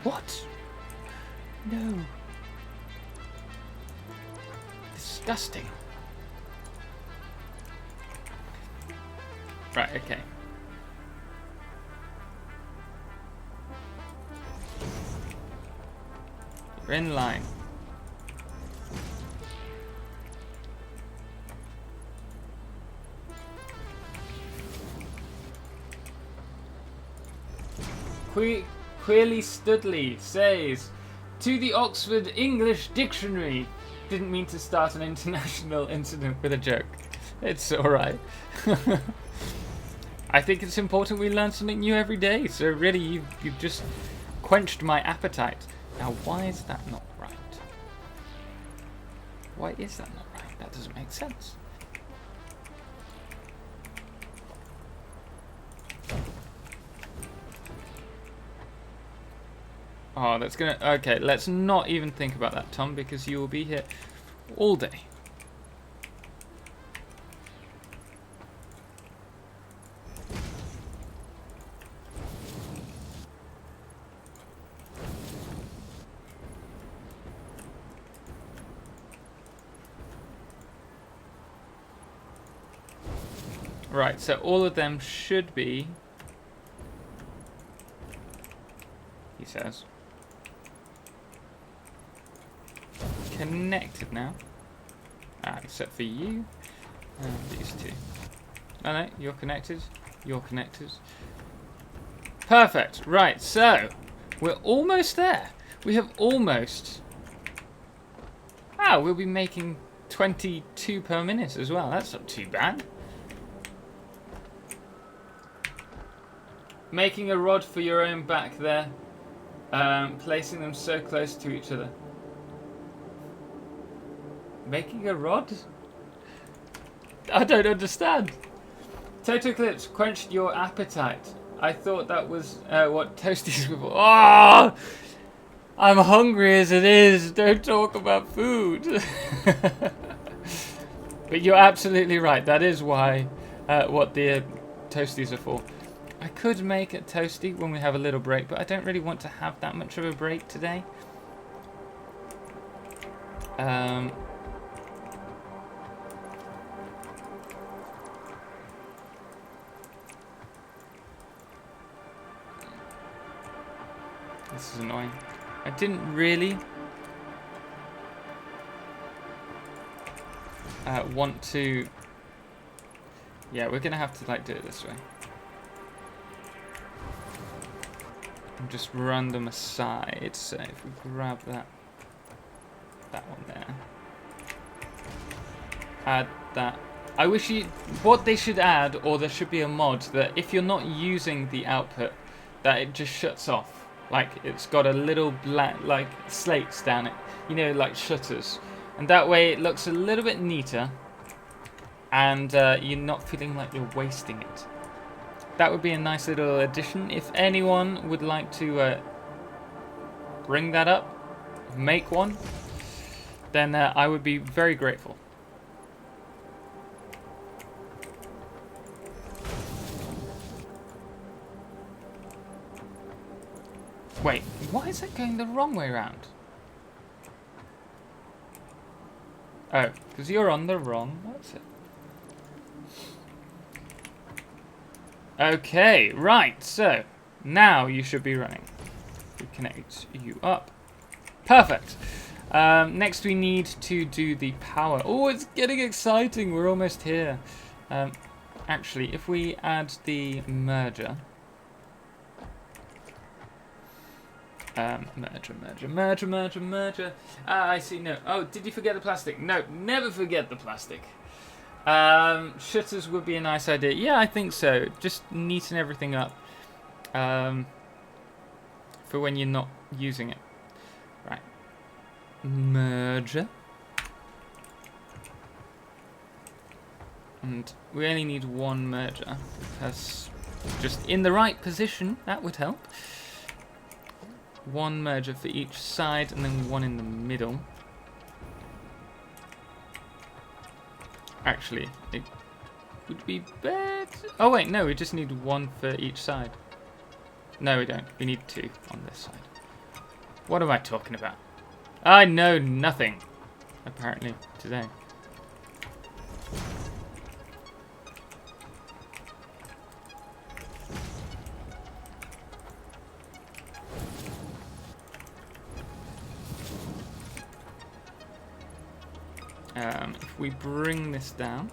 What? No. Disgusting. Right, okay. You're in line. Queerly Studley says, to the Oxford English Dictionary. Didn't mean to start an international incident with a joke. It's alright. I think it's important we learn something new every day. So really, you've just quenched my appetite. Now, why is that not right? Why is that not right? That doesn't make sense. Oh, that's gonna... Okay, let's not even think about that, Tom, because you will be here all day. Right, so all of them should be... He says... connected now. Except for you and these 2. Oh no, you're connected. You're connected. Perfect. Right, so we're almost there. We have almost... we'll be making 22 per minute as well. That's not too bad. Making a rod for your own back there. Placing them so close to each other. Making a rod? I don't understand. Totalxclipse quenched your appetite. I thought that was what toasties were for. Oh! I'm hungry as it is. Don't talk about food. But you're absolutely right. That is why what the toasties are for. I could make a toasty when we have a little break, but I don't really want to have that much of a break today. This is annoying. I didn't really want to... Yeah, we're going to have to like do it this way. And just run them aside. So if we grab that one there. Add that. I wish you... What they should add, or there should be a mod, that if you're not using the output, that it just shuts off. Like, it's got a little black, like, slates down it. You know, like shutters. And that way it looks a little bit neater. And you're not feeling like you're wasting it. That would be a nice little addition. If anyone would like to bring that up, make one, then I would be very grateful. Wait, why is that going the wrong way around? Oh, because you're on the wrong... What's it? Okay, right, so now you should be running. We connect you up. Perfect. Next we need to do the power. Oh, it's getting exciting. We're almost here. Actually, if we add the merger. Merger. Ah, I see, no. Oh, did you forget the plastic? No, never forget the plastic. Shutters would be a nice idea. Yeah, I think so. Just neaten everything up for when you're not using it. Right. Merger. And we only need one merger. That's just in the right position. That would help. One merger for each side and then one in the middle. Actually, it would be better. Oh wait, no, we just need one for each side. No, we don't. We need two on this side. What am I talking about? I know nothing, apparently, today. If we bring this down,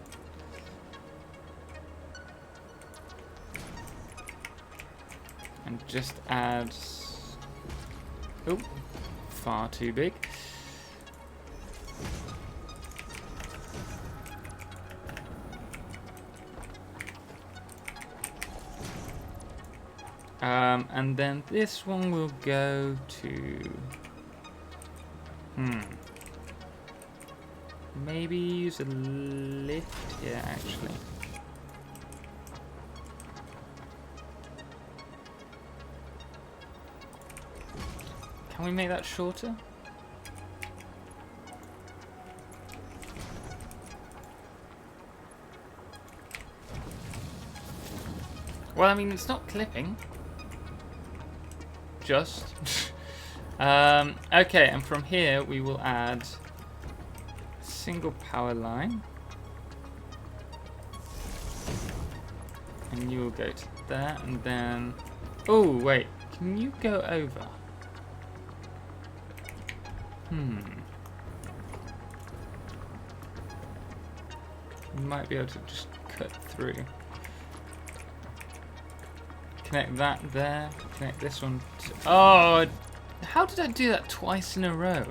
and just add, oh, far too big. And then this one will go to, maybe use a lift here, actually. Can we make that shorter? Well, I mean, it's not clipping. Just. Okay, and from here we will add single power line, and you will go to that, and then, oh wait, can you go over? You might be able to just cut through. Connect that there, connect this one to, oh, how did I do that twice in a row?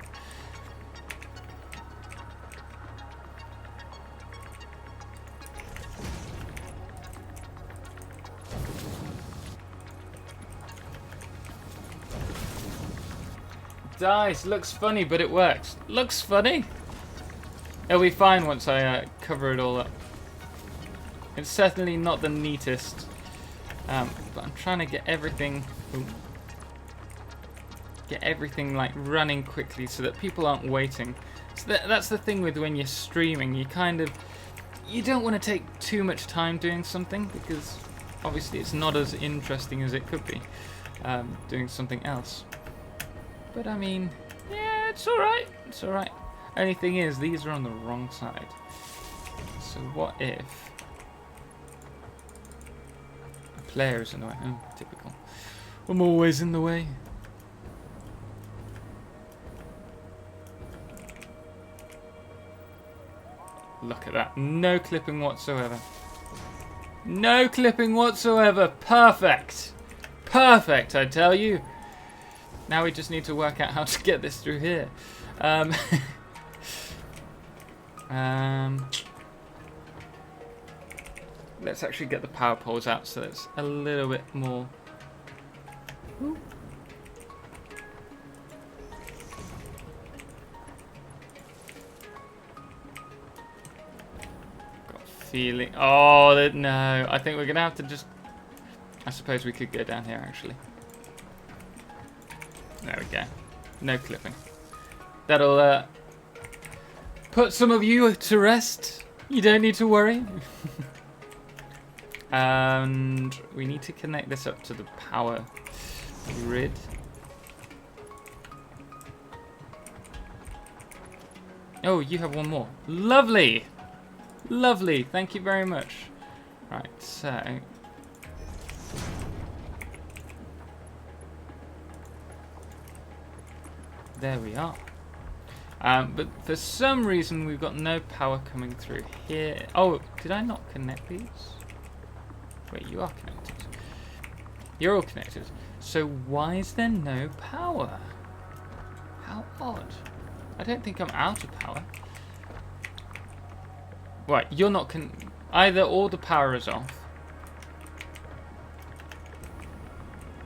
Dice. Looks funny, but it works. Looks funny. It'll be fine once I cover it all up. It's certainly not the neatest. But I'm trying to get everything... Ooh, get everything like running quickly so that people aren't waiting. So that's the thing with when you're streaming. You don't want to take too much time doing something because obviously it's not as interesting as it could be doing something else. But I mean, yeah, it's alright. It's alright. Only thing is, these are on the wrong side. So what if a player is in the way? Oh, typical. I'm always in the way. Look at that. No clipping whatsoever. No clipping whatsoever. Perfect. Perfect, I tell you. Now we just need to work out how to get this through here. Let's actually get the power poles out so it's a little bit more... Ooh. Feeling. Oh no! I think we're gonna have to just. I suppose we could go down here actually. There we go. No clipping. That'll put some of you to rest. You don't need to worry. And we need to connect this up to the power grid. Oh, you have one more. Lovely. Lovely, thank you very much. Right, so there we are. But for some reason we've got no power coming through here. Oh, did I not connect these? Wait, you are connected. You're all connected. So why is there no power? How odd. I don't think I'm out of power. Right, you're not either all the power is off.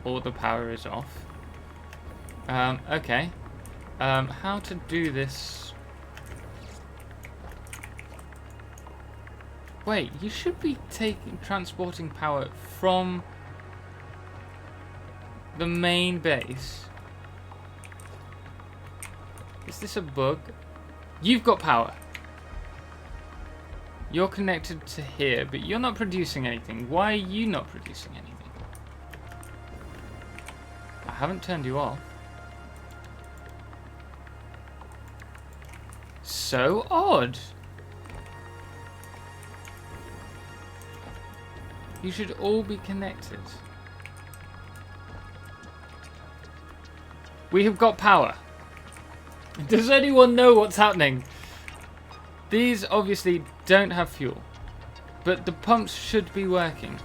Or the power is off. Okay. How to do this? Wait, you should be transporting power from the main base. Is this a bug? You've got power. You're connected to here, but you're not producing anything. Why are you not producing anything? I haven't turned you off. So odd. You should all be connected. We have got power. Does anyone know what's happening? These obviously don't have fuel, but the pumps should be working.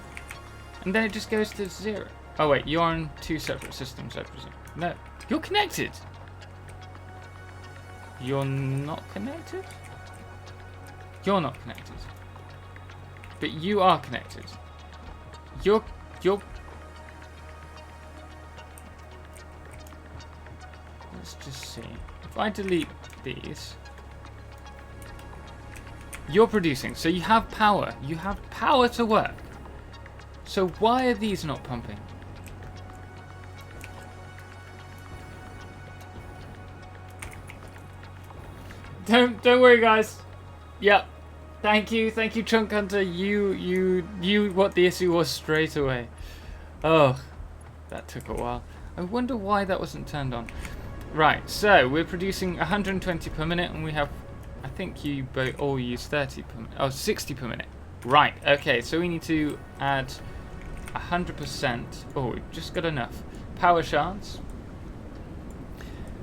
And then it just goes to 0. Oh wait, you're on 2 separate systems, I presume. No, you're connected. You're not connected? You're not connected. But you are connected. You're... Let's just see. If I delete these... You're producing, so you have power. You have power to work. So why are these not pumping? Don't worry, guys. Yep. Thank you, Chunk Hunter. You knew what the issue was straight away. Oh, that took a while. I wonder why that wasn't turned on. Right, so we're producing 120 per minute, and we have, I think you both all use 30 per minute. Oh, 60 per minute. Right. Okay, so we need to add 100%. Oh, we've just got enough power shards.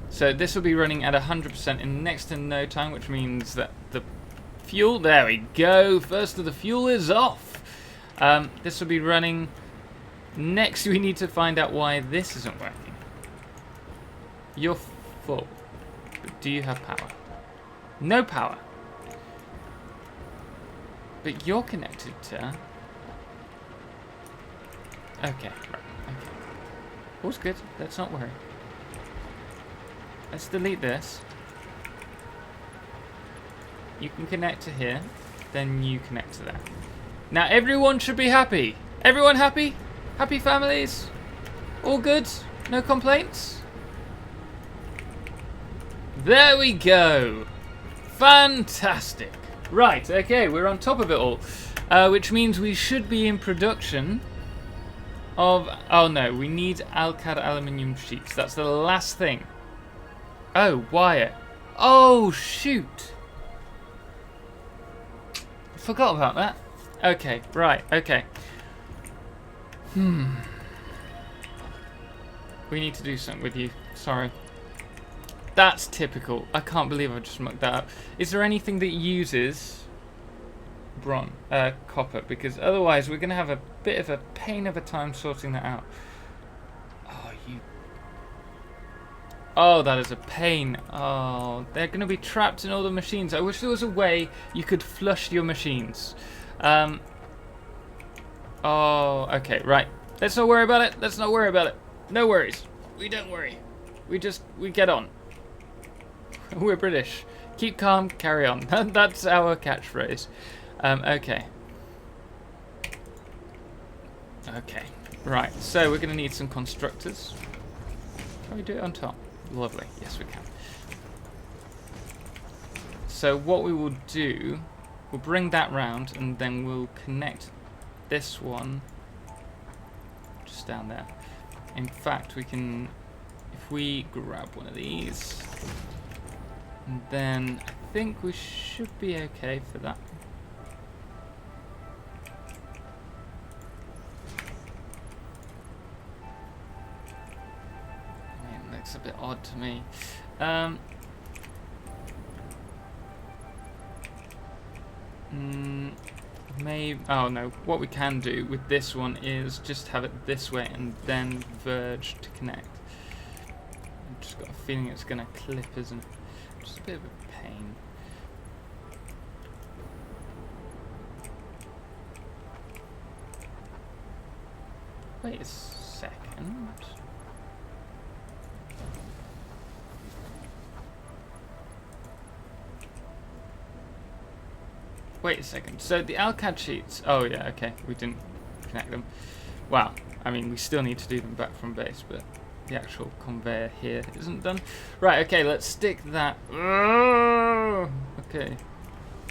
So this will be running at 100% in next to no time, which means that the fuel, there we go, first of the fuel is off. This will be running. Next we need to find out why this isn't working. You're full, but do you have power? No power. But you're connected to... Okay, right, okay. All's good, let's not worry. let's delete this. You can connect to here, then you connect to that. Now everyone should be happy. Everyone happy? Happy families? All good? No complaints? There we go. Fantastic. Right, okay, we're on top of it all. Which means we should be in production of... Oh no, we need Alcad aluminium sheets. That's the last thing. Oh, wire. Oh, shoot. Forgot about that. Okay, right, okay. We need to do something with you. Sorry. That's typical. I can't believe I just mucked that up. Is there anything that uses copper? Because otherwise we're going to have a bit of a pain of a time sorting that out. Oh, that is a pain. Oh, they're going to be trapped in all the machines. I wish there was a way you could flush your machines. Oh, okay, right. Let's not worry about it. Let's not worry about it. No worries. We don't worry. We get on. We're British. Keep calm, carry on. That's our catchphrase. Okay. Okay. Right, so we're going to need some constructors. Can we do it on top? Lovely. Yes, we can. So what we will do, we'll bring that round and then we'll connect this one just down there. In fact, we can, if we grab one of these, and then I think we should be okay for that. I mean, it looks a bit odd to me. Maybe, oh no, what we can do with this one is just have it this way and then verge to connect. I've just got a feeling it's going to clip, isn't it? Just a bit of a pain. Wait a second. Wait a second. So the Alcad sheets. Oh yeah, okay. We didn't connect them. Wow. I mean, we still need to do them back from base, but the actual conveyor here isn't done. Right. Okay. Let's stick that. Okay.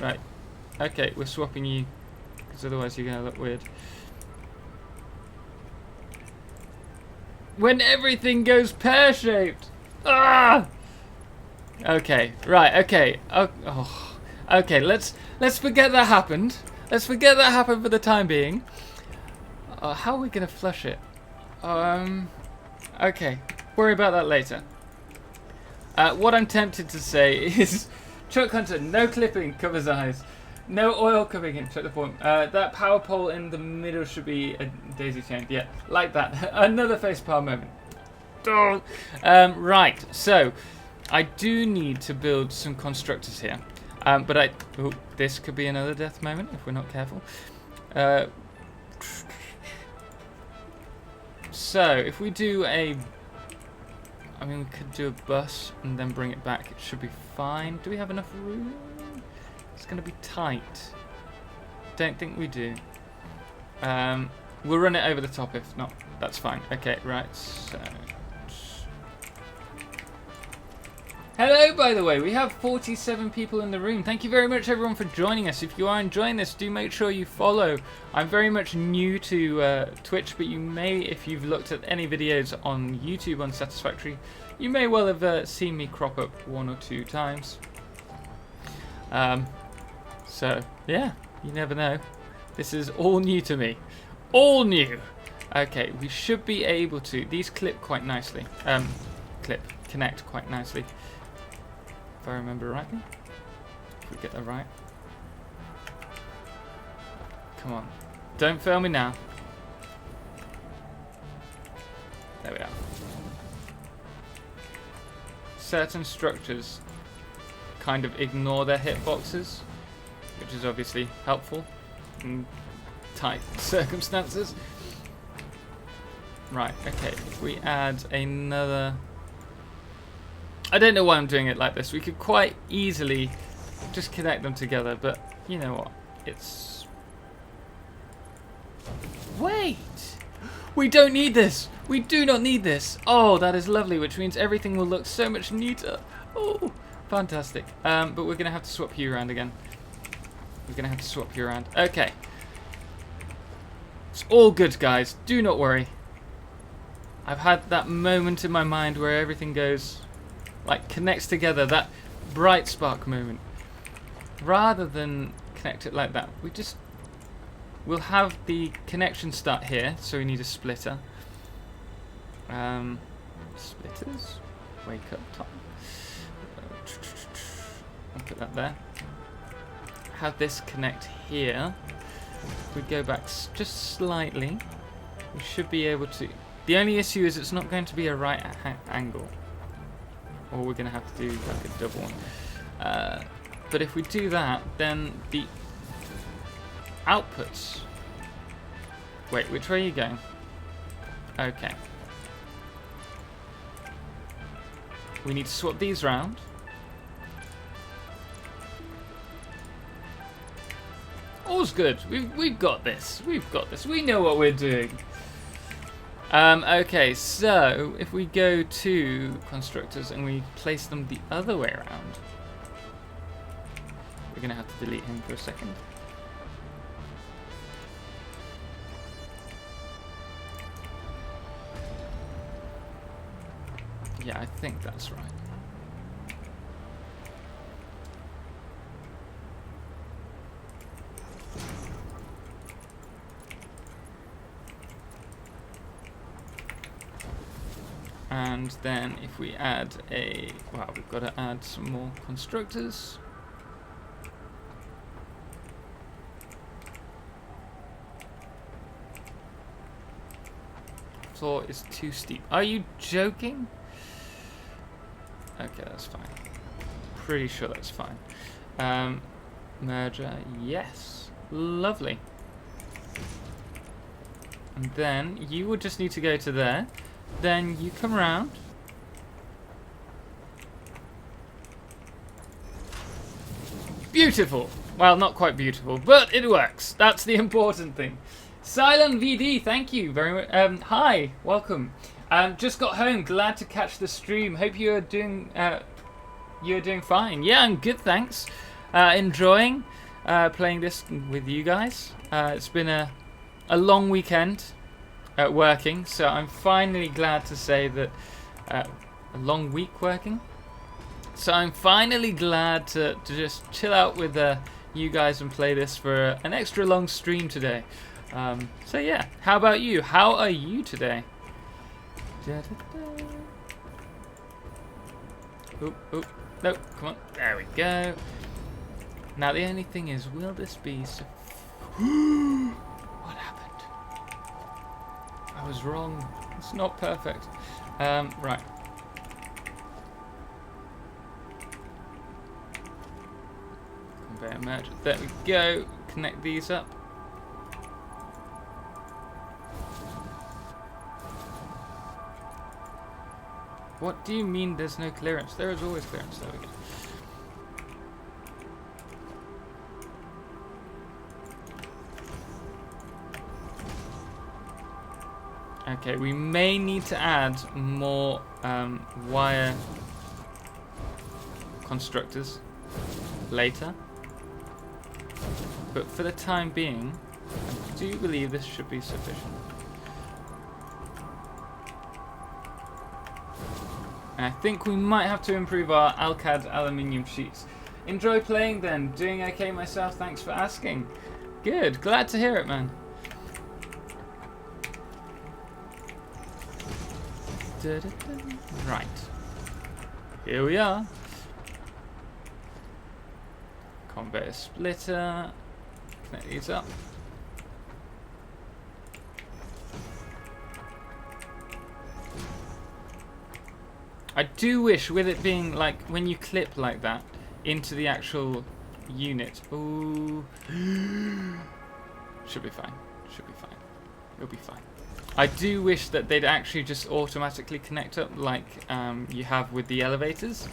Right. Okay. We're swapping you, because otherwise you're gonna look weird. When everything goes pear-shaped. Ah. Okay. Right. Okay. Oh. Okay, let's forget that happened. Let's forget that happened for the time being. How are we gonna flush it? Okay, worry about that later. What I'm tempted to say is, Chuck Hunter, no clipping, covers eyes. No oil coming in, check the point. That power pole in the middle should be a daisy chain. Yeah, like that. Another facepalm moment. Right, so I do need to build some constructors here. But this could be another death moment if we're not careful. So if we do I mean, we could do a bus and then bring it back. It should be fine. Do we have enough room? It's going to be tight. Don't think we do. We'll run it over the top if not. That's fine. Okay, right. So. Hello, by the way, we have 47 people in the room. Thank you very much, everyone, for joining us. If you are enjoying this, do make sure you follow. I'm very much new to Twitch, but you may, if you've looked at any videos on YouTube on Satisfactory, you may well have seen me crop up 1 or 2 times. So, yeah, you never know. This is all new to me. All new! Okay, we should be able to... These clip quite nicely. Connect quite nicely. If I remember rightly. If we get that right. Come on. Don't fail me now. There we are. Certain structures kind of ignore their hitboxes, which is obviously helpful in tight circumstances. Right, okay. If we add another... I don't know why I'm doing it like this. We could quite easily just connect them together, but you know what? It's... Wait! We don't need this! We do not need this! Oh, that is lovely, which means everything will look so much neater. Oh, fantastic. But we're going to have to swap you around again. We're going to have to swap you around. Okay. It's all good, guys. Do not worry. I've had that moment in my mind where everything goes, like, connects together. That bright spark moment. Rather than connect it like that, we'll have the connection start here. So we need a splitter. Splitters. Wake up time. I'll put that there. Have this connect here. If we go back just slightly, we should be able to. The only issue is it's not going to be a right angle, or we're going to have to do like a double one. But if we do that, then the outputs. Wait, which way are you going? Okay. We need to swap these round. All's good. We've got this. We've got this. We know what we're doing. Okay, so if we go to constructors and we place them the other way around, we're going to have to delete him for a second. Yeah, I think that's right. And then if we add a... Wow, we've got to add some more constructors. Floor is too steep. Are you joking? Okay, that's fine. Pretty sure that's fine. Merger, yes. Lovely. And then you would just need to go to there. Then you come around. Beautiful. Well, not quite beautiful, but it works. That's the important thing. Silent VD, thank you very much. Hi, welcome. Just got home. Glad to catch the stream. Hope you're doing fine. Yeah, I'm good, thanks. Enjoying playing this with you guys. It's been a long weekend at working, so I'm finally glad to say that a long week working. So I'm finally glad to just chill out with you guys and play this for an extra long stream today. So yeah, how about you? How are you today? Oop, oop. No, come on. There we go. Now the only thing is, will this be... What happened? I was wrong. It's not perfect. Right. Conveyor merge. There we go. Connect these up. What do you mean there's no clearance? There is always clearance. There we go. Okay, we may need to add more wire constructors later. But for the time being, I do believe this should be sufficient. And I think we might have to improve our Alcad aluminium sheets. Enjoy playing then. Doing okay myself, thanks for asking. Good, glad to hear it, man. Right. Here we are. Conveyor splitter. Connect these up. I do wish, with it being like when you clip like that into the actual unit. Ooh. Should be fine. Should be fine. It'll be fine. I do wish that they'd actually just automatically connect up like you have with the elevators.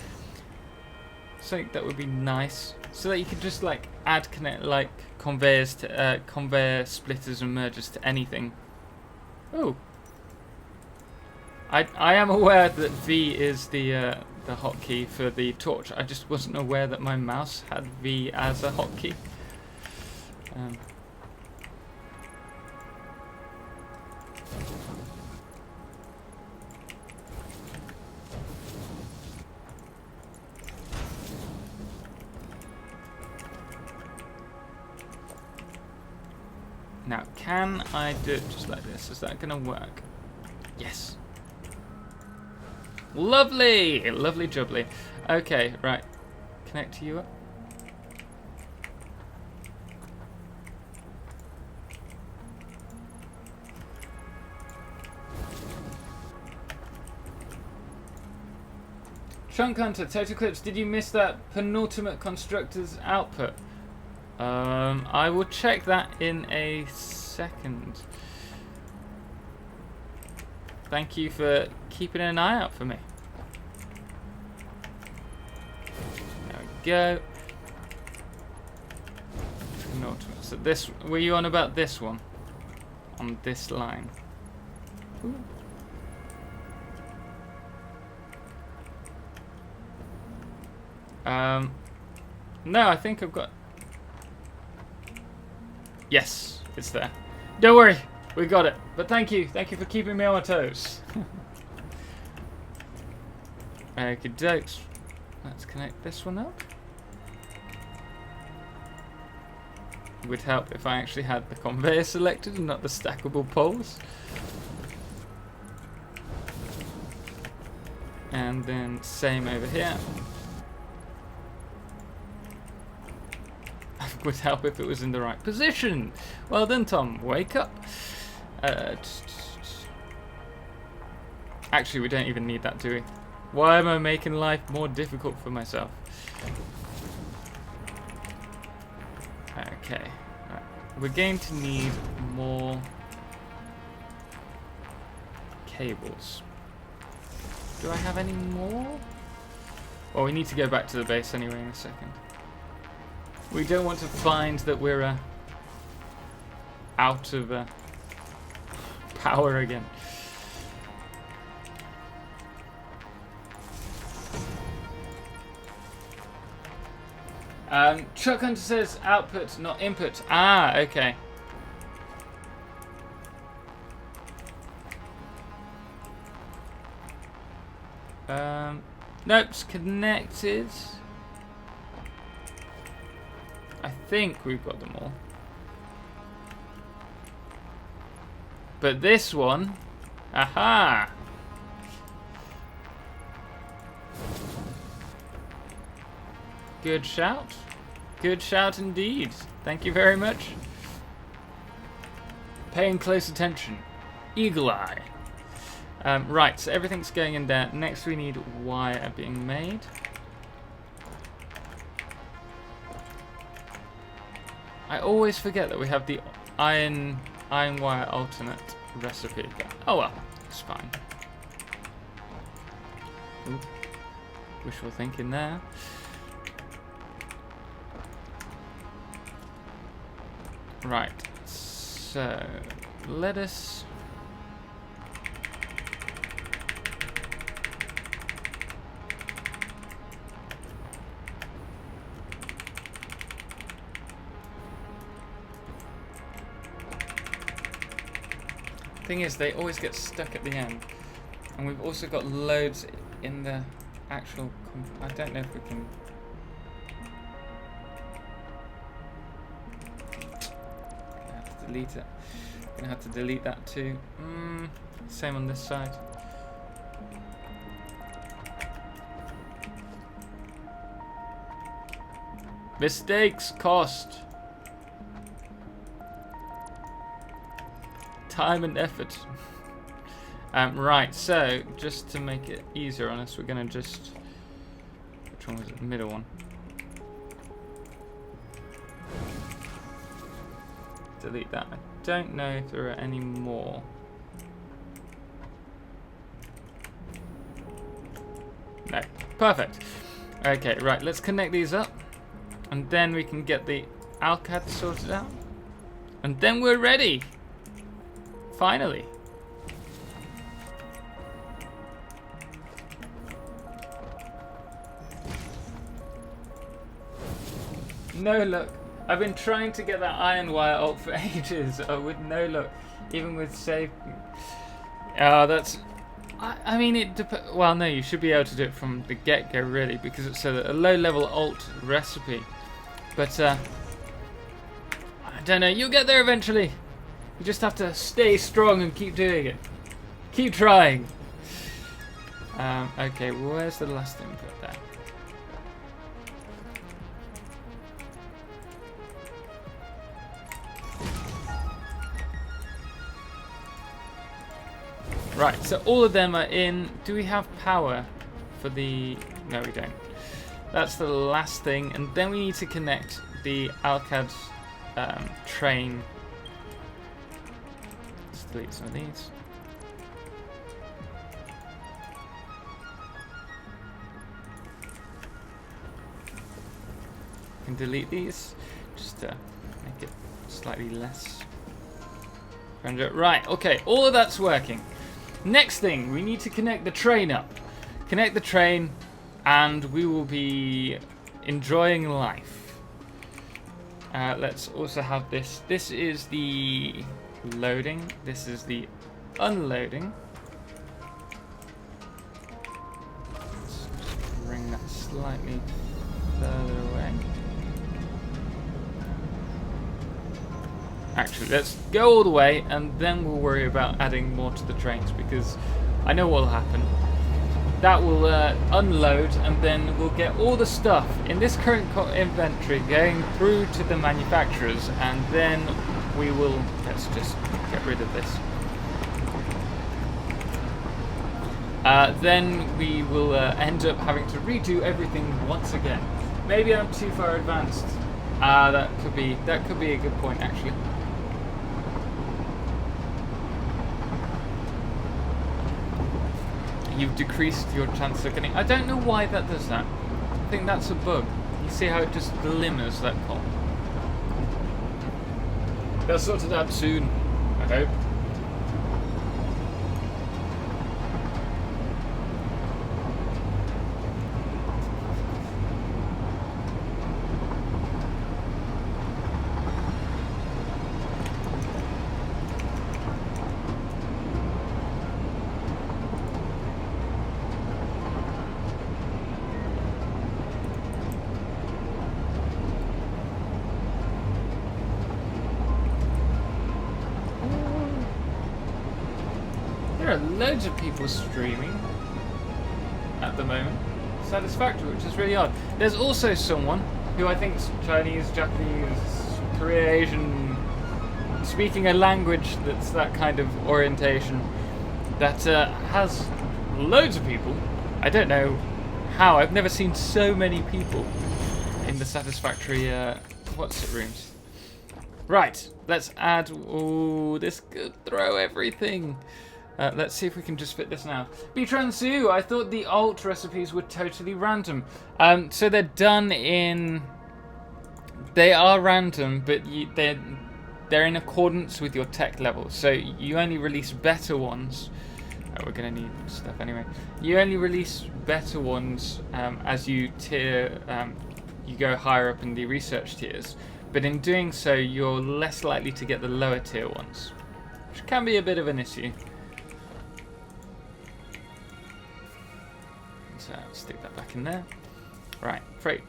So that would be nice, so that you could just like add like conveyors to conveyor splitters and mergers to anything. Oh, I am aware that V is the hotkey for the torch. I just wasn't aware that my mouse had V as a hotkey. Now, can I do it just like this? Is that going to work? Yes. Lovely! Lovely jubbly. Okay, right. Connect you up. Chunk Hunter, Totalxclipse, did you miss that penultimate constructor's output? I will check that in a second. Thank you for keeping an eye out for me. There we go. Penultimate. So this, were you on about this one? On this line? Ooh. No, I think I've got... Yes, it's there. Don't worry, we got it. But thank you for keeping me on my toes. Okay, dokes. Let's connect this one up. It would help if I actually had the conveyor selected and not the stackable poles. And then same over here. Would help if it was in the right position. Well done, Tom. Wake up. Actually, we don't even need that, do we? Why am I making life more difficult for myself? Okay. Right. We're going to need more cables. Do I have any more? Well, we need to go back to the base anyway in a second. We don't want to find that we're out of power again. Chuck Hunter says output, not input. Ah, okay. Nope, it's connected. I think we've got them all. But this one, aha! Good shout. Good shout indeed. Thank you very much. Paying close attention. Eagle eye. Right, so everything's going in there. Next we need wire being made. I always forget that we have the iron wire alternate recipe. Oh well, it's fine. Ooh, wishful thinking there. Right, so let us... Thing is, they always get stuck at the end, and we've also got loads in the actual. I don't know if we can. Gonna have to delete it. Gonna have to delete that too. Same on this side. Mistakes cost. Time and effort. Right, so just to make it easier on us, we're gonna just... Which one was it? The middle one. Delete that. I don't know if there are any more. No. Perfect. Okay, right, let's connect these up. And then we can get the Alcad sorted out. And then we're ready. Finally. No luck. I've been trying to get that iron wire ult for ages, with no luck. Even with save. That's... I mean, well, no, you should be able to do it from the get-go, really, because it's a low-level ult recipe. But, I don't know, you'll get there eventually. You just have to stay strong and keep doing it. Keep trying. Okay, where's the last input there? Right, so all of them are in. Do we have power for the... No, we don't. That's the last thing. And then we need to connect the Alcad train. Let's delete some of these. Can delete these just to make it slightly less. Right, okay, all of that's working. Next thing, we need to connect the train up. Connect the train, and we will be enjoying life. Let's also have this. This is the loading. This is the unloading. Let's just bring that slightly further away. Actually, let's go all the way, and then we'll worry about adding more to the trains, because I know what will happen. That will unload, and then we'll get all the stuff in this current inventory going through to the manufacturers, and then we will... Let's just get rid of this. Then we will end up having to redo everything once again. Maybe I'm too far advanced. That could be a good point, actually. You've decreased your chance of getting... I don't know why that does that. I think that's a bug. You see how it just glimmers, that call. They'll sort it out soon, I hope. There are loads of people streaming at the moment. Satisfactory, which is really odd. There's also someone who I think is Chinese, Japanese, Korean, Asian, speaking a language that's that kind of orientation, that has loads of people. I don't know how. I've never seen so many people in the Satisfactory what's it rooms. Right, let's add... Oh, this could throw everything. Let's see if we can just fit this now. Bitransu, I thought the alt recipes were totally random. So they're done in... They are random, but they're in accordance with your tech level. So you only release better ones. Oh, we're going to need stuff anyway. You only release better ones as you tier... you go higher up in the research tiers. But in doing so, you're less likely to get the lower tier ones, which can be a bit of an issue. So stick that back in there. Right, freight.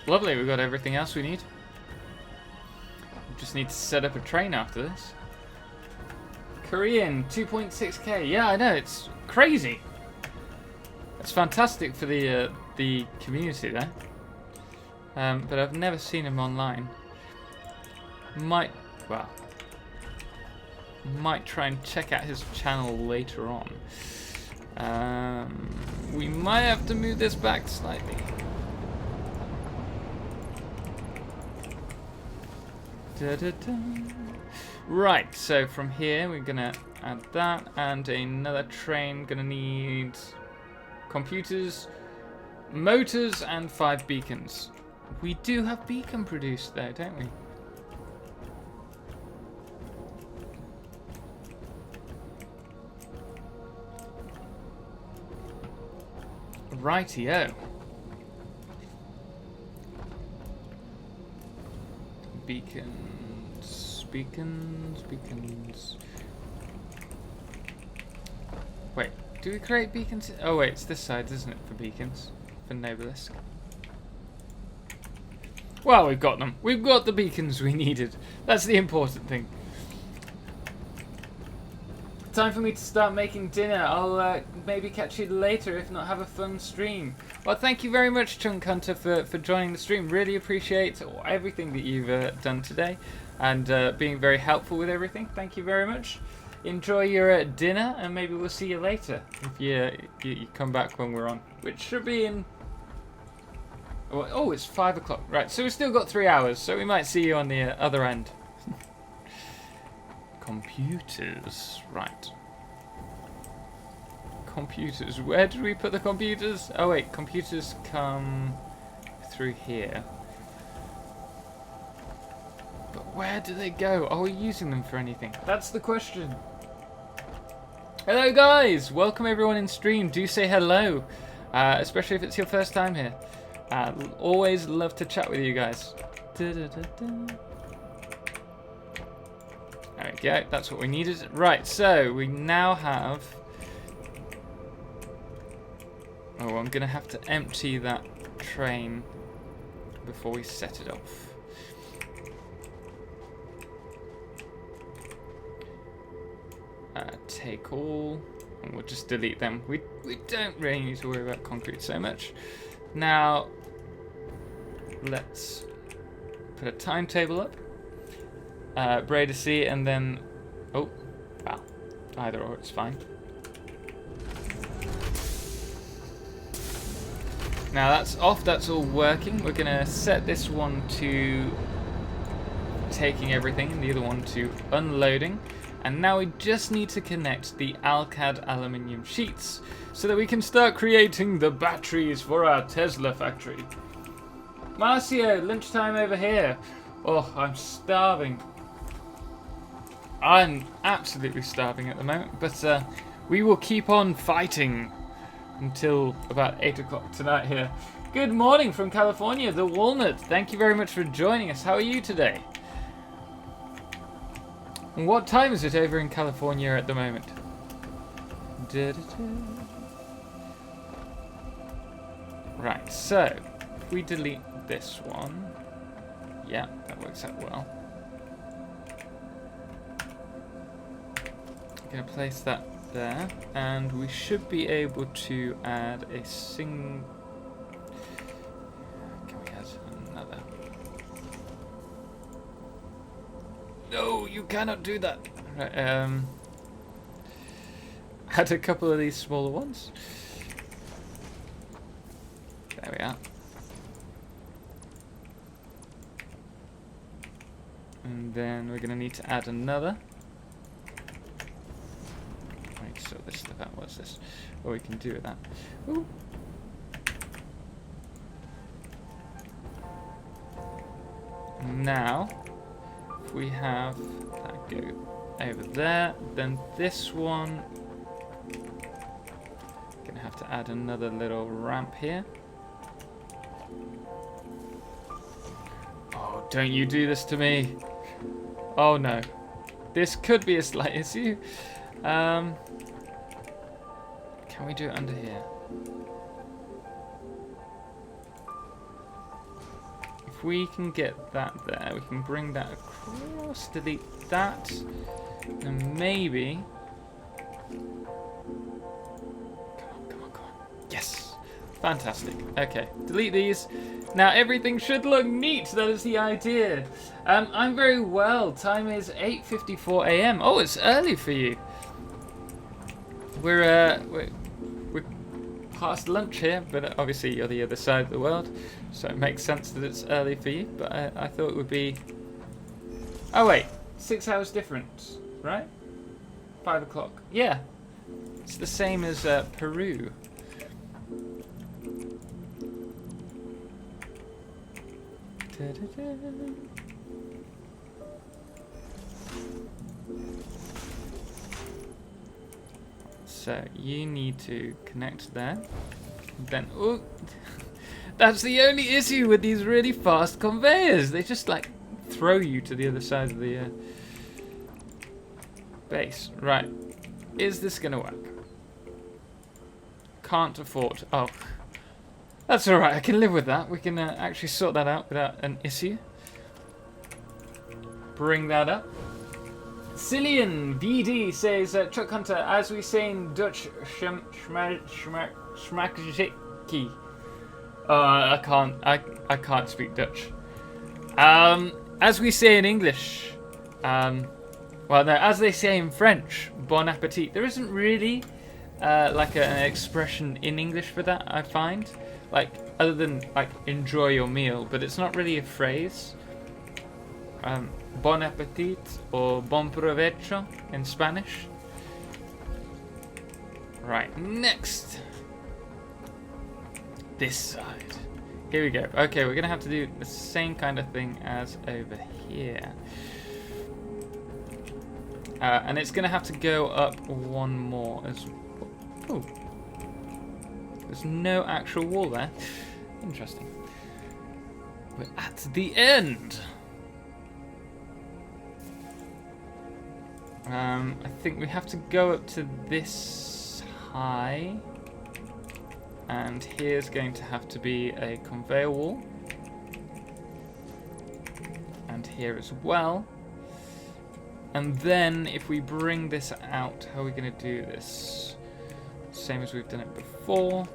Lovely, we've got everything else we need. We just need to set up a train after this. Korean, 2.6k. Yeah, I know, it's crazy. It's fantastic for the community there. But I've never seen him online. Might try and check out his channel later on. We might have to move this back slightly. Right, so from here we're gonna add that and another train. Gonna need computers, motors, and 5 beacons. We do have beacon produced though, don't we? Rightio. Beacons. Wait, do we create beacons? Oh wait, it's this side, isn't it, for beacons? For Nobelisk. Well, we've got them. We've got the beacons we needed. That's the important thing. Time for me to start making dinner. I'll maybe catch you later, if not have a fun stream. Well, thank you very much, Chunk Hunter, for joining the stream. Really appreciate everything that you've done today and being very helpful with everything. Thank you very much. Enjoy your dinner, and maybe we'll see you later if you come back when we're on, which should be in... Oh, it's 5 o'clock. Right, so we've still got 3 hours, so we might see you on the other end. Computers, right. Computers, where did we put the computers? Oh wait, computers come through here. But where do they go? Are we using them for anything? That's the question. Hello guys, welcome everyone in stream. Do say hello, especially if it's your first time here. Always love to chat with you guys. There we go, that's what we needed. Right, so we now have... Oh, I'm going to have to empty that train before we set it off. Take all, and we'll just delete them. We don't really need to worry about concrete so much. Now, let's put a timetable up. Braid a C, and then... Oh, well, either or, it's fine. Now that's off, that's all working. We're going to set this one to taking everything, and the other one to unloading. And now we just need to connect the Alcad aluminium sheets so that we can start creating the batteries for our Tesla factory. Marcio, lunchtime over here. Oh, I'm starving. I'm absolutely starving at the moment, but we will keep on fighting until about 8 o'clock tonight here. Good morning from California, the Walnut. Thank you very much for joining us. How are you today? And what time is it over in California at the moment? Right, so if we delete this one, yeah, that works out well. I'm going to place that there, and we should be able to add a Can we add another? No, you cannot do that. Right, add a couple of these smaller ones. There we are. And then we're going to need to add another. Right, so this stuff out. What's this? What we can do with that? Ooh. Now, if we have that go over there, then this one, gonna have to add another little ramp here. Oh, don't you do this to me. Oh no. This could be a slight issue. Can we do it under here? If we can get that there, we can bring that across, delete that, and maybe... Come on. Yes! Fantastic. Okay, delete these. Now everything should look neat, that is the idea. I'm very well. Time is 8:54 AM. Oh, it's early for you. We're past lunch here, but obviously you're the other side of the world, so it makes sense that it's early for you, but I thought it would be... Oh wait, 6 hours difference, right? 5 o'clock. Yeah, it's the same as Peru. So you need to connect there. Then, oh, that's the only issue with these really fast conveyors. They just like throw you to the other side of the base. Right, is this gonna work? Can't afford. Oh, that's all right. I can live with that. We can actually sort that out without an issue. Bring that up. Cillian VD says, Chuck Hunter, as we say in Dutch, schmakziki. I can't speak Dutch. As we say in English, well, no, as they say in French, bon appetit. There isn't really like an expression in English for that, I find. Like, other than like enjoy your meal, but it's not really a phrase. Bon appetit or bon provecho in Spanish. Right, next. This side. Here we go. Okay, we're gonna have to do the same kind of thing as over here. And it's gonna have to go up one more as well. Ooh. There's no actual wall there. Interesting. We're at the end. I think we have to go up to this high. And here's going to have to be a conveyor wall. And here as well. And then if we bring this out, how are we going to do this? Same as we've done it before.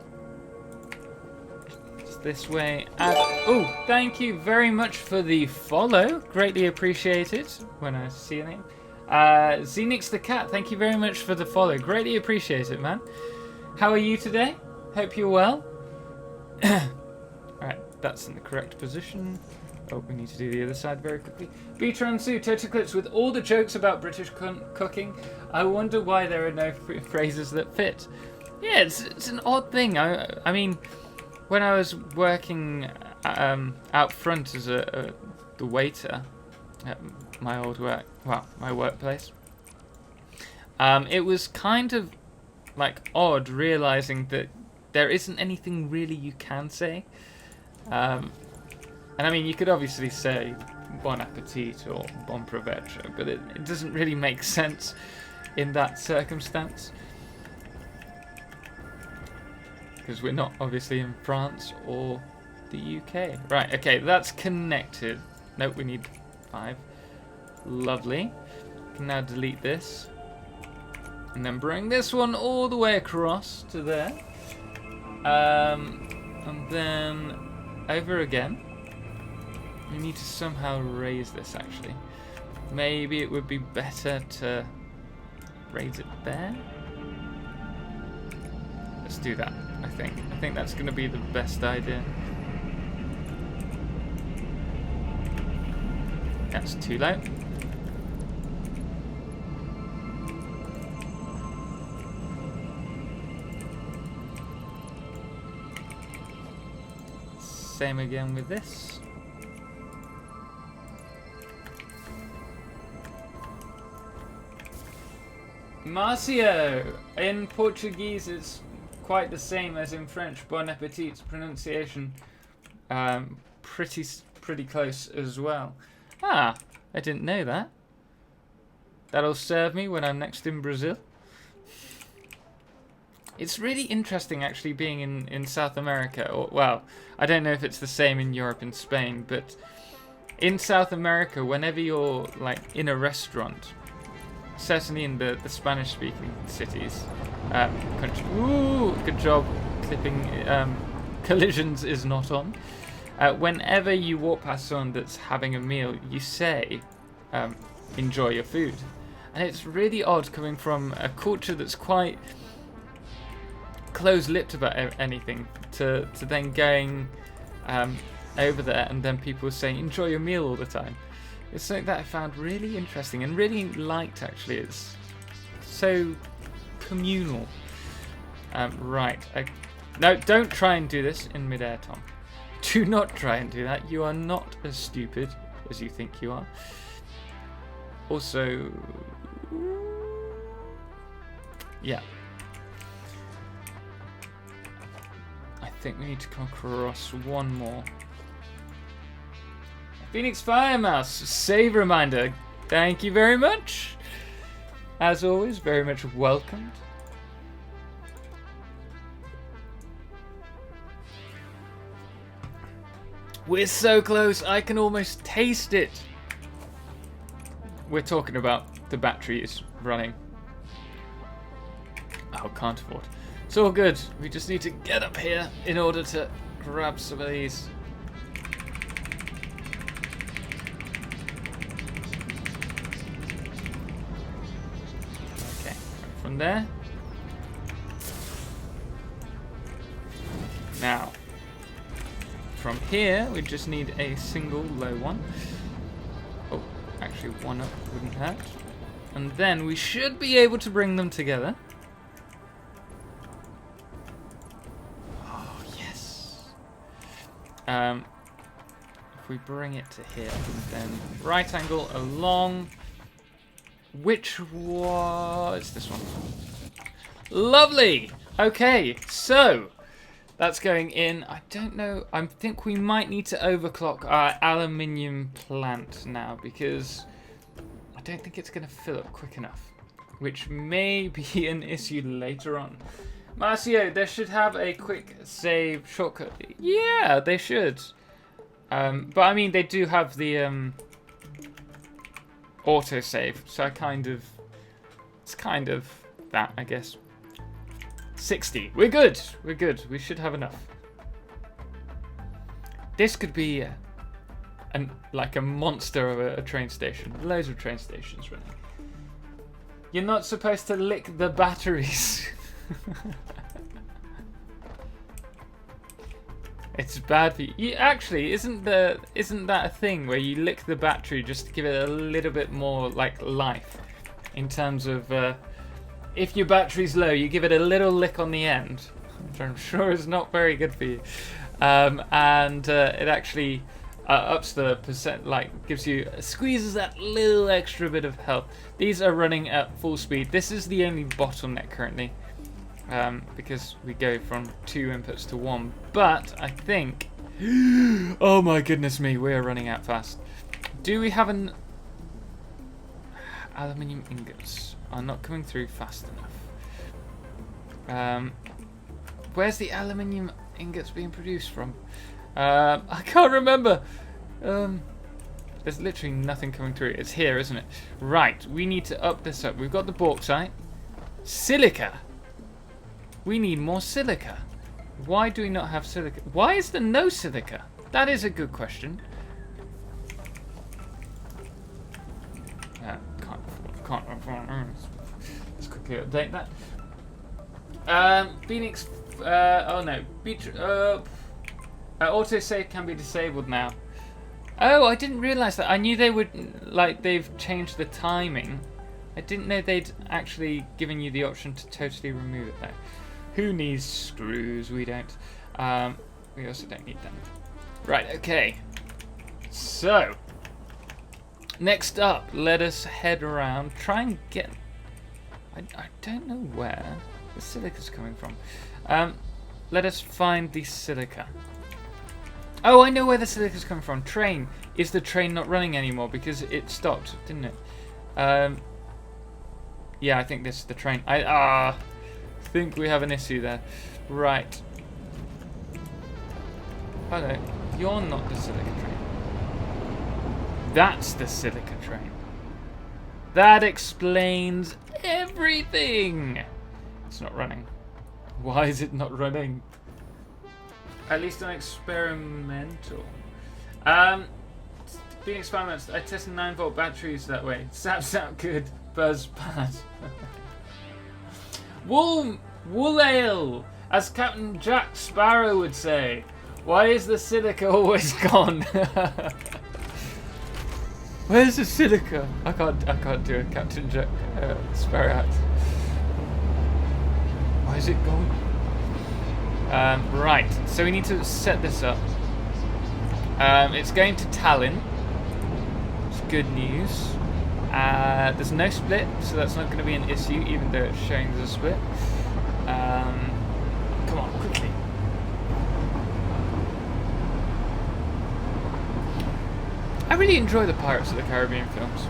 Just this way. And, oh, thank you very much for the follow. Greatly appreciated when I see your name. Xenix the Cat, thank you very much for the follow. Greatly appreciate it, man. How are you today? Hope you're well. Alright, that's in the correct position. Oh, we need to do the other side very quickly. Beatransu, Totalxclipse, with all the jokes about British cooking, I wonder why there are no phrases that fit. Yeah, it's an odd thing. I mean, when I was working out front as the waiter at my old my workplace, it was kind of like odd realizing that there isn't anything really you can say. And I mean, you could obviously say bon appetit or bon provecho, but it doesn't really make sense in that circumstance. Because we're not obviously in France or the UK. Right, okay, that's connected. Nope, we need 5. Lovely. Can now delete this. And then bring this one all the way across to there. And then over again. We need to somehow raise this, actually. Maybe it would be better to raise it there. Let's do that, I think. I think that's going to be the best idea. That's too low. Same again with this. Marcio! In Portuguese it's quite the same as in French. Bon appetit pronunciation. Pretty close as well. Ah, I didn't know that. That'll serve me when I'm next in Brazil. It's really interesting actually being in South America. Or, well, I don't know if it's the same in Europe and Spain, but in South America, whenever you're like in a restaurant, certainly in the Spanish-speaking cities, country. Ooh, good job clipping. Collisions is not on. Whenever you walk past someone that's having a meal, you say, enjoy your food. And it's really odd coming from a culture that's quite close-lipped about anything to then going over there and then people saying, enjoy your meal all the time. It's something that I found really interesting and really liked, actually. It's so communal. Right. No, don't try and do this in midair, Tom. Do not try and do that. You are not as stupid as you think you are. Also, yeah. I think we need to come across one more. Phoenix Fire Mouse, save reminder. Thank you very much. As always, very much welcomed. We're so close, I can almost taste it. We're talking about the battery is running. Oh, can't afford. It's all good. We just need to get up here in order to grab some of these. Okay, from there. Now, from here, we just need a single low one. Oh, actually one up wouldn't hurt. And then we should be able to bring them together. Oh, yes. If we bring it to here, then right angle along. Which was this one? Lovely! Okay, so that's going in. I don't know. I think we might need to overclock our aluminium plant now because I don't think it's going to fill up quick enough, which may be an issue later on. Marcio, they should have a quick save shortcut. Yeah, they should. But I mean, they do have the auto save, so it's kind of that, I guess. 60. We're good. We're good. We should have enough. This could be like a monster of a train station. Loads of train stations running. You're not supposed to lick the batteries. It's bad for you. Actually, isn't that a thing where you lick the battery just to give it a little bit more like life? In terms of if your battery's low, you give it a little lick on the end, which I'm sure is not very good for you. And it actually ups the percent, like gives you, squeezes that little extra bit of health. These are running at full speed. This is the only bottleneck currently, because we go from 2 inputs to 1. But I think, oh my goodness me, we are running out fast. Do we have an aluminium ingots? Are not coming through fast enough. Where's the aluminium ingots being produced from? I can't remember. There's literally nothing coming through. It's here, isn't it? Right, we need to up this up. We've got the bauxite. Silica. We need more silica. Why do we not have silica? Why is there no silica? That is a good question. Can't afford. Let's quickly update that. Phoenix. Oh no. Autosave can be disabled now. Oh, I didn't realise that. I knew they would, like, they've changed the timing. I didn't know they'd actually given you the option to totally remove it though. Who needs screws? We don't. We also don't need them. Right, okay. So, next up, let us head around. Try and get... I don't know where the silica's coming from. Let us find the silica. Oh, I know where the silica's coming from. Train. Is the train not running anymore because it stopped, didn't it? Yeah, I think this is the train. I think we have an issue there. Right. Hello. You're not the silica train. That's the silica train. That explains everything. It's not running. Why is it not running? At least on experimental. Being experiments, I tested 9-volt batteries that way. Saps out good, buzz bad. Wool ale, as Captain Jack Sparrow would say. Why is the silica always gone? Where's the silica? I can't do a Captain Jack Sparrow accent. Why is it gone? Right, so we need to set this up. It's going to Tallinn. It's good news. There's no split, so that's not going to be an issue, even though it's showing there's a split. Come on, quickly. I really enjoy the Pirates of the Caribbean films.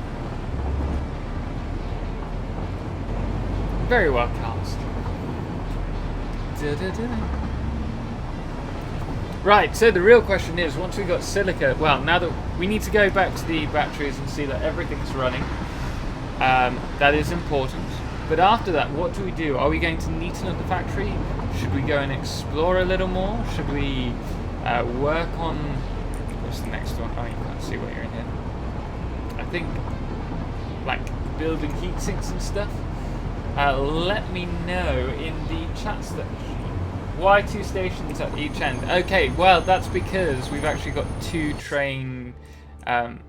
Very well cast. Right, so the real question is, once we've got silica, well, now that we need to go back to the batteries and see that everything's running. That is important. But after that, what do we do? Are we going to neaten up the factory? Should we go and explore a little more? Should we work on... What's the next one? Oh, you can't see what you're in here. I think, like, building heat sinks and stuff. Let me know in the chat section. Why 2 stations at each end? Okay, well, that's because we've actually got 2 train... let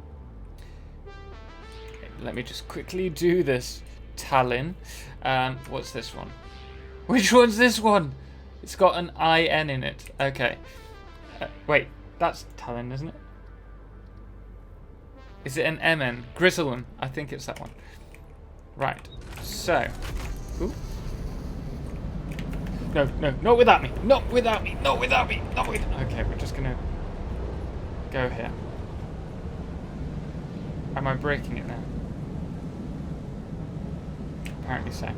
me just quickly do this. Tallinn. What's this one? Which one's this one? It's got an IN in it. Okay. Wait, that's Tallinn, isn't it? Is it an MN? Grizzlem. I think it's that one. Right. So. Ooh. No, no, not without me. Not without me. Not without me. Not with. Okay, we're just gonna go here. Am I breaking it now? Apparently so.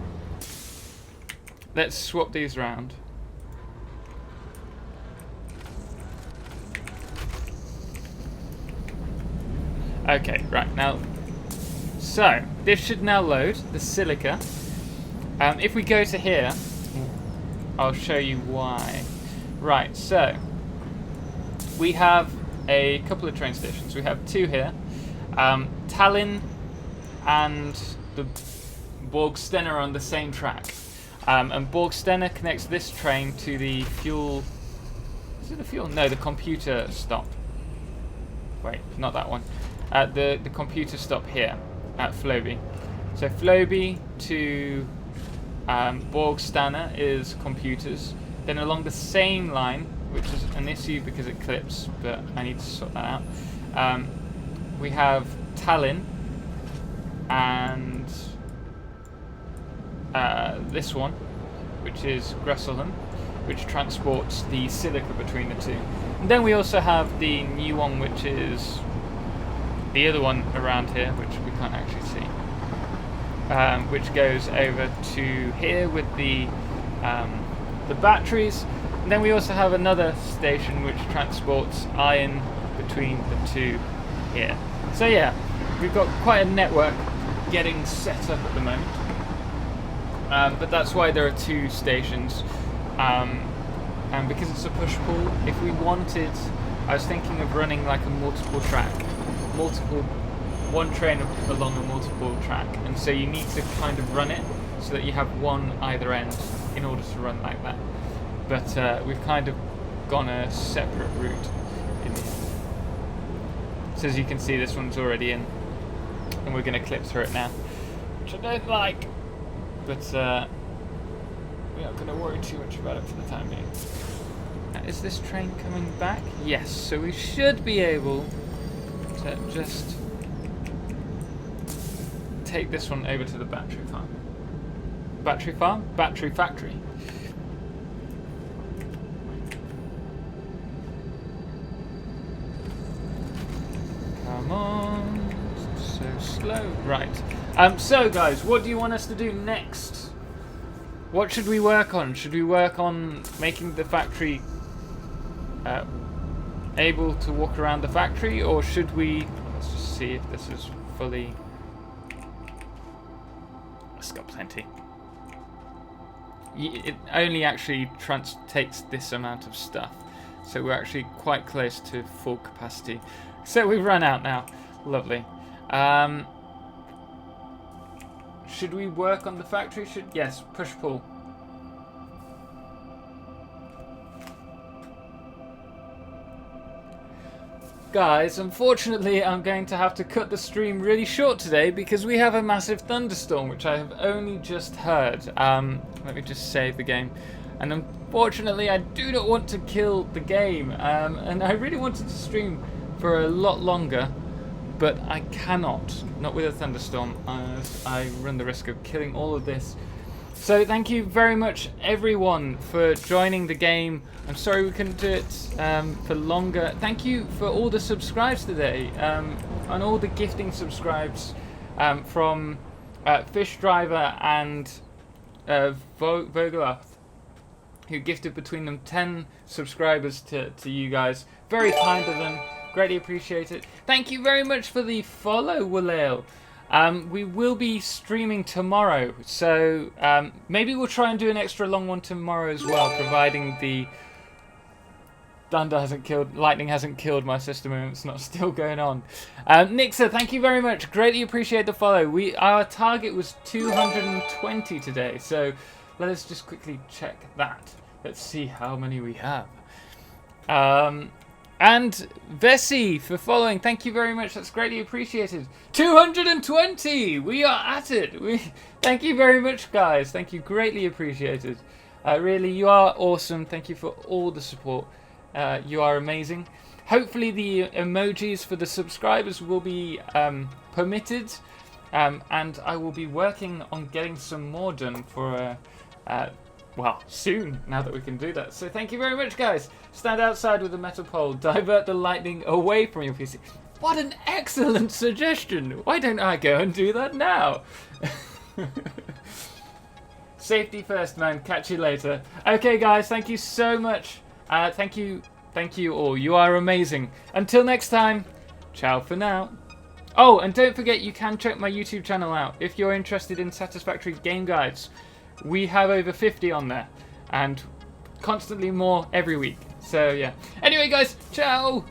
Let's swap these around. Okay, right, now, so, this should now load, the silica. If we go to here, I'll show you why. Right, so, we have a couple of train stations. We have 2 here. Tallinn and the Borgstena are on the same track. And Borgstena connects this train to the fuel... Is it the fuel? No, the computer stop. Wait, not that one. The computer stop here at Floby. So Floby to Borgstena is computers. Then along the same line, which is an issue because it clips, but I need to sort that out. We have Tallinn and this one, which is Grusselham, which transports the silica between the 2. And then we also have the new one, which is the other one around here, which we can't actually see, which goes over to here with the batteries. And then we also have another station which transports iron between the 2 here. So yeah, we've got quite a network getting set up at the moment. But that's why there are 2 stations. And because it's a push-pull, if we wanted, I was thinking of running like a multiple track. One train along a multiple track, and so you need to kind of run it so that you have one either end in order to run like that. But we've kind of gone a separate route in here. So as you can see, this one's already in, and we're going to clip through it now, which I don't like, but we're not going to worry too much about it for the time being. Now, is this train coming back? Yes, so we should be able to just take this one over to the battery farm. Battery farm? Battery factory. Come on, so slow. Right. So guys, what do you want us to do next? What should we work on? Should we work on making the factory able to walk around the factory, or should we... Let's just see if this is fully... It's got plenty. It only actually takes this amount of stuff, so we're actually quite close to full capacity. So we've run out now. Lovely. Should we work on the factory? Yes, push-pull. Guys, unfortunately I'm going to have to cut the stream really short today because we have a massive thunderstorm, which I have only just heard. Let me just save the game. And unfortunately, I do not want to kill the game. And I really wanted to stream for a lot longer, but I cannot. Not with a thunderstorm. I run the risk of killing all of this. So thank you very much, everyone, for joining the game. I'm sorry we couldn't do it for longer. Thank you for all the subscribes today, and all the gifting subscribes from Fish Driver and Vogelath, who gifted between them 10 subscribers to you guys. Very kind of them. Greatly appreciate it. Thank you very much for the follow, Walail. We will be streaming tomorrow, so maybe we'll try and do an extra long one tomorrow as well, providing the lightning hasn't killed my system and it's not still going on. Nixa, thank you very much. Greatly appreciate the follow. Our target was 220 today, so let us just quickly check that. Let's see how many we have. And Vessi for following. Thank you very much. That's greatly appreciated. 220. We are at it. Thank you very much, guys. Thank you. Greatly appreciated. Really, you are awesome. Thank you for all the support. You are amazing. Hopefully the emojis for the subscribers will be permitted. And I will be working on getting some more done for well, soon, now that we can do that. So thank you very much, guys. Stand outside with a metal pole. Divert the lightning away from your PC. What an excellent suggestion. Why don't I go and do that now? Safety first, man. Catch you later. Okay, guys, thank you so much. Thank you all. You are amazing. Until next time, ciao for now. Oh, and don't forget, you can check my YouTube channel out if you're interested in Satisfactory game guides. We have over 50 on there, and constantly more every week. So yeah. Anyway, guys, ciao!